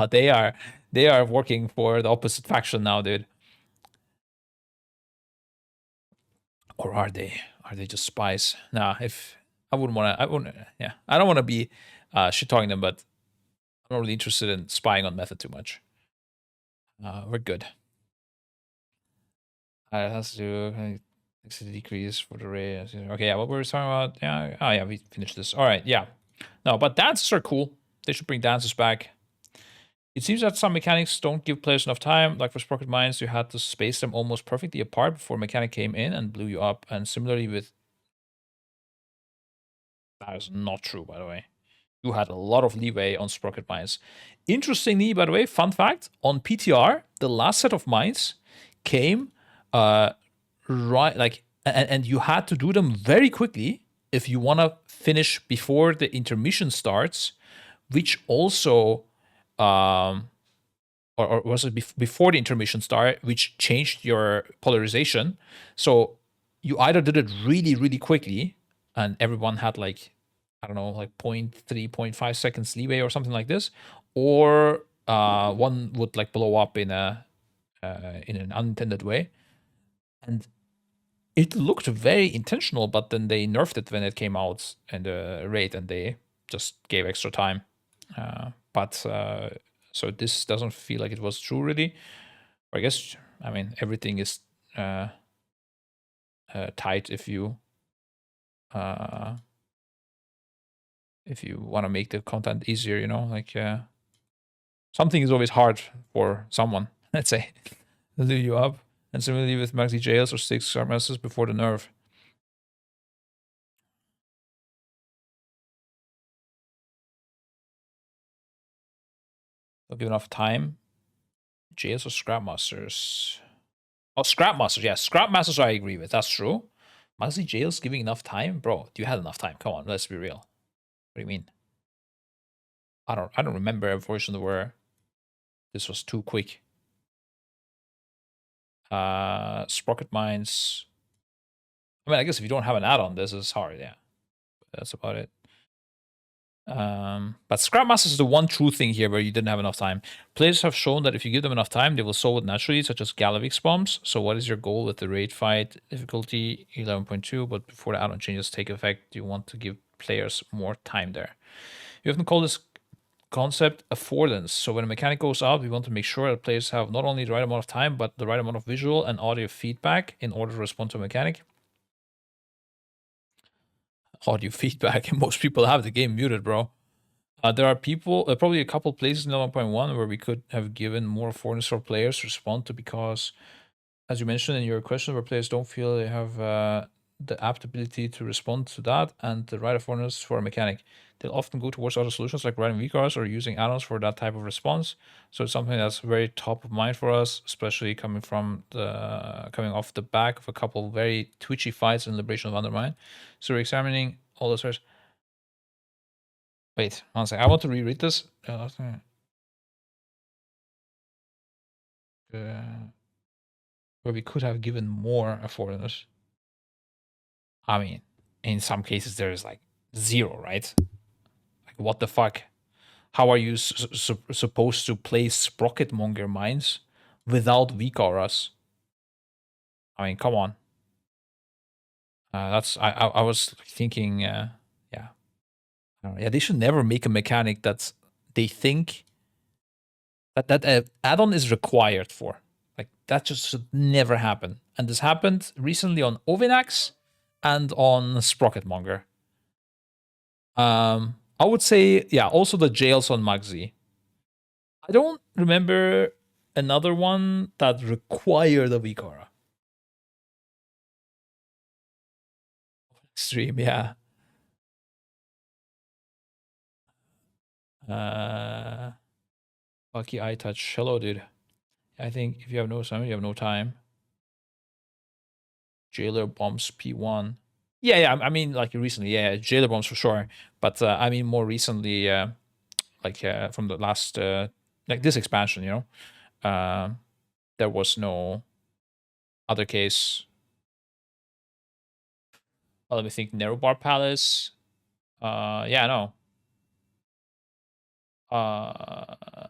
They are working for the opposite faction now, dude. Or are they? Are they just spies? Nah, if I wouldn't want to, I wouldn't. Yeah, I don't want to be shit talking them, but I'm not really interested in spying on Method too much. We're good. Has to It's a decrease for the rate. Okay, yeah, what were we talking about? Yeah, oh yeah, we finished this. All right, yeah. No, but dances are cool. They should bring dances back. It seems that some mechanics don't give players enough time. Like for Sprocket Mines, you had to space them almost perfectly apart before a mechanic came in and blew you up. And similarly with... That is not true, by the way. You had a lot of leeway on Sprocket Mines. Interestingly, by the way, fun fact, on PTR, the last set of mines came right, like, and you had to do them very quickly if you want to finish before the intermission starts, which also or was it before the intermission start, which changed your polarization. So you either did it really, really quickly, and everyone had like, I don't know, like 0.3, 0.5 seconds leeway or something like this, or one would like blow up in an unintended way. And it looked very intentional, but then they nerfed it when it came out in the raid, and they just gave extra time. So this doesn't feel like it was true, really. Or I guess, I mean, everything is tight if you want to make the content easier, you know, like something is always hard for someone, let's say, to do you up. And similarly with maxi jails or 6 star masters before the nerf. They'll give enough time. Jails or scrap masters? Oh, scrap masters. Yeah, scrap masters I agree with. That's true. Maxi jails giving enough time? Bro, you had enough time. Come on, let's be real. What do you mean? I don't remember a version where this was too quick. Sprocket mines. I mean, I guess if you don't have an add-on, this is hard, yeah. That's about it. But Scrap Masters is the one true thing here where you didn't have enough time. Players have shown that if you give them enough time, they will solve it naturally, such as Galavix bombs. So what is your goal with the raid fight? Difficulty 11.2, but before the add-on changes take effect, you want to give players more time there. You often call this concept affordance. So when a mechanic goes out, we want to make sure that players have not only the right amount of time, but the right amount of visual and audio feedback in order to respond to a mechanic. Audio feedback, and most people have the game muted, bro. There are people, probably a couple places in 1.1 where we could have given more affordance for players to respond to, because, as you mentioned in your question, where players don't feel they have the apt ability to respond to that and the right affordance for a mechanic. They'll often go towards other solutions like writing VCARs or using add-ons for that type of response. So it's something that's very top of mind for us, especially coming off the back of a couple very twitchy fights in Liberation of Undermine. So we're examining all those areas. Wait, one second. I want to reread this. Where we could have given more affordance. I mean, in some cases there is like 0, right? Like, what the fuck? How are you supposed to play Sprocketmonger mines without weak auras? I mean, come on. I was thinking, yeah. Yeah, they should never make a mechanic that they think that add-on is required for. Like, that just should never happen. And this happened recently on Ovinax and on Sprocketmonger. I would say, yeah, also the jails on Magzi. I don't remember another one that required a Vikara. Extreme, yeah. Lucky eye touch. Hello, dude. I think if you have no summon, you have no time. Jailer bombs P1. Yeah, I mean, like recently, yeah, Jailer bombs for sure. But I mean, more recently, from the last, like this expansion, you know, there was no other case. Well, let me think. Nerobar Palace. Yeah, no. I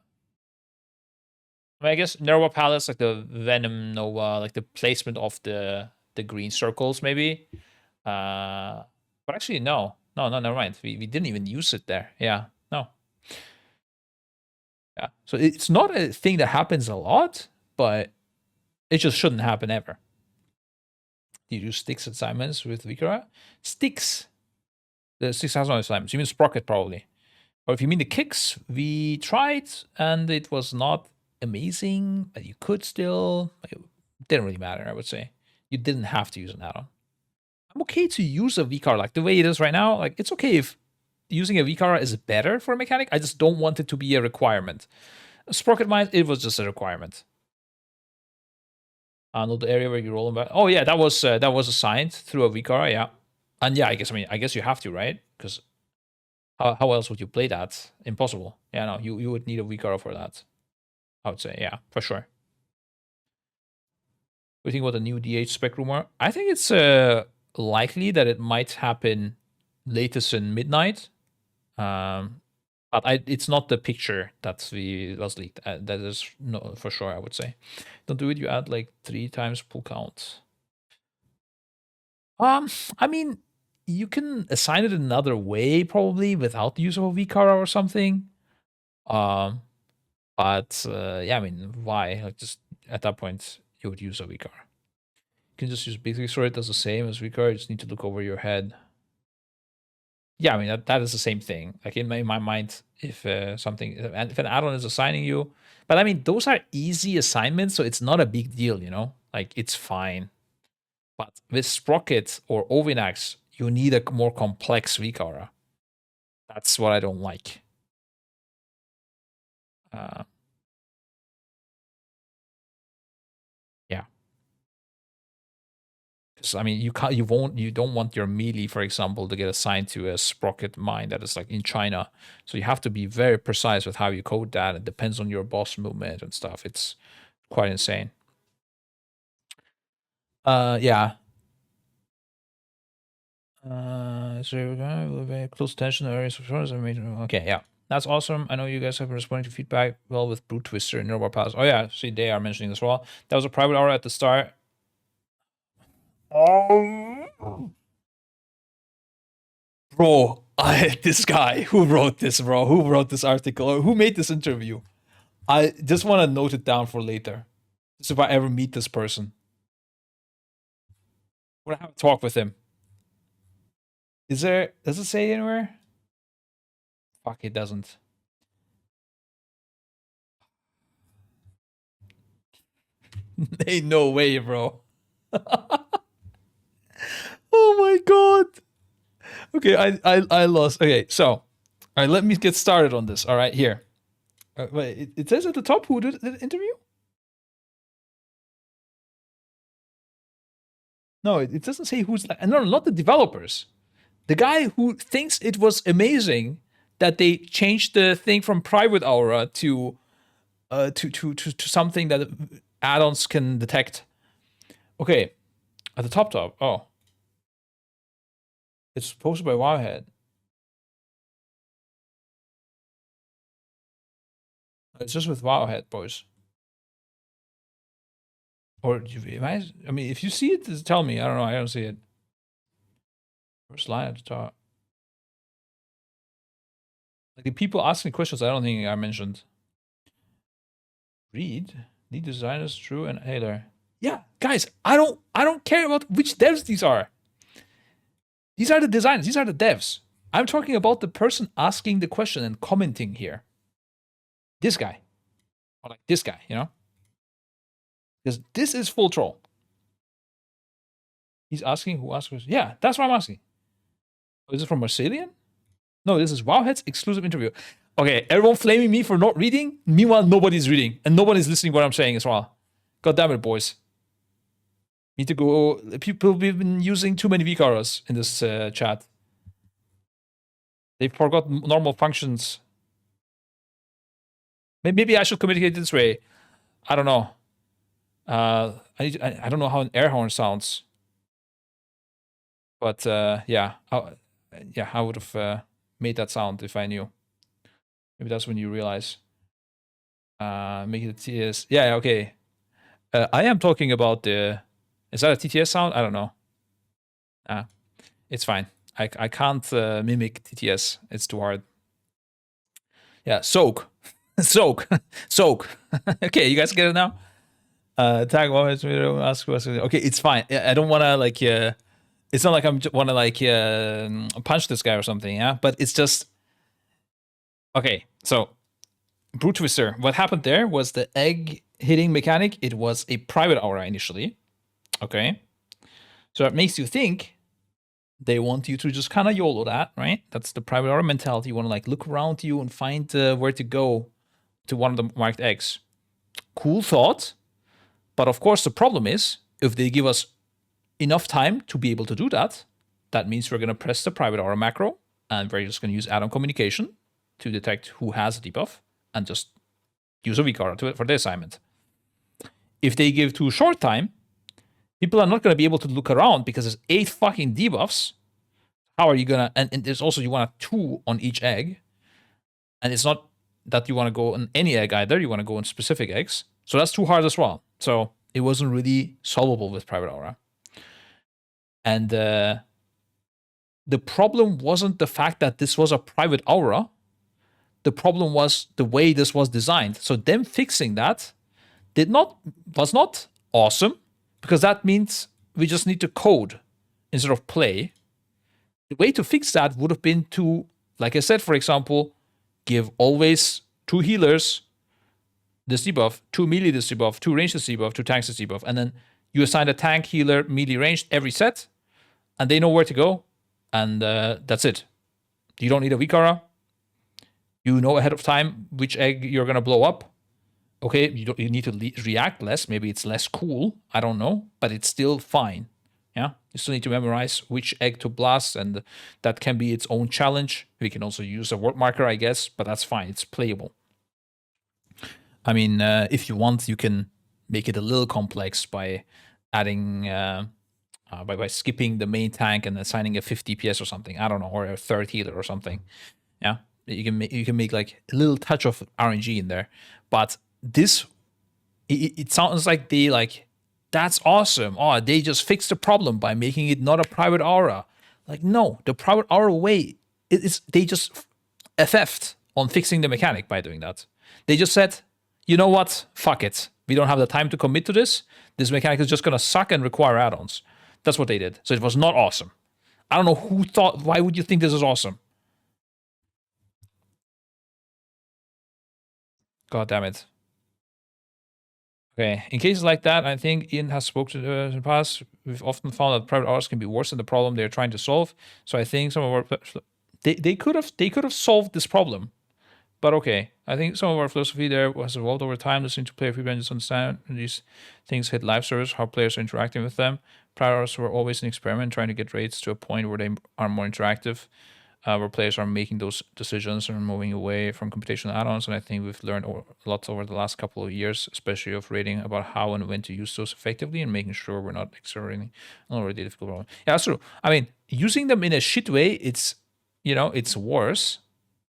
mean, I guess Nerobar Palace, like the Venom Nova, like the placement of the green circles, maybe. But actually, no, never mind. We didn't even use it there. Yeah, no. Yeah, so it's not a thing that happens a lot, but it just shouldn't happen ever. Do you do sticks assignments with Vikara? Sticks. The sticks has no assignments. You mean Sprocket probably. Or if you mean the kicks, we tried and it was not amazing, but you could still. It didn't really matter, I would say. You didn't have to use an add-on. I'm okay to use a VCAR like the way it is right now. Like it's okay if using a VCAR is better for a mechanic. I just don't want it to be a requirement. Sprocket Mine, it was just a requirement. Not the area where you roll them back. Oh yeah, that was assigned through a VCAR, yeah. And yeah, I guess you have to, right? Because how else would you play that? Impossible. Yeah, no, you would need a VCAR for that. I would say, yeah, for sure. What do you think about the new DH Spec rumor? I think it's likely that it might happen latest in midnight. But it's not the picture that was leaked. That is no for sure, I would say. Don't do it. You add like 3 times pull count. I mean, you can assign it another way probably without the use of a VCAR or something. But yeah, I mean, why? Like just at that point, you would use a VCAR. You can just use basic story. It does the same as VCAR. You just need to look over your head. Yeah, I mean that is the same thing. Like in my mind, if if an add-on is assigning you, but I mean those are easy assignments, so it's not a big deal, you know. Like it's fine. But with Sprocket or Ovinax, you need a more complex VCAR. That's what I don't like. Yeah. Because I mean, you don't want your melee, for example, to get assigned to a Sprocket mine that is like in China. So you have to be very precise with how you code that. It depends on your boss movement and stuff. It's quite insane. Yeah. So close tension areas. Okay, yeah. That's awesome. I know you guys have been responding to feedback well with Brute Twister and Neurobar Pass. Oh yeah, see they are mentioning as well. That was a private hour at the start. Bro, this guy who wrote this, bro, who wrote this article, or who made this interview. I just want to note it down for later. Just if I ever meet this person. When I have a talk with him. Does it say anywhere? Fuck, it doesn't. Ain't no way, bro. Oh my god. Okay, I lost. Okay, so all right, let me get started on this. All right, here. Wait, it says at the top who did the interview? No, it doesn't say who's. No, not the developers. The guy who thinks it was amazing that they changed the thing from private aura to something that add-ons can detect. Okay, at the top. Oh, it's posted by Wowhead. It's just with Wowhead, boys. Or I mean, if you see it, just tell me. I don't know. I don't see it. First line at the top. Like the people asking questions, I don't think I mentioned. Read. Lead designers, True and Taylor. Yeah, guys, I don't care about which devs these are. These are the designers. These are the devs. I'm talking about the person asking the question and commenting here. This guy. Or like this guy, you know? Because this is full troll. He's asking who asked questions. Yeah, that's what I'm asking. Oh, is it from Marcelian? No, this is Wowhead's exclusive interview. Okay, everyone flaming me for not reading. Meanwhile, nobody's reading. And nobody's listening to what I'm saying as well. God damn it, boys. Need to go. People have been using too many VCARs in this chat. They forgot normal functions. Maybe I should communicate this way. I don't know. I don't know how an air horn sounds. But yeah, I would have made that sound if I knew. Maybe that's when you realize. Make it a TTS. Yeah, okay. I am talking about the. Is that a TTS sound? I don't know. It's fine. I can't mimic TTS. It's too hard. Yeah, soak. Soak. Soak. Okay, you guys get it now? Tag one. Ask question. Okay, it's fine. I don't want to like. It's not like I want to like punch this guy or something. Yeah, but it's just okay. So Brute Twister. What happened there was the egg hitting mechanic. It was a private aura initially. Okay, so that makes you think they want you to just kind of YOLO that, right? That's the private aura mentality. You want to like look around you and find where to go to one of the marked eggs. Cool thought. But of course, the problem is if they give us enough time to be able to do that, that means we're going to press the private aura macro and we're just going to use add-on communication to detect who has a debuff and just use a weak aura to it for the assignment. If they give too short time, people are not going to be able to look around because there's 8 fucking debuffs. How are you going to... And there's also, you want a 2 on each egg. And it's not that you want to go on any egg either. You want to go on specific eggs. So that's too hard as well. So it wasn't really solvable with private aura. And the problem wasn't the fact that this was a private aura. The problem was the way this was designed. So them fixing that was not awesome, because that means we just need to code instead of play. The way to fix that would have been to, like I said, for example, give always 2 healers this debuff, 2 melee this debuff, 2 range this debuff, 2 tanks this debuff, and then you assign a tank, healer, melee, ranged every set, and they know where to go, and that's it. You don't need a weak aura. You know ahead of time which egg you're gonna blow up. Okay, you need to react less. Maybe it's less cool. I don't know, but it's still fine. Yeah, you still need to memorize which egg to blast, and that can be its own challenge. We can also use a word marker, I guess, but that's fine. It's playable. I mean, if you want, you can make it a little complex by adding, by skipping the main tank and assigning a 50 DPS or something. I don't know, or a 3rd healer or something. Yeah, you can make like a little touch of RNG in there, but this it sounds like they like, that's awesome. Oh, they just fixed the problem by making it not a private aura. Like, no, the private aura way they just FF'd on fixing the mechanic by doing that. They just said, you know what? Fuck it. We don't have the time to commit to this. This mechanic is just gonna suck and require add-ons. That's what they did. So it was not awesome. I don't know who thought. Why would you think this is awesome? God damn it. Okay, in cases like that, I think Ian has spoken to in the past. We've often found that private hours can be worse than the problem they're trying to solve. So I think some of our they could have solved this problem, but okay. I think some of our philosophy there has evolved over time. Listening to player feedback, just understand these things hit live service, how players are interacting with them. Private hours were always an experiment, trying to get rates to a point where they are more interactive. Where players are making those decisions and moving away from computational add-ons. And I think we've learned a lot over the last couple of years, especially of rating, about how and when to use those effectively and making sure we're not accelerating an already difficult problem. Yeah, that's true. I mean, using them in a shit way, it's worse.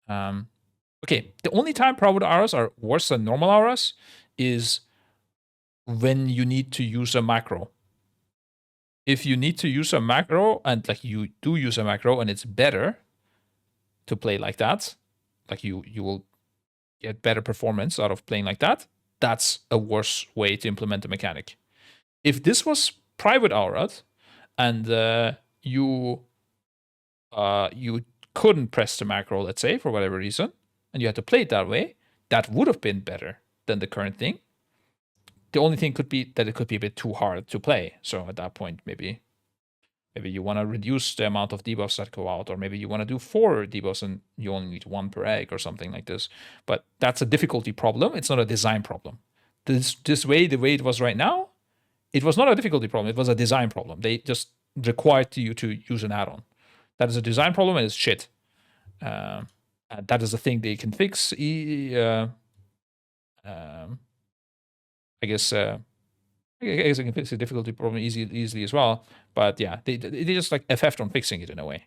Okay, the only time private auras are worse than normal auras is when you need to use a macro. If you need to use a macro and like you do use a macro and it's better to play like that, like you will get better performance out of playing like that, that's a worse way to implement the mechanic. If this was private aurad and you couldn't press the macro, let's say, for whatever reason, and you had to play it that way, that would have been better than the current thing. The only thing could be that it could be a bit too hard to play. So at that point, maybe you want to reduce the amount of debuffs that go out, or maybe you want to do 4 debuffs and you only need 1 per egg or something like this. But that's a difficulty problem. It's not a design problem. The way it was right now, it was not a difficulty problem. It was a design problem. They just required you to use an add-on. That is a design problem and it's shit. And that is a thing they can fix. I guess I can fix the difficulty problem easily as well. But yeah, they just like FF'd on fixing it in a way.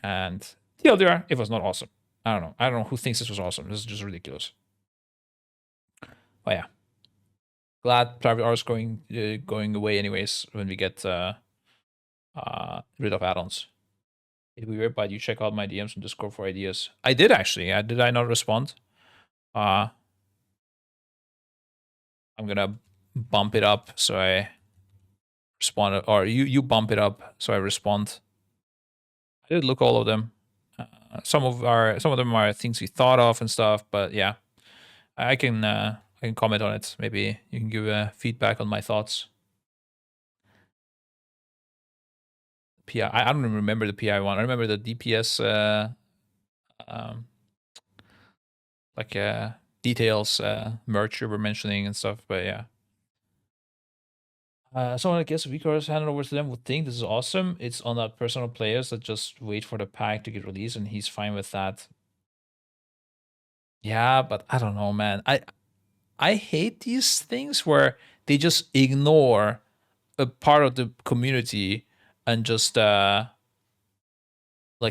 And TLDR, it was not awesome. I don't know who thinks this was awesome. This is just ridiculous. But yeah, glad private R is going away anyways when we get rid of add-ons. It'd be weird, but you check out my DMs on Discord for ideas. I did actually. Did I not respond? I'm gonna bump it up so I respond, or you bump it up so I respond. I did look all of them. Some of them are things we thought of and stuff, but yeah, I can comment on it. Maybe you can give feedback on my thoughts. PI, I don't even remember the PI one. I remember the DPS um, like details merch you were mentioning and stuff, but yeah. Someone I guess if VCars handed over to them would think this is awesome. It's on that personal players that just wait for the pack to get released, and he's fine with that. Yeah, but I don't know, man. I hate these things where they just ignore a part of the community and just like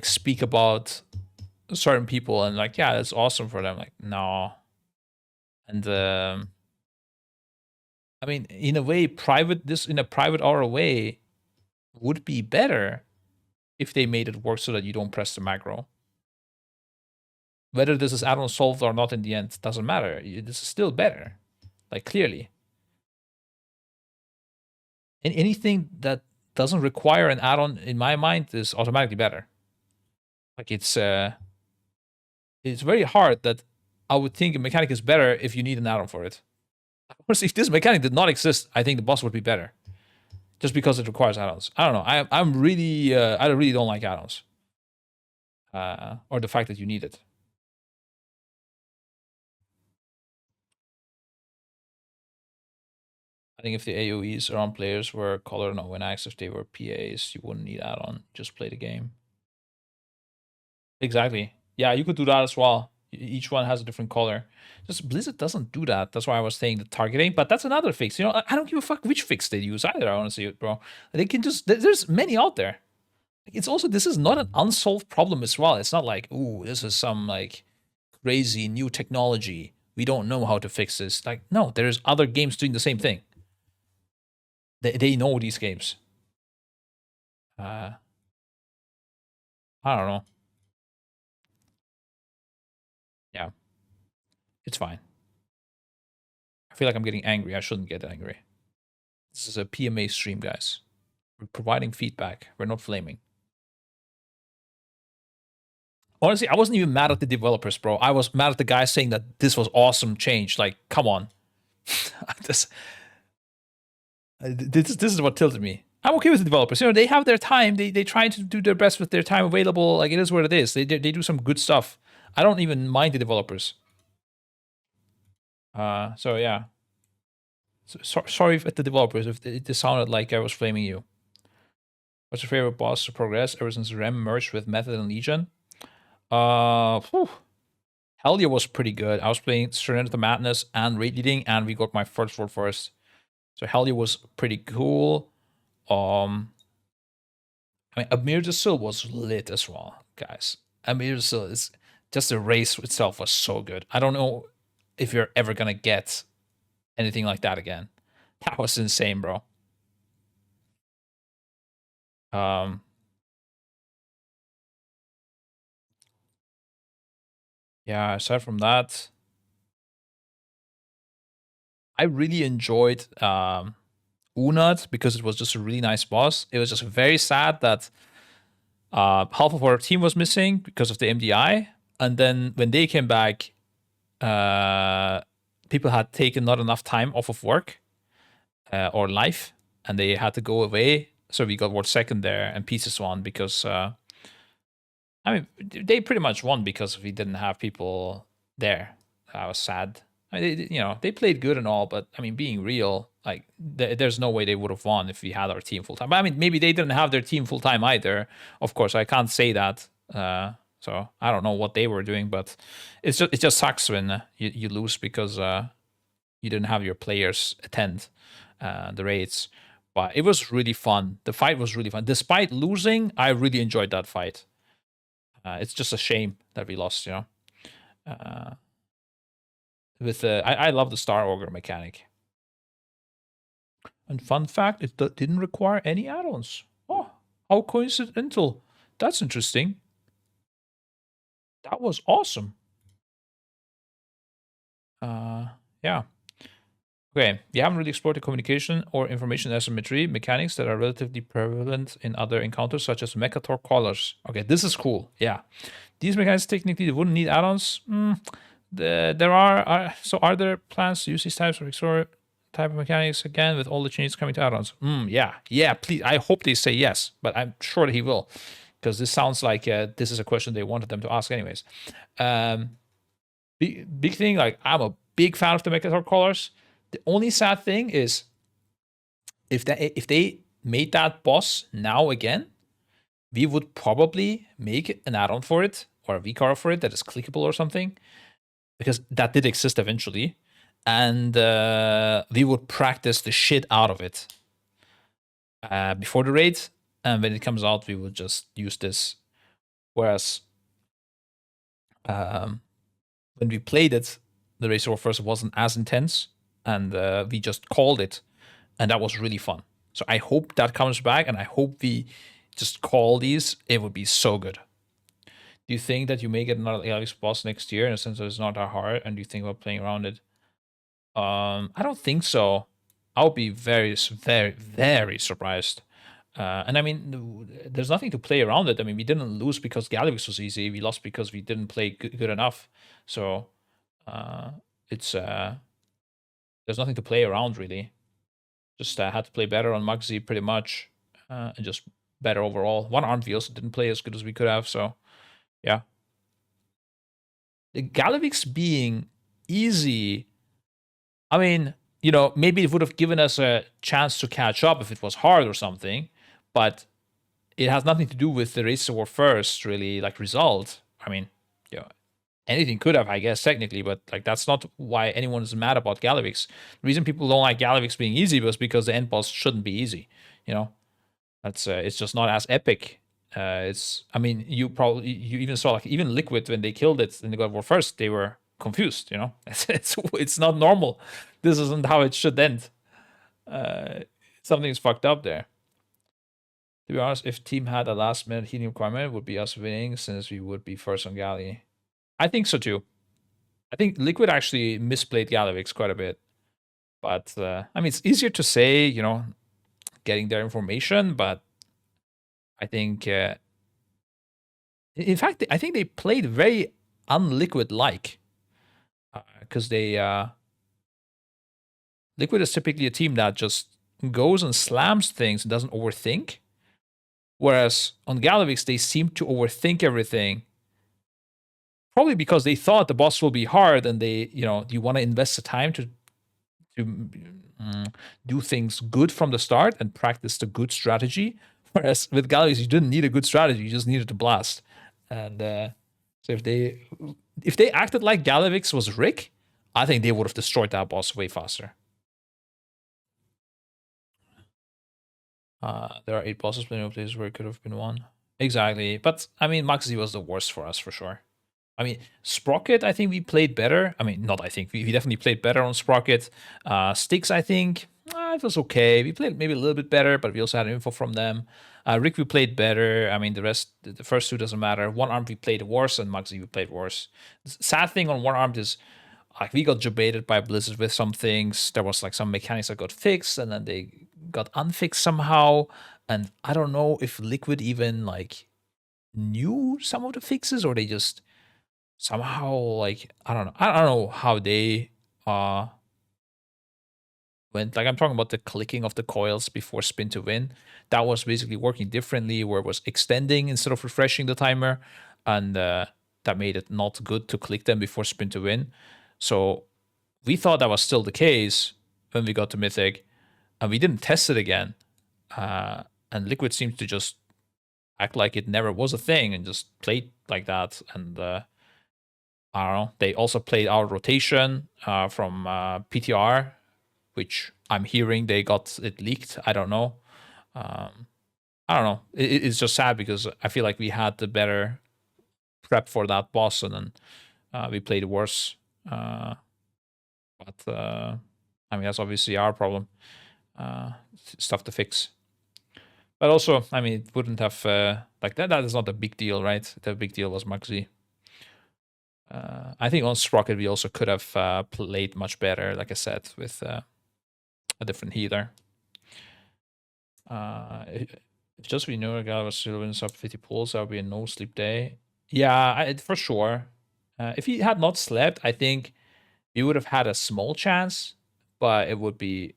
speak about certain people and like, yeah, that's awesome for them. Like, no. And I mean, in a way, in a private ROA way would be better if they made it work so that you don't press the macro. Whether this is add-on solved or not in the end doesn't matter. This is still better, like clearly. And anything that doesn't require an add-on, in my mind, is automatically better. Like it's very hard that I would think a mechanic is better if you need an add-on for it. Of course, if this mechanic did not exist, I think the boss would be better, just because it requires add-ons. I don't know. I'm really I really don't like add-ons, or the fact that you need it. I think if the AoEs around players were color no win acts, if they were PAs, you wouldn't need add-on. Just play the game. Exactly. Yeah, you could do that as well. Each one has a different color. Just Blizzard doesn't do that. That's why I was saying the targeting, but that's another fix. You know, I don't give a fuck which fix they use either. I want to see it, bro. They can just there's many out there. It's also this is not an unsolved problem as well. It's not like, ooh, this is some like crazy new technology. We don't know how to fix this. Like, no, there's other games doing the same thing. They know these games. I don't know. Yeah, it's fine. I feel like I'm getting angry. I shouldn't get angry. This is a PMA stream, guys. We're providing feedback. We're not flaming. Honestly, I wasn't even mad at the developers, bro. I was mad at the guy saying that this was awesome change. Like, come on. this is what tilted me. I'm okay with the developers. You know, they have their time. They try to do their best with their time available. Like, it is what it is. They do some good stuff. I don't even mind the developers. So yeah. Sorry at the developers if it sounded like I was flaming you. What's your favorite boss to progress ever since Rem merged with Method and Legion? Whew. Hellia was pretty good. I was playing Surrender to Madness and Raid Leading, and we got my first world first. So Hellia was pretty cool. I mean, Amir Sil was lit as well, guys. Amir Sil is just the race itself was so good. I don't know if you're ever gonna get anything like that again. That was insane, bro. Yeah, aside from that, I really enjoyed Unad because it was just a really nice boss. It was just very sad that half of our team was missing because of the MDI, and then when they came back, people had taken not enough time off of work or life, and they had to go away. So we got world second there, and Pieces won because I mean they pretty much won because we didn't have people there. I was sad. I mean, they played good and all, but I mean, being real, like there's no way they would have won if we had our team full time. But I mean, maybe they didn't have their team full time either. Of course, I can't say that. So I don't know what they were doing, but it just sucks when you lose because you didn't have your players attend the raids. But it was really fun. The fight was really fun. Despite losing, I really enjoyed that fight. It's just a shame that we lost, I love the Star Ogre mechanic. And fun fact, it didn't require any add-ons. Oh, how coincidental. That's interesting. That was awesome. Yeah. Okay, we haven't really explored the communication or information asymmetry mechanics that are relatively prevalent in other encounters, such as Mechator callers. Okay, this is cool. Yeah, these mechanics technically wouldn't need add-ons. There are so are there plans to use these types of explore type of mechanics again with all the changes coming to add-ons? Yeah. Please, I hope they say yes, but I'm sure that he will, because this sounds like this is a question they wanted them to ask anyways. Big thing, like I'm a big fan of the Mechator callers. The only sad thing is if they made that boss now again, we would probably make an add-on for it or a VCAR for it that is clickable or something, because that did exist eventually, and we would practice the shit out of it before the raid, and when it comes out, we would just use this. Whereas when we played it, the Race War first wasn't as intense, and we just called it, and that was really fun. So I hope that comes back, and I hope we just call these. It would be so good. Do you think that you may get another Alex boss next year in a sense that it's not that hard, and do you think about playing around it? I don't think so. I'll be very, very, very surprised. And I mean, there's nothing to play around it. I mean, we didn't lose because Galivix was easy. We lost because we didn't play good enough. So it's there's nothing to play around really. Just had to play better on Muggsy pretty much, and just better overall. One arm we also didn't play as good as we could have. So yeah, the Galivix being easy, I mean, you know, maybe it would have given us a chance to catch up if it was hard or something, but it has nothing to do with the Race War first, really, like, result. I mean, you know, anything could have, I guess, technically, but like that's not why anyone is mad about Galivix. The reason people don't like Galivix being easy was because the end boss shouldn't be easy. You know, that's it's just not as epic. I mean, you even saw like even Liquid when they killed it in the God of War first, they were confused. You know, it's not normal. This isn't how it should end. Something's fucked up there. To be honest, if team had a last minute healing requirement, it would be us winning since we would be first on Galley. I think so too. I think Liquid actually misplayed Galivix quite a bit. But I mean, it's easier to say, you know, getting their information, but I think, in fact, I think they played very unliquid-like, because Liquid is typically a team that just goes and slams things and doesn't overthink. Whereas on Galivix, they seem to overthink everything. Probably because they thought the boss will be hard, and they, you know, you want to invest the time to do things good from the start and practice the good strategy. Whereas with Galivix, you didn't need a good strategy; you just needed to blast. And so if they acted like Galivix was Rick, I think they would have destroyed that boss way faster. There are 8 bosses, plenty of places where it could have been 1. Exactly, but I mean, Maxi was the worst for us for sure. I mean, Sprocket, I think we played better. I mean, not I think. We definitely played better on Sprocket. Styx, I think, it was okay. We played maybe a little bit better, but we also had info from them. Rick, we played better. I mean, the rest, the first two doesn't matter. One Armed, we played worse, and Muggsy, we played worse. The sad thing on One Armed is, like, we got debated by Blizzard with some things. There was, like, some mechanics that got fixed, and then they got unfixed somehow. And I don't know if Liquid even, like, knew some of the fixes, or they just somehow, like, I don't know how they went. Like, I'm talking about the clicking of the coils before spin to win. That was basically working differently, where it was extending instead of refreshing the timer, and that made it not good to click them before spin to win. So we thought that was still the case when we got to Mythic, and we didn't test it again. And Liquid seems to just act like it never was a thing and just played like that. And I don't know. They also played our rotation from PTR, which I'm hearing they got it leaked. I don't know. I don't know. It's just sad because I feel like we had the better prep for that boss, and then we played worse. But I mean, that's obviously our problem. Stuff to fix. But also, I mean, it wouldn't have like that. That is not a big deal, right? The big deal was Muggsy. I think on Sprocket we also could have played much better, like I said, with a different healer. If just we know a guy was still in sub 50 pulls, that would be a no sleep day. Yeah, for sure. If he had not slept, I think we would have had a small chance, but it would be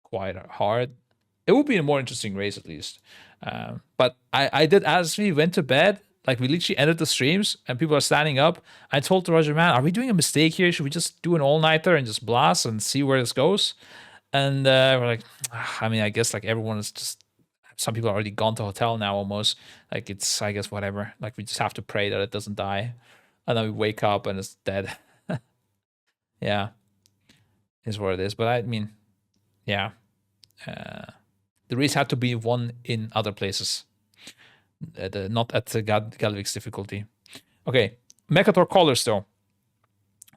quite hard. It would be a more interesting race at least. But I did, as we went to bed, like we literally ended the streams and people are standing up. I told Roger, man, are we doing a mistake here? Should we just do an all-nighter and just blast and see where this goes? And we're like, I mean, I guess like everyone is just, some people are already gone to hotel now almost. Like it's, I guess, whatever. Like we just have to pray that it doesn't die. And then we wake up and it's dead. Yeah, is what it is. But I mean, yeah. The race had to be won in other places, not at the Galvix difficulty. Okay, Mechator Collars though.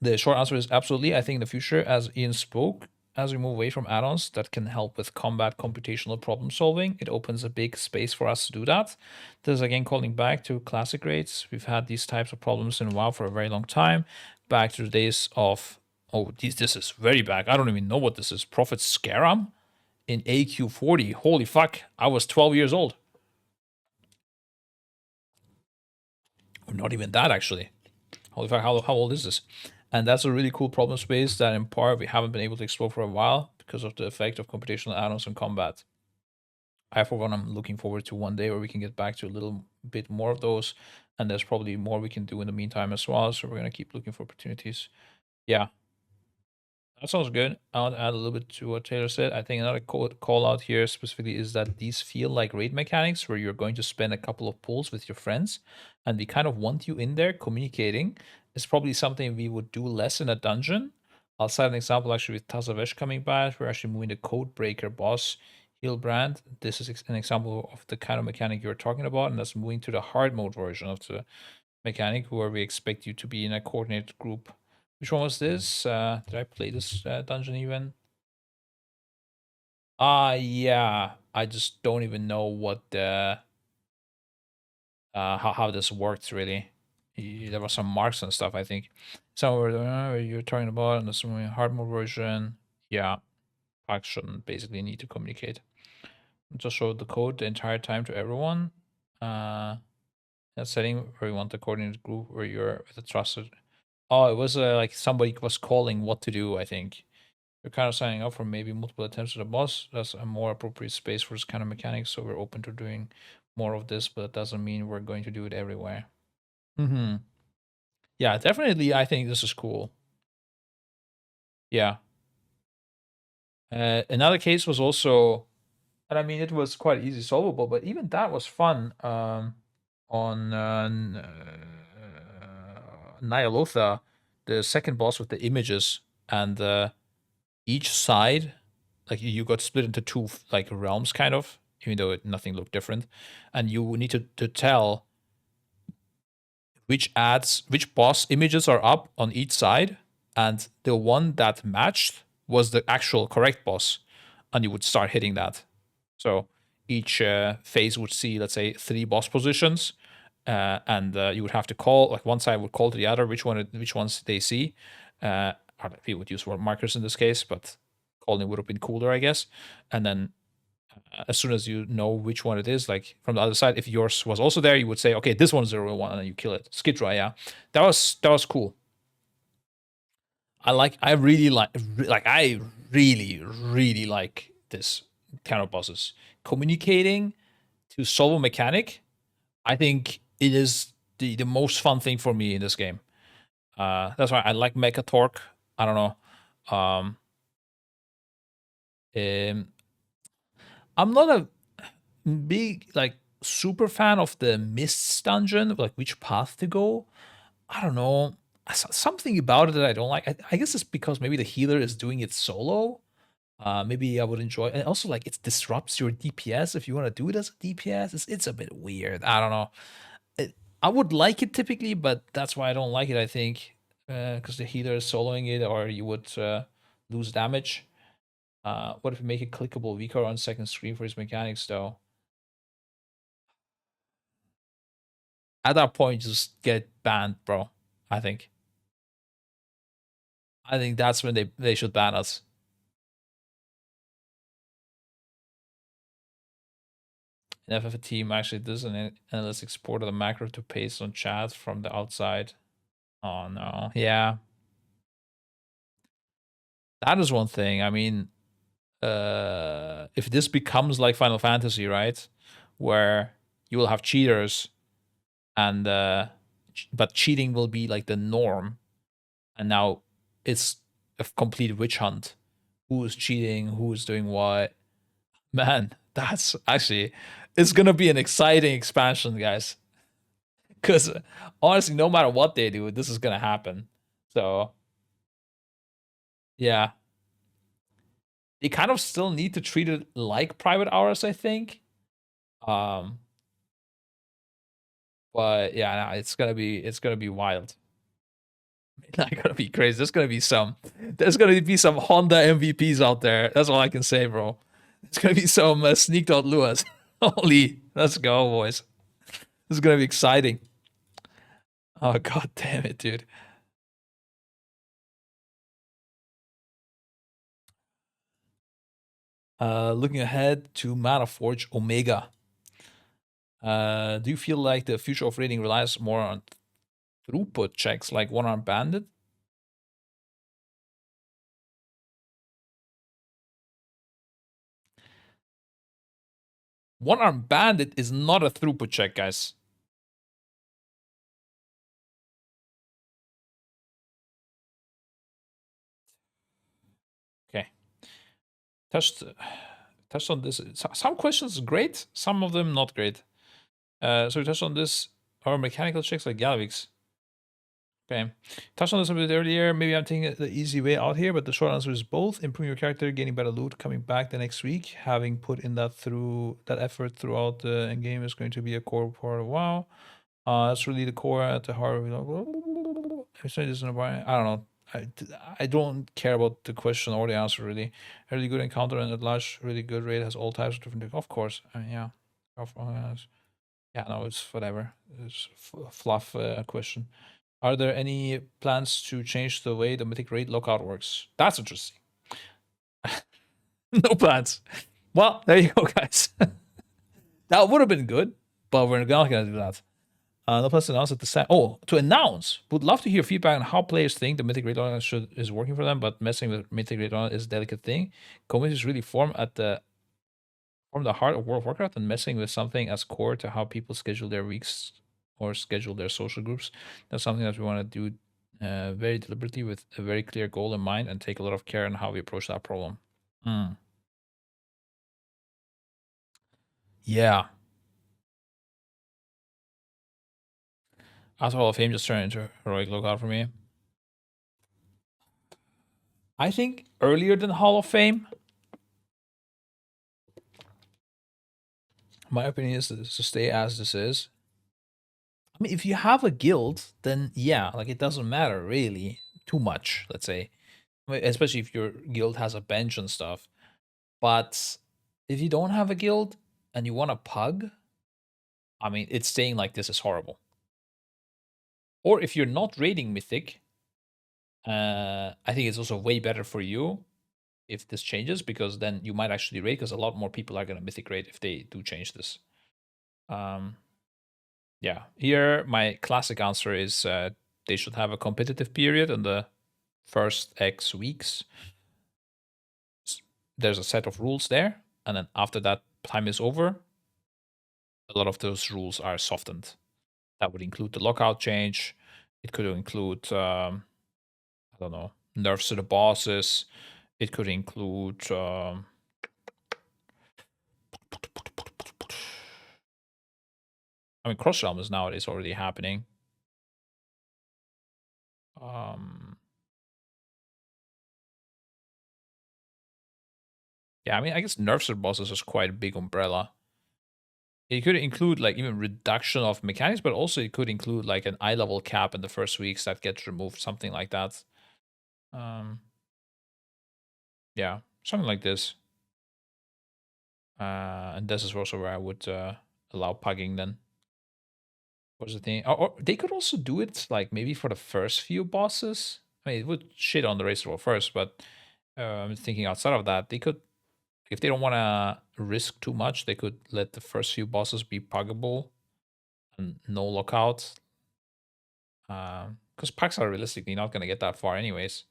The short answer is absolutely. I think in the future, as Ian spoke, as we move away from add-ons that can help with combat computational problem solving, it opens a big space for us to do that. This is again calling back to classic rates. We've had these types of problems in WoW for a very long time, back to the days of, oh, this is very back. I don't even know what this is. Prophet Scaram in AQ40. Holy fuck, I was 12 years old. Or not even that, actually. Holy fuck, how old is this? And that's a really cool problem space that in part we haven't been able to explore for a while because of the effect of computational add-ons on combat. I, for one, am looking forward to one day where we can get back to a little bit more of those, and there's probably more we can do in the meantime as well, so we're going to keep looking for opportunities. Yeah, that sounds good. I'll add a little bit to what Taylor said. I think another call out here specifically is that these feel like raid mechanics where you're going to spend a couple of pulls with your friends and we kind of want you in there communicating. It's probably something we would do less in a dungeon. I'll cite an example actually with Tazavesh coming back. We're actually moving the Code Breaker boss Hilbrand. This is an example of the kind of mechanic you're talking about, and that's moving to the hard mode version of the mechanic where we expect you to be in a coordinated group. Which one was this? Did I play this dungeon even? Yeah. I just don't even know what the how this worked really. There were some marks and stuff, I think. Somewhere you're talking about, and some hard mode version. Yeah, packs shouldn't basically need to communicate. Just show the code the entire time to everyone. That setting where you want the coordinated group where you're with a trusted. Oh, it was like somebody was calling what to do, I think. You're kind of signing up for maybe multiple attempts at the boss. That's a more appropriate space for this kind of mechanics, so we're open to doing more of this, but that doesn't mean we're going to do it everywhere. Mm-hmm. Yeah, definitely, I think this is cool. Yeah. Another case was also, and I mean, it was quite easy solvable, but even that was fun on Nyalotha, the second boss with the images, and each side, like you got split into two like realms, kind of, even though nothing looked different, and you need to tell which boss images are up on each side, and the one that matched was the actual correct boss, and you would start hitting that. So each phase would see, let's say, 3 boss positions, and you would have to call, like one side would call to the other which ones they see. We would use word markers in this case, but calling would have been cooler, I guess. And then as soon as you know which one it is, like from the other side, if yours was also there, you would say, okay, this one's the real one, and then you kill it. Skidra, yeah, that was cool. I really like this kind of bosses communicating to solve a mechanic. I think it is the most fun thing for me in this game. That's why I like Mecha Torque. I don't know. Um, I'm not a big like super fan of the Mists dungeon, like which path to go. I don't know. Something about it that I don't like. I guess it's because maybe the healer is doing it solo. Maybe I would enjoy, and also like it disrupts your DPS if you want to do it as a DPS. It's a bit weird. I don't know. I would like it typically, but that's why I don't like it. I think because the healer is soloing it, or you would lose damage. What if we make it clickable Vicar on second screen for his mechanics though? At that point, just get banned, bro. I think. I think that's when they should ban us. And if a team actually does an analyst export of the macro to paste on chat from the outside. Oh no. Yeah. That is one thing. I mean, if this becomes like Final Fantasy, right? Where you will have cheaters and but cheating will be like the norm. And now it's a complete witch hunt. Who is cheating, who is doing what. Man, that's actually it's gonna be an exciting expansion, guys. Because honestly, no matter what they do, this is gonna happen. So yeah, they kind of still need to treat it like private hours, I think. Um, but yeah, no, it's gonna be wild. It's not gonna be crazy. There's gonna be some Honda MVPs out there. That's all I can say, bro. It's gonna be some sneaked out Luas. Holy, let's go, boys. This is gonna be exciting. Oh god damn it, dude. Looking ahead to Mana Forge Omega. Do you feel like the future of raiding relies more on throughput checks like One Arm Bandit? One Arm Bandit is not a throughput check, guys. Okay. Touched on this. Some questions great, some of them not great. So we touched on this. Are mechanical checks like Galvix? Okay. Touched on this a bit earlier. Maybe I'm taking the easy way out here, but the short answer is both. Improving your character, gaining better loot, coming back the next week, having put in that effort throughout the end game is going to be a core part of WoW. That's really the core at the heart of it. I don't know. I don't care about the question or the answer really. A really good encounter and at large, really good raid has all types of different. Of course, I mean, yeah. Yeah, no, it's whatever. It's fluff question. Are there any plans to change the way the Mythic Raid lockout works? That's interesting. No plans. Well, there you go, guys. That would have been good, but we're not gonna do that. No plans to announce at the same. Oh, to announce. Would love to hear feedback on how players think the Mythic Raid lockout is working for them, but messing with Mythic Raid lockout is a delicate thing. Communities really form the heart of World of Warcraft, and messing with something as core to how people schedule their weeks or schedule their social groups. That's something that we want to do very deliberately with a very clear goal in mind and take a lot of care in how we approach that problem. Yeah. After Hall of Fame just turned into heroic lookout for me. I think earlier than Hall of Fame. My opinion is to stay as this is. I mean, if you have a guild, then yeah, like it doesn't matter really too much, let's say. I mean, especially if your guild has a bench and stuff. But if you don't have a guild and you want a pug, I mean, it's staying like this is horrible. Or if you're not raiding Mythic, I think it's also way better for you if this changes, because then you might actually raid, because a lot more people are going to Mythic raid if they do change this. Yeah, here my classic answer is they should have a competitive period in the first X weeks. There's a set of rules there, and then after that time is over, a lot of those rules are softened. That would include the lockout change. It could include, I don't know, nerfs to the bosses. It could include, I mean, cross realm is nowadays already happening. Yeah, I mean, I guess nerfs to the bosses is quite a big umbrella. It could include like even reduction of mechanics, but also it could include like an eye level cap in the first weeks that gets removed, something like that. Yeah, something like this. And this is also where I would allow pugging then. What's the thing? Or they could also do it like maybe for the first few bosses. I mean, it would shit on the race roll first, but I'm thinking outside of that, they could If they don't want to risk too much, they could let the first few bosses be puggable and no lockout. Because pugs are realistically not going to get that far anyways.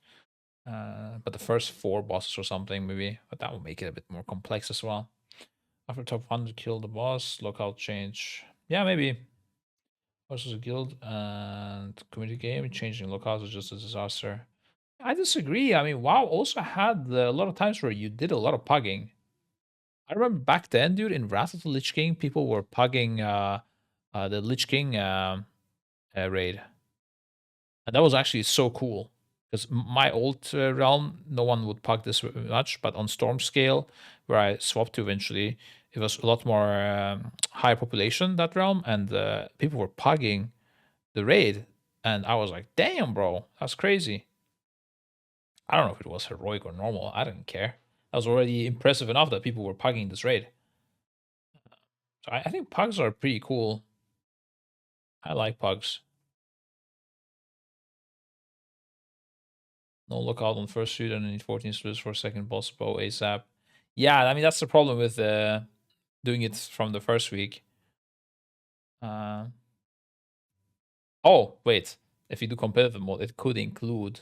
But the first 4 bosses or something maybe, but that will make it a bit more complex as well. After top 100 kill the boss, lockout change. Yeah, maybe. Versus a guild and community game, changing locales is just a disaster. I disagree. I mean, WoW also had a lot of times where you did a lot of pugging. I remember back then, dude, in Wrath of the Lich King, people were pugging the Lich King raid. And that was actually so cool. Because my old realm, no one would pug this much, but on Storm Scale, where I swapped to eventually, it was a lot more higher population, that realm, and people were pugging the raid. And I was like, damn, bro, that's crazy. I don't know if it was heroic or normal. I didn't care. That was already impressive enough that people were pugging this raid. So I think pugs are pretty cool. I like pugs. No lookout on first shoot and need 14 splits for second boss bow ASAP. Yeah, I mean, that's the problem with doing it from the first week. Oh, wait. If you do competitive mode, it could include.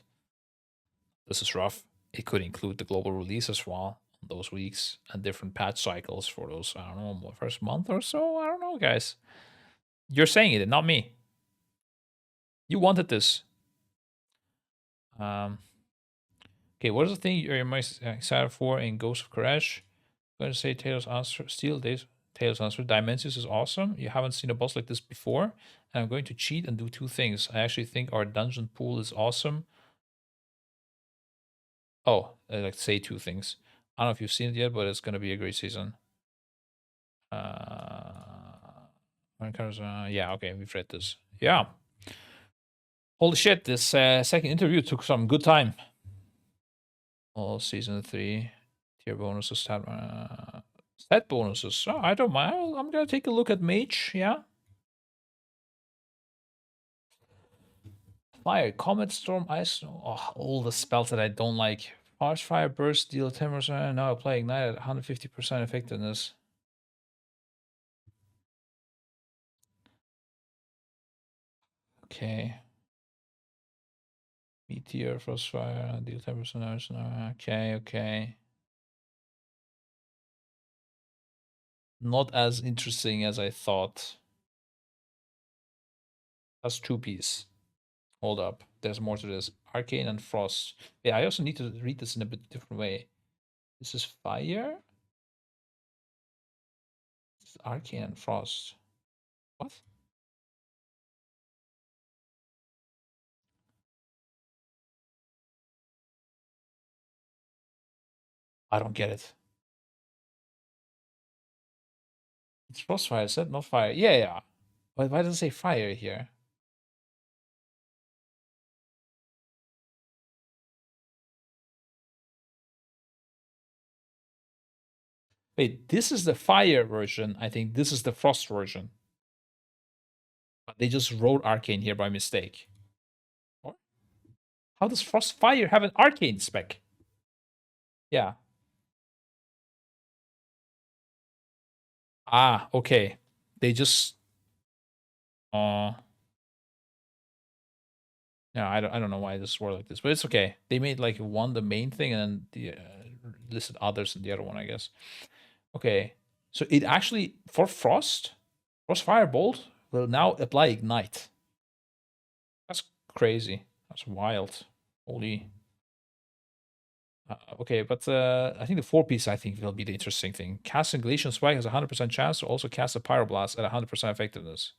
This is rough. It could include the global release as well on those weeks and different patch cycles for those, I don't know, first month or so. I don't know, guys. You're saying it, not me. You wanted this. Okay, what is the thing you're most excited for in Ghost of Koresh? I'm going to say Taylor's answer. Steal this. Taylor's answer. Dimensions is awesome. You haven't seen a boss like this before. And I'm going to cheat and do 2 things. I actually think our dungeon pool is awesome. Oh, I like to say 2 things. I don't know if you've seen it yet, but it's going to be a great season. Yeah, okay, we've read this. Yeah. Holy shit, this second interview took some good time. All season 3 tier bonuses, stat bonuses. Oh, I don't mind. I'm gonna take a look at mage. Yeah. Fire, comet, storm, ice. Oh, all the spells that I don't like. Harsh fire, burst, deal 10%. Now apply ignite at 150% effectiveness. Okay. Meteor, frostfire, deal 10% damage. Okay, okay. Not as interesting as I thought. That's 2-piece. Hold up. There's more to this. Arcane and frost. Yeah, I also need to read this in a bit different way. This is fire. This is arcane and frost. What? I don't get it. It's frostfire, is that not fire? Yeah, yeah. But why does it say fire here? Wait, this is the fire version. I think this is the frost version. But they just wrote arcane here by mistake. What? How does frostfire have an arcane spec? Yeah. Ah, okay. They just yeah, I don't know why this were like this, but it's okay. They made like one the main thing and then the listed others in the other one, I guess. Okay, so it actually for frost firebolt will now apply ignite. That's crazy. That's wild. Holy. Okay, but I think the 4-piece I think will be the interesting thing. Casting Glacial Spike has a 100% chance to also cast a Pyroblast at 100% effectiveness.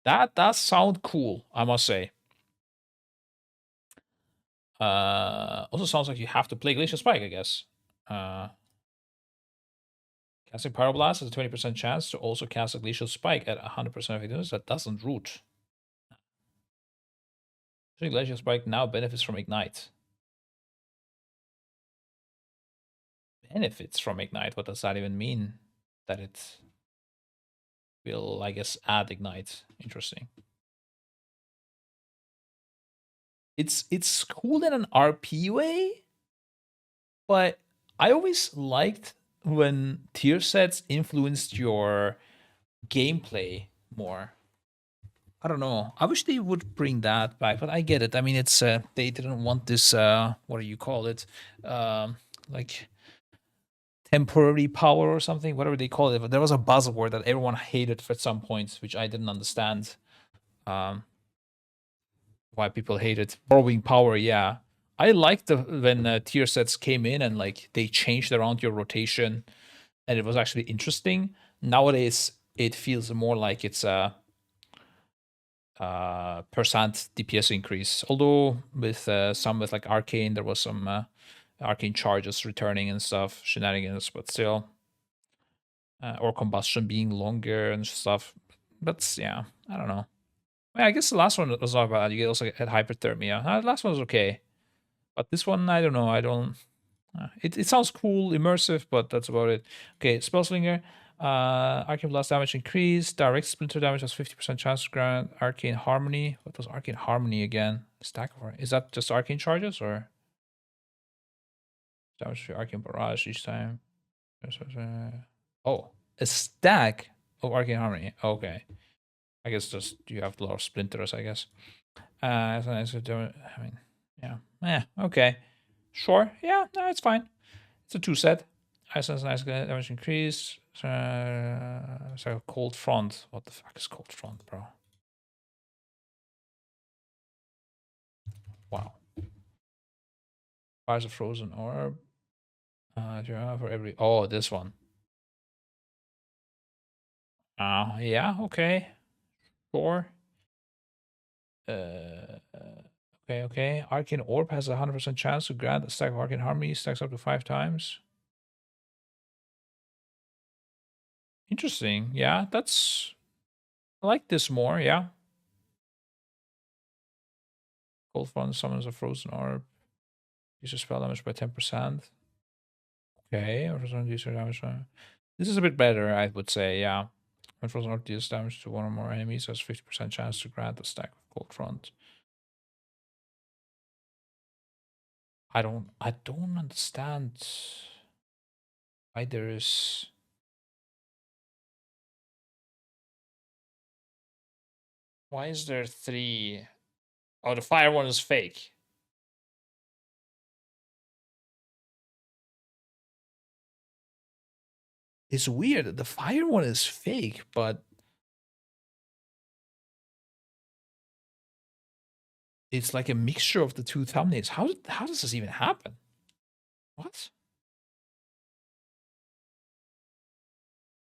That does sound cool, I must say. Also sounds like you have to play Glacial Spike, I guess. Casting Pyroblast has a 20% chance to also cast a Glacial Spike at 100% effectiveness that doesn't root. Glacial Spike now benefits from Ignite. Benefits from Ignite? What does that even mean? That it will, I guess, add Ignite. Interesting. It's cool in an RP way, but I always liked when tier sets influenced your gameplay more. I don't know. I wish they would bring that back, but I get it. I mean, it's they didn't want this what do you call it? Like temporary power or something, whatever they call it. But there was a buzzword that everyone hated for some points, which I didn't understand. Um, why people hated borrowing power. Yeah, I liked the when tier sets came in and like they changed around your rotation, and it was actually interesting. Nowadays, it feels more like it's a percent DPS increase. Although with some with like Arcane, there was some Arcane charges returning and stuff, shenanigans, but still, or combustion being longer and stuff. But yeah, I don't know. Yeah, I guess the last one was not bad. You also get hyperthermia. The last one was okay, but this one I don't know. I don't. It sounds cool, immersive, but that's about it. Okay, Spellslinger. Arcane Blast damage increased. Direct Splinter damage has 50% chance to grant Arcane Harmony. What was Arcane Harmony again? Stack of Is that just Arcane charges or damage to Arcane Barrage each time? Oh, a stack of Arcane Harmony. Okay. I guess just you have a lot of splinters, I guess. I mean, yeah. Okay. Sure. Yeah, no, it's fine. It's a 2-set. Iceland's nice damage increase. So cold front. What the fuck is cold front, bro? Wow. Fires a frozen orb. For every. Oh, this one. Yeah. Okay. Sure. Okay. Arcane Orb has a 100% chance to grant a stack of Arcane Harmony. Stacks up to 5 times. Interesting. Yeah, that's. I like this more. Yeah. Cold front summons a frozen orb. Uses spell damage by 10%. Okay, or user damage. This is a bit better, I would say, yeah. When frozen orb deals damage to one or more enemies, has 50% chance to grant a stack of cold front. I don't understand why there is. Why is there 3? Oh, the fire one is fake. It's weird. The fire one is fake, but it's like a mixture of the two thumbnails. How does this even happen? What?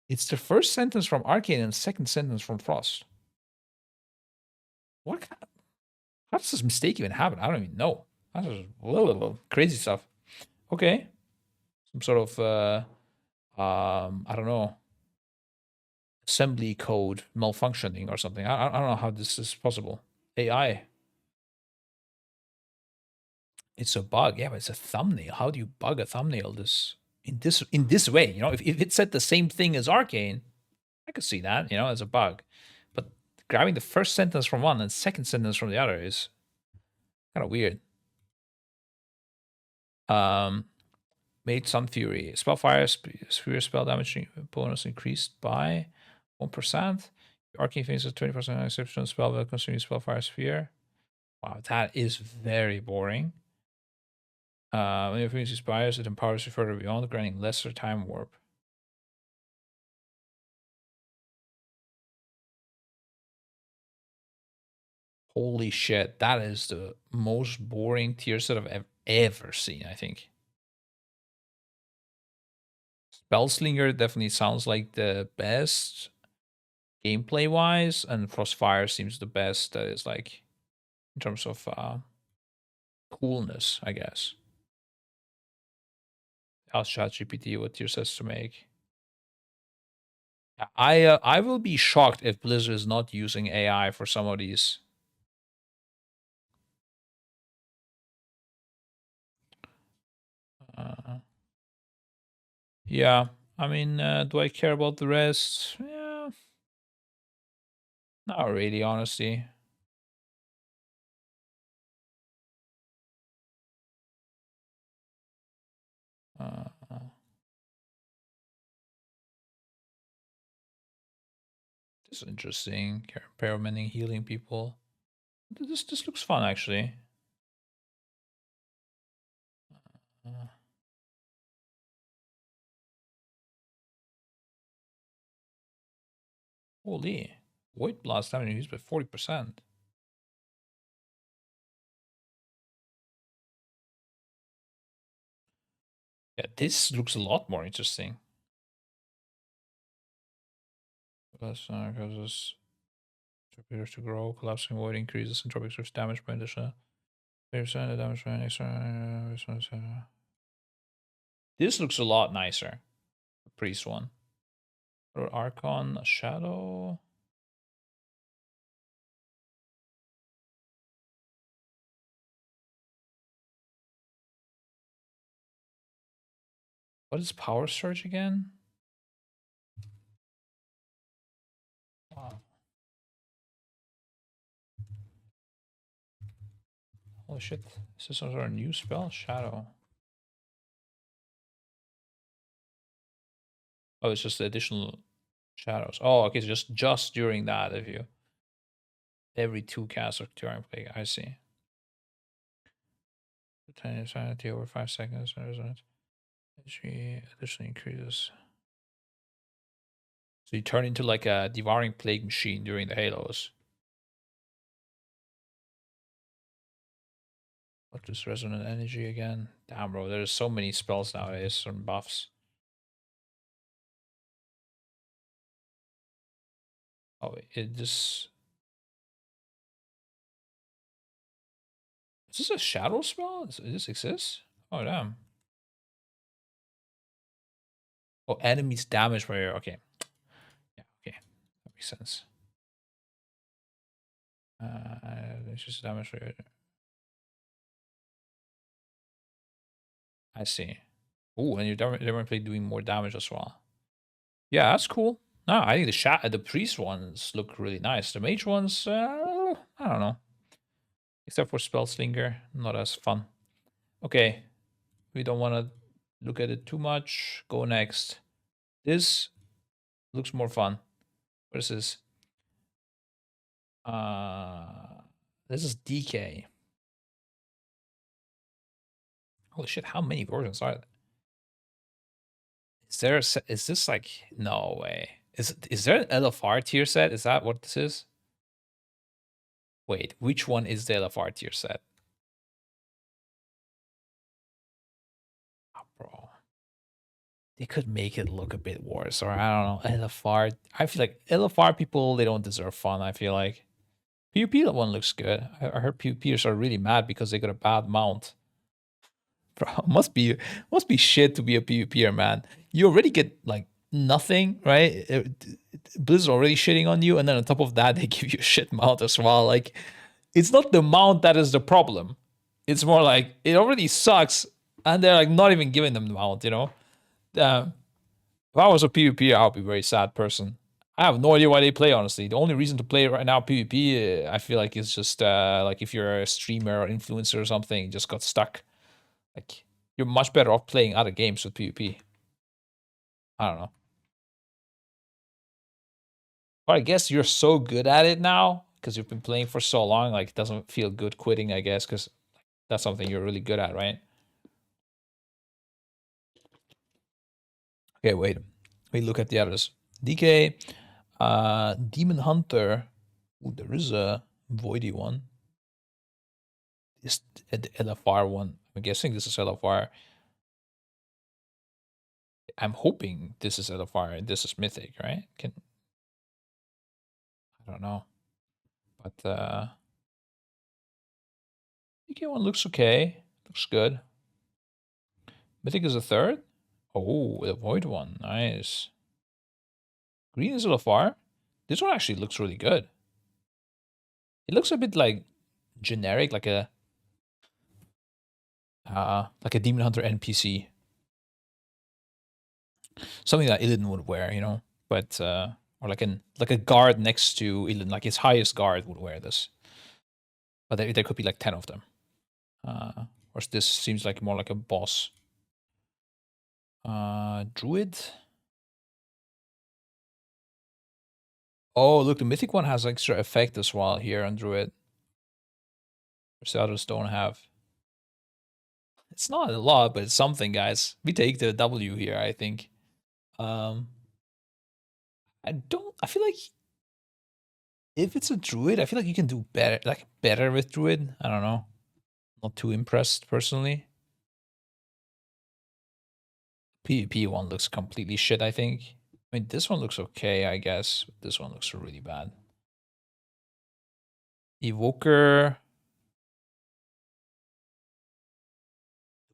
It's the first sentence from Arcane and the second sentence from Frost. What? How does this mistake even happen? I don't even know. That's just crazy stuff. Okay, some sort of I don't know, assembly code malfunctioning or something. I don't know how this is possible. AI. It's a bug. Yeah, but it's a thumbnail. How do you bug a thumbnail in this way? You know, if it said the same thing as Arcane, I could see that, you know, as a bug. But grabbing the first sentence from one and second sentence from the other is kind of weird. Made Sun Fury. Spellfire sphere spell damage bonus increased by 1%. Arcane faces 20% exceptional spell while consuming Spellfire Sphere. Wow, that is very boring. When your Phoenix expires, it empowers you further beyond, granting lesser time warp. Holy shit, that is the most boring tier set I've ever seen, I think. Spellslinger definitely sounds like the best gameplay wise, and Frostfire seems the best that is like in terms of coolness, I guess. Ask ChatGPT what tier sets to make. I will be shocked if Blizzard is not using AI for some of these. Yeah, I mean, do I care about the rest? Yeah, not really, honestly. This is interesting. Paramending, healing people. This looks fun actually. Uh, Holy. Void blast damage used by 40%. Yeah, this looks a lot more interesting. Causes torpedoes to grow, collapsing void increases entropic source damage by additional 30% damage by an extra. This looks a lot nicer. The priest one. Or Archon, Shadow. What is Power Surge again? Wow. Holy shit. Is this some sort of new spell? Shadow. Oh, it's just the additional shadows. Oh, okay, so just during that, if you every 2 casts or during play. I see. The tiny sanity over 5 seconds. HP additionally increases. So you turn into like a devouring plague machine during the halos. What is resonant energy again? Damn, bro, there's so many spells nowadays and buffs. Oh, it just. Is this a shadow spell? Does this exist? Oh, damn. Oh, enemies damage by your. Okay. Yeah, okay. That makes sense. It's just damage for your. I see. Oh, and you're definitely doing more damage as well. Yeah, that's cool. No, I think the priest ones look really nice. The mage ones, I don't know. Except for Spellslinger, not as fun. Okay, we don't want to look at it too much. Go next. This looks more fun. What is this? This is DK. Holy shit! How many versions are there? Is this like no way? Is there an LFR tier set? Is that what this is? Wait, which one is the LFR tier set? Oh, bro. They could make it look a bit worse, or I don't know. LFR. I feel like LFR people, they don't deserve fun. I feel like PvP one looks good. I heard PvPers are really mad because they got a bad mount. Bro, must be shit to be a PvPer, man. You already get like nothing, right? Blizzard's already shitting on you, and then on top of that, they give you a shit mount as well. Like, it's not the mount that is the problem. It's more like it already sucks, and they're like not even giving them the mount. You know, if I was a PvP, I would be a very sad person. I have no idea why they play, honestly. The only reason to play right now PvP, I feel like, is just like if you're a streamer or influencer or something, just got stuck. Like, you're much better off playing other games with PvP. I don't know. But I guess you're so good at it now because you've been playing for so long, like, it doesn't feel good quitting, I guess, because that's something you're really good at, right? Okay, wait. We look at the others. DK, Demon Hunter. Ooh, there is a Voidy one. Is the LFR one. I'm guessing this is LFR. I'm hoping this is LFR and this is Mythic, right? I don't know. But DK one looks okay. Looks good. Mythic is a third. Oh, the Void one. Nice. Green is LFR. This one actually looks really good. It looks a bit like generic, like a Demon Hunter NPC. Something that Illidan would wear, you know? But or like a guard next to Illidan, like his highest guard would wear this. But there could be like 10 of them. Or this seems like more like a boss. Druid. Oh, look, the mythic one has extra effect as well here on Druid, which the others don't have. It's not a lot, but it's something, guys. We take the W here, I think. I feel like if it's a Druid, I feel like you can do better with Druid. I don't know. Not too impressed personally. PvP one looks completely shit, I think. I mean, this one looks okay, I guess. This one looks really bad. Evoker.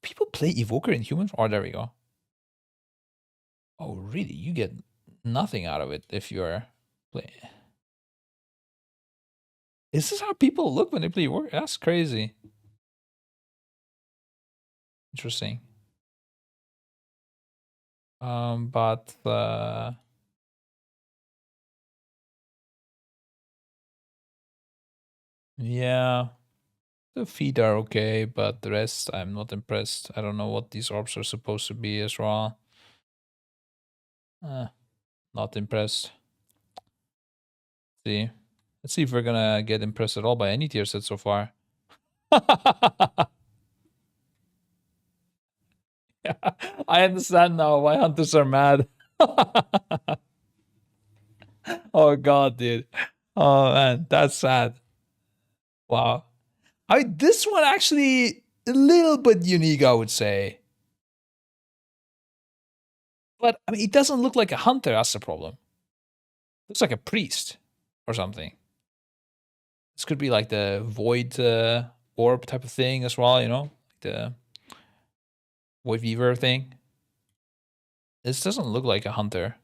People play Evoker in human? Oh, there we go. Oh, really? You get nothing out of it if you're playing. Is this how people look when they play Evoker? That's crazy. Interesting. But yeah, the feet are okay, but the rest I'm not impressed. I don't know what these orbs are supposed to be as well. Not impressed. See, let's see if we're gonna get impressed at all by any tier set so far. Yeah, I understand now why hunters are mad. Oh god, dude. Oh man, that's sad. Wow. This one actually a little bit unique, I would say. But I mean, it doesn't look like a hunter. That's the problem. It looks like a priest or something. This could be like the void orb type of thing as well. You know, like the void weaver thing. This doesn't look like a hunter.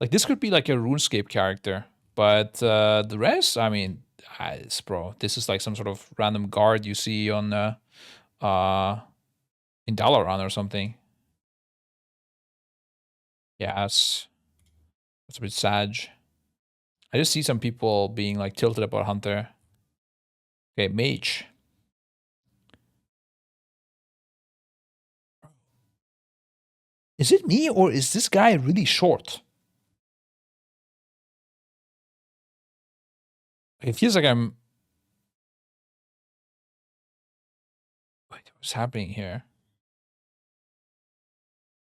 Like this could be like a RuneScape character, but the rest, I mean, bro, this is like some sort of random guard you see on in Dalaran or something. Yeah, that's a bit sad. I just see some people being like tilted about Hunter. Okay, Mage. Is it me or is this guy really short? It feels like I'm. Wait, what's happening here?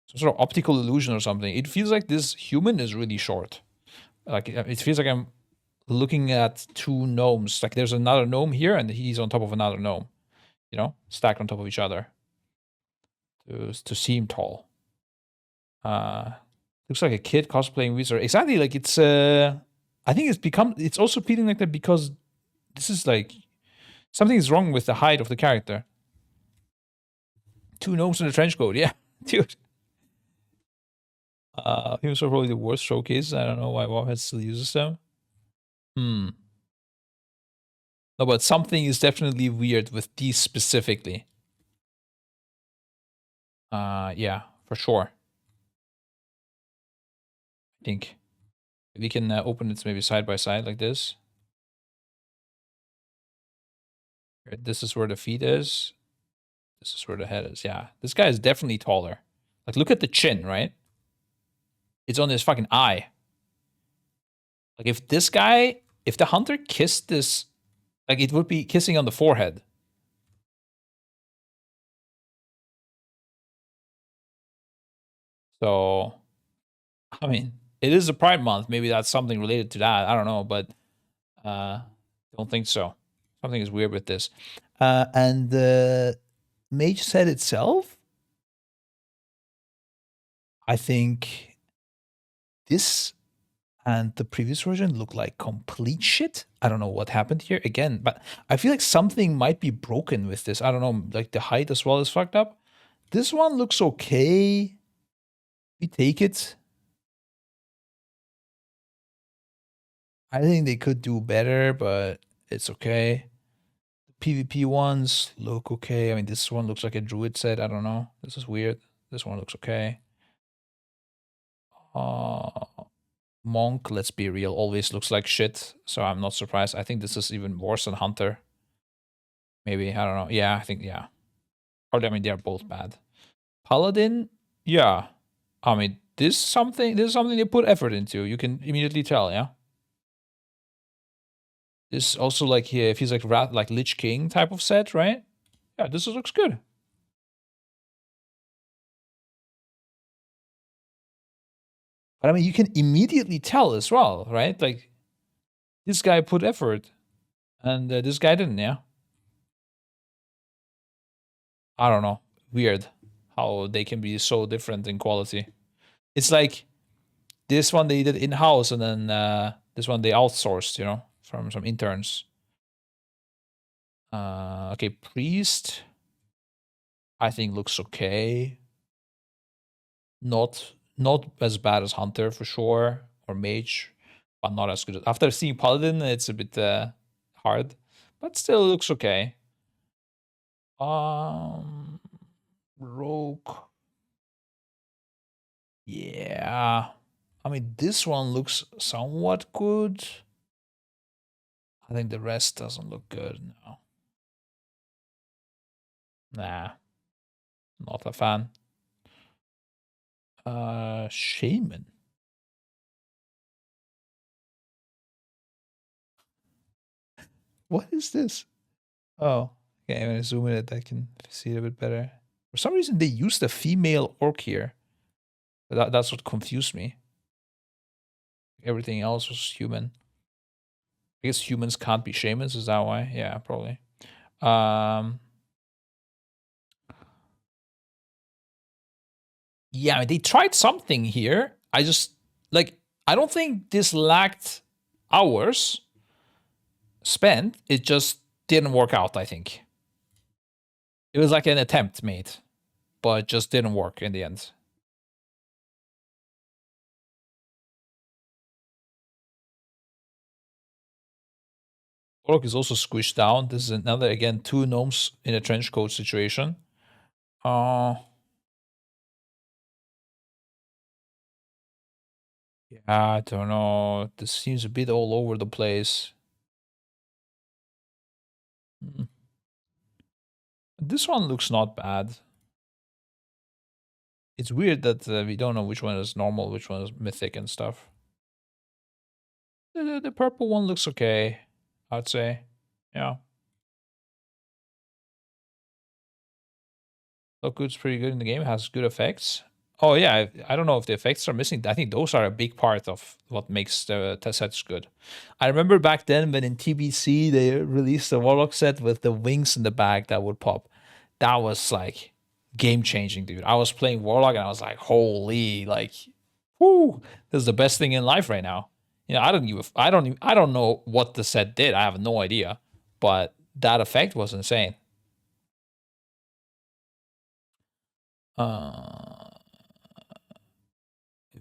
Some sort of optical illusion or something. It feels like this human is really short. Like it feels like I'm looking at two gnomes. Like there's another gnome here and he's on top of another gnome. You know, stacked on top of each other. To seem tall. Looks like a kid cosplaying wizard. Exactly, like it's I think it's also feeling like that because this is like something is wrong with the height of the character. Two gnomes in a trench coat, yeah. Dude. Humans are probably the worst showcase. I don't know why Wowhead still uses them. No, but something is definitely weird with these specifically. Yeah, for sure. I think we can open it maybe side by side like this. This is where the feet is. This is where the head is. Yeah, this guy is definitely taller. Like, look at the chin, right? It's on his fucking eye. Like, if the hunter kissed this, like, it would be kissing on the forehead. So, I mean, it is a Pride Month. Maybe that's something related to that. I don't know, but don't think so. Something is weird with this. And the mage set itself, I think this and the previous version look like complete shit. I don't know what happened here again, but I feel like something might be broken with this. I don't know, like the height as well is fucked up. This one looks okay. We take it. I think they could do better, but it's okay. The PvP ones look okay. I mean, this one looks like a druid set. I don't know. This is weird. This one looks okay. Monk, let's be real, always looks like shit, so I'm not surprised. I think this is even worse than Hunter. Maybe, I don't know. Yeah, I think, yeah. Or, I mean, they're both bad. Paladin, yeah. I mean, this is something they put effort into. You can immediately tell, yeah. This also like here, if he's like like Lich King type of set, right? Yeah, this looks good. But I mean, you can immediately tell as well, right? Like this guy put effort, and this guy didn't. Yeah. I don't know. Weird how they can be so different in quality. It's like this one they did in house, and then this one they outsourced. You know, from some interns. Okay, priest. I think looks okay. Not as bad as hunter for sure, or mage, but not as good. After seeing paladin, it's a bit hard, but still looks okay. Rogue. Yeah. I mean, this one looks somewhat good. I think the rest doesn't look good now. Nah, not a fan. Shaman. What is this? Oh, okay. When I zoom in it, I can see it a bit better. For some reason, they used a female orc here. That's what confused me. Everything else was human. I guess humans can't be shamans. Is that why? Yeah, probably. Yeah, I mean, they tried something here. I just like I don't think this lacked hours spent. It just didn't work out, I think. It was like an attempt made, but just didn't work in the end. Cloak is also squished down. This is another, again, two gnomes in a trench coat situation. Yeah, I don't know. This seems a bit all over the place. This one looks not bad. It's weird that we don't know which one is normal, which one is mythic and stuff. The purple one looks okay, I'd say. Yeah. Lookgood's pretty good in the game, has good effects. Oh yeah, I don't know if the effects are missing. I think those are a big part of what makes the sets good. I remember back then when in TBC they released the Warlock set with the wings in the back that would pop. That was like game changing, dude. I was playing Warlock and I was like, holy, like, whoo, this is the best thing in life right now. You know, I don't know what the set did. I have no idea, but that effect was insane.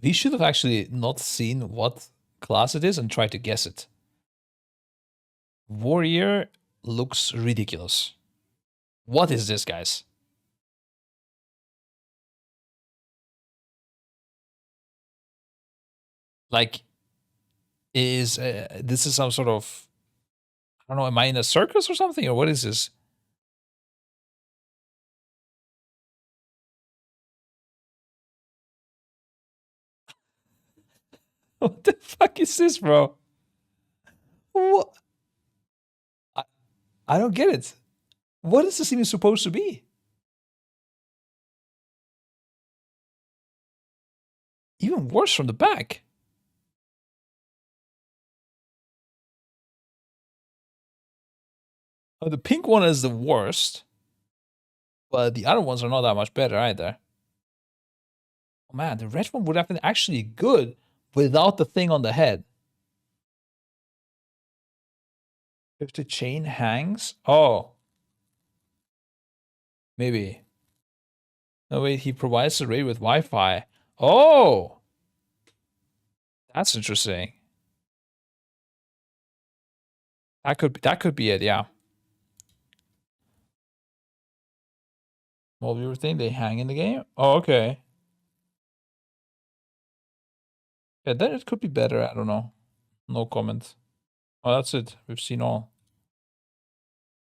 We should have actually not seen what class it is and tried to guess it. Warrior looks ridiculous. What is this, guys? Like, is this is some sort of, I don't know, am I in a circus or something, or what is this? What the fuck is this, bro? What? I don't get it. What is this even supposed to be? Even worse from the back. Oh, the pink one is the worst, but the other ones are not that much better either. Oh man, the red one would have been actually good without the thing on the head. If the chain hangs, oh, maybe. No wait, he provides the raid with Wi-Fi. Oh, that's interesting. That could be it. Yeah. Well, you think they hang in the game? Oh, okay. Yeah, then it could be better. I don't know. No comment. Oh, that's it. We've seen all.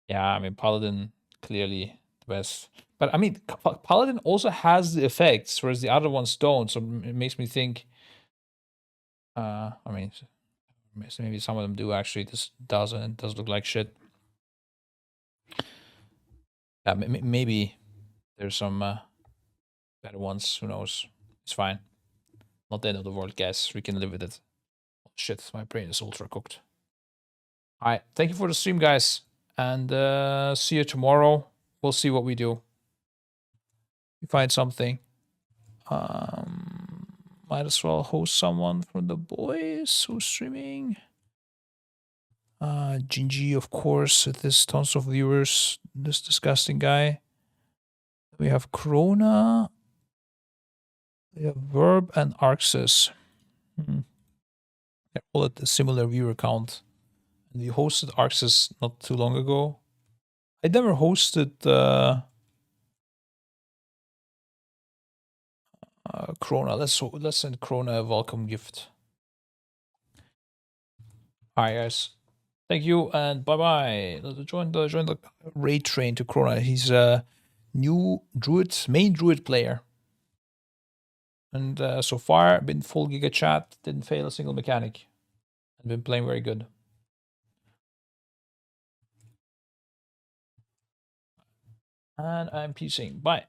Yeah, I mean, Paladin clearly the best. But I mean, Paladin also has the effects, whereas the other ones don't. So it makes me think. I mean, maybe some of them do actually. This doesn't. It does look like shit. Yeah, maybe there's some better ones. Who knows? It's fine. Not the end of the world, guys. We can live with it. Oh, shit, my brain is ultra cooked. All right, thank you for the stream, guys, and see you tomorrow. We'll see what we do. We find something. Might as well host someone from the boys who's streaming. Gingy, of course. There's tons of viewers. This disgusting guy. We have Corona. We have Verb and Arxis. They're all at a similar viewer count. And we hosted Arxis not too long ago. I never hosted Corona. Let's send Corona a welcome gift. Alright, guys. Thank you and bye bye. Join the raid train to Corona. He's a new main druid player. And so far, been full giga chat, didn't fail a single mechanic, and been playing very good. And I'm peacing. Bye.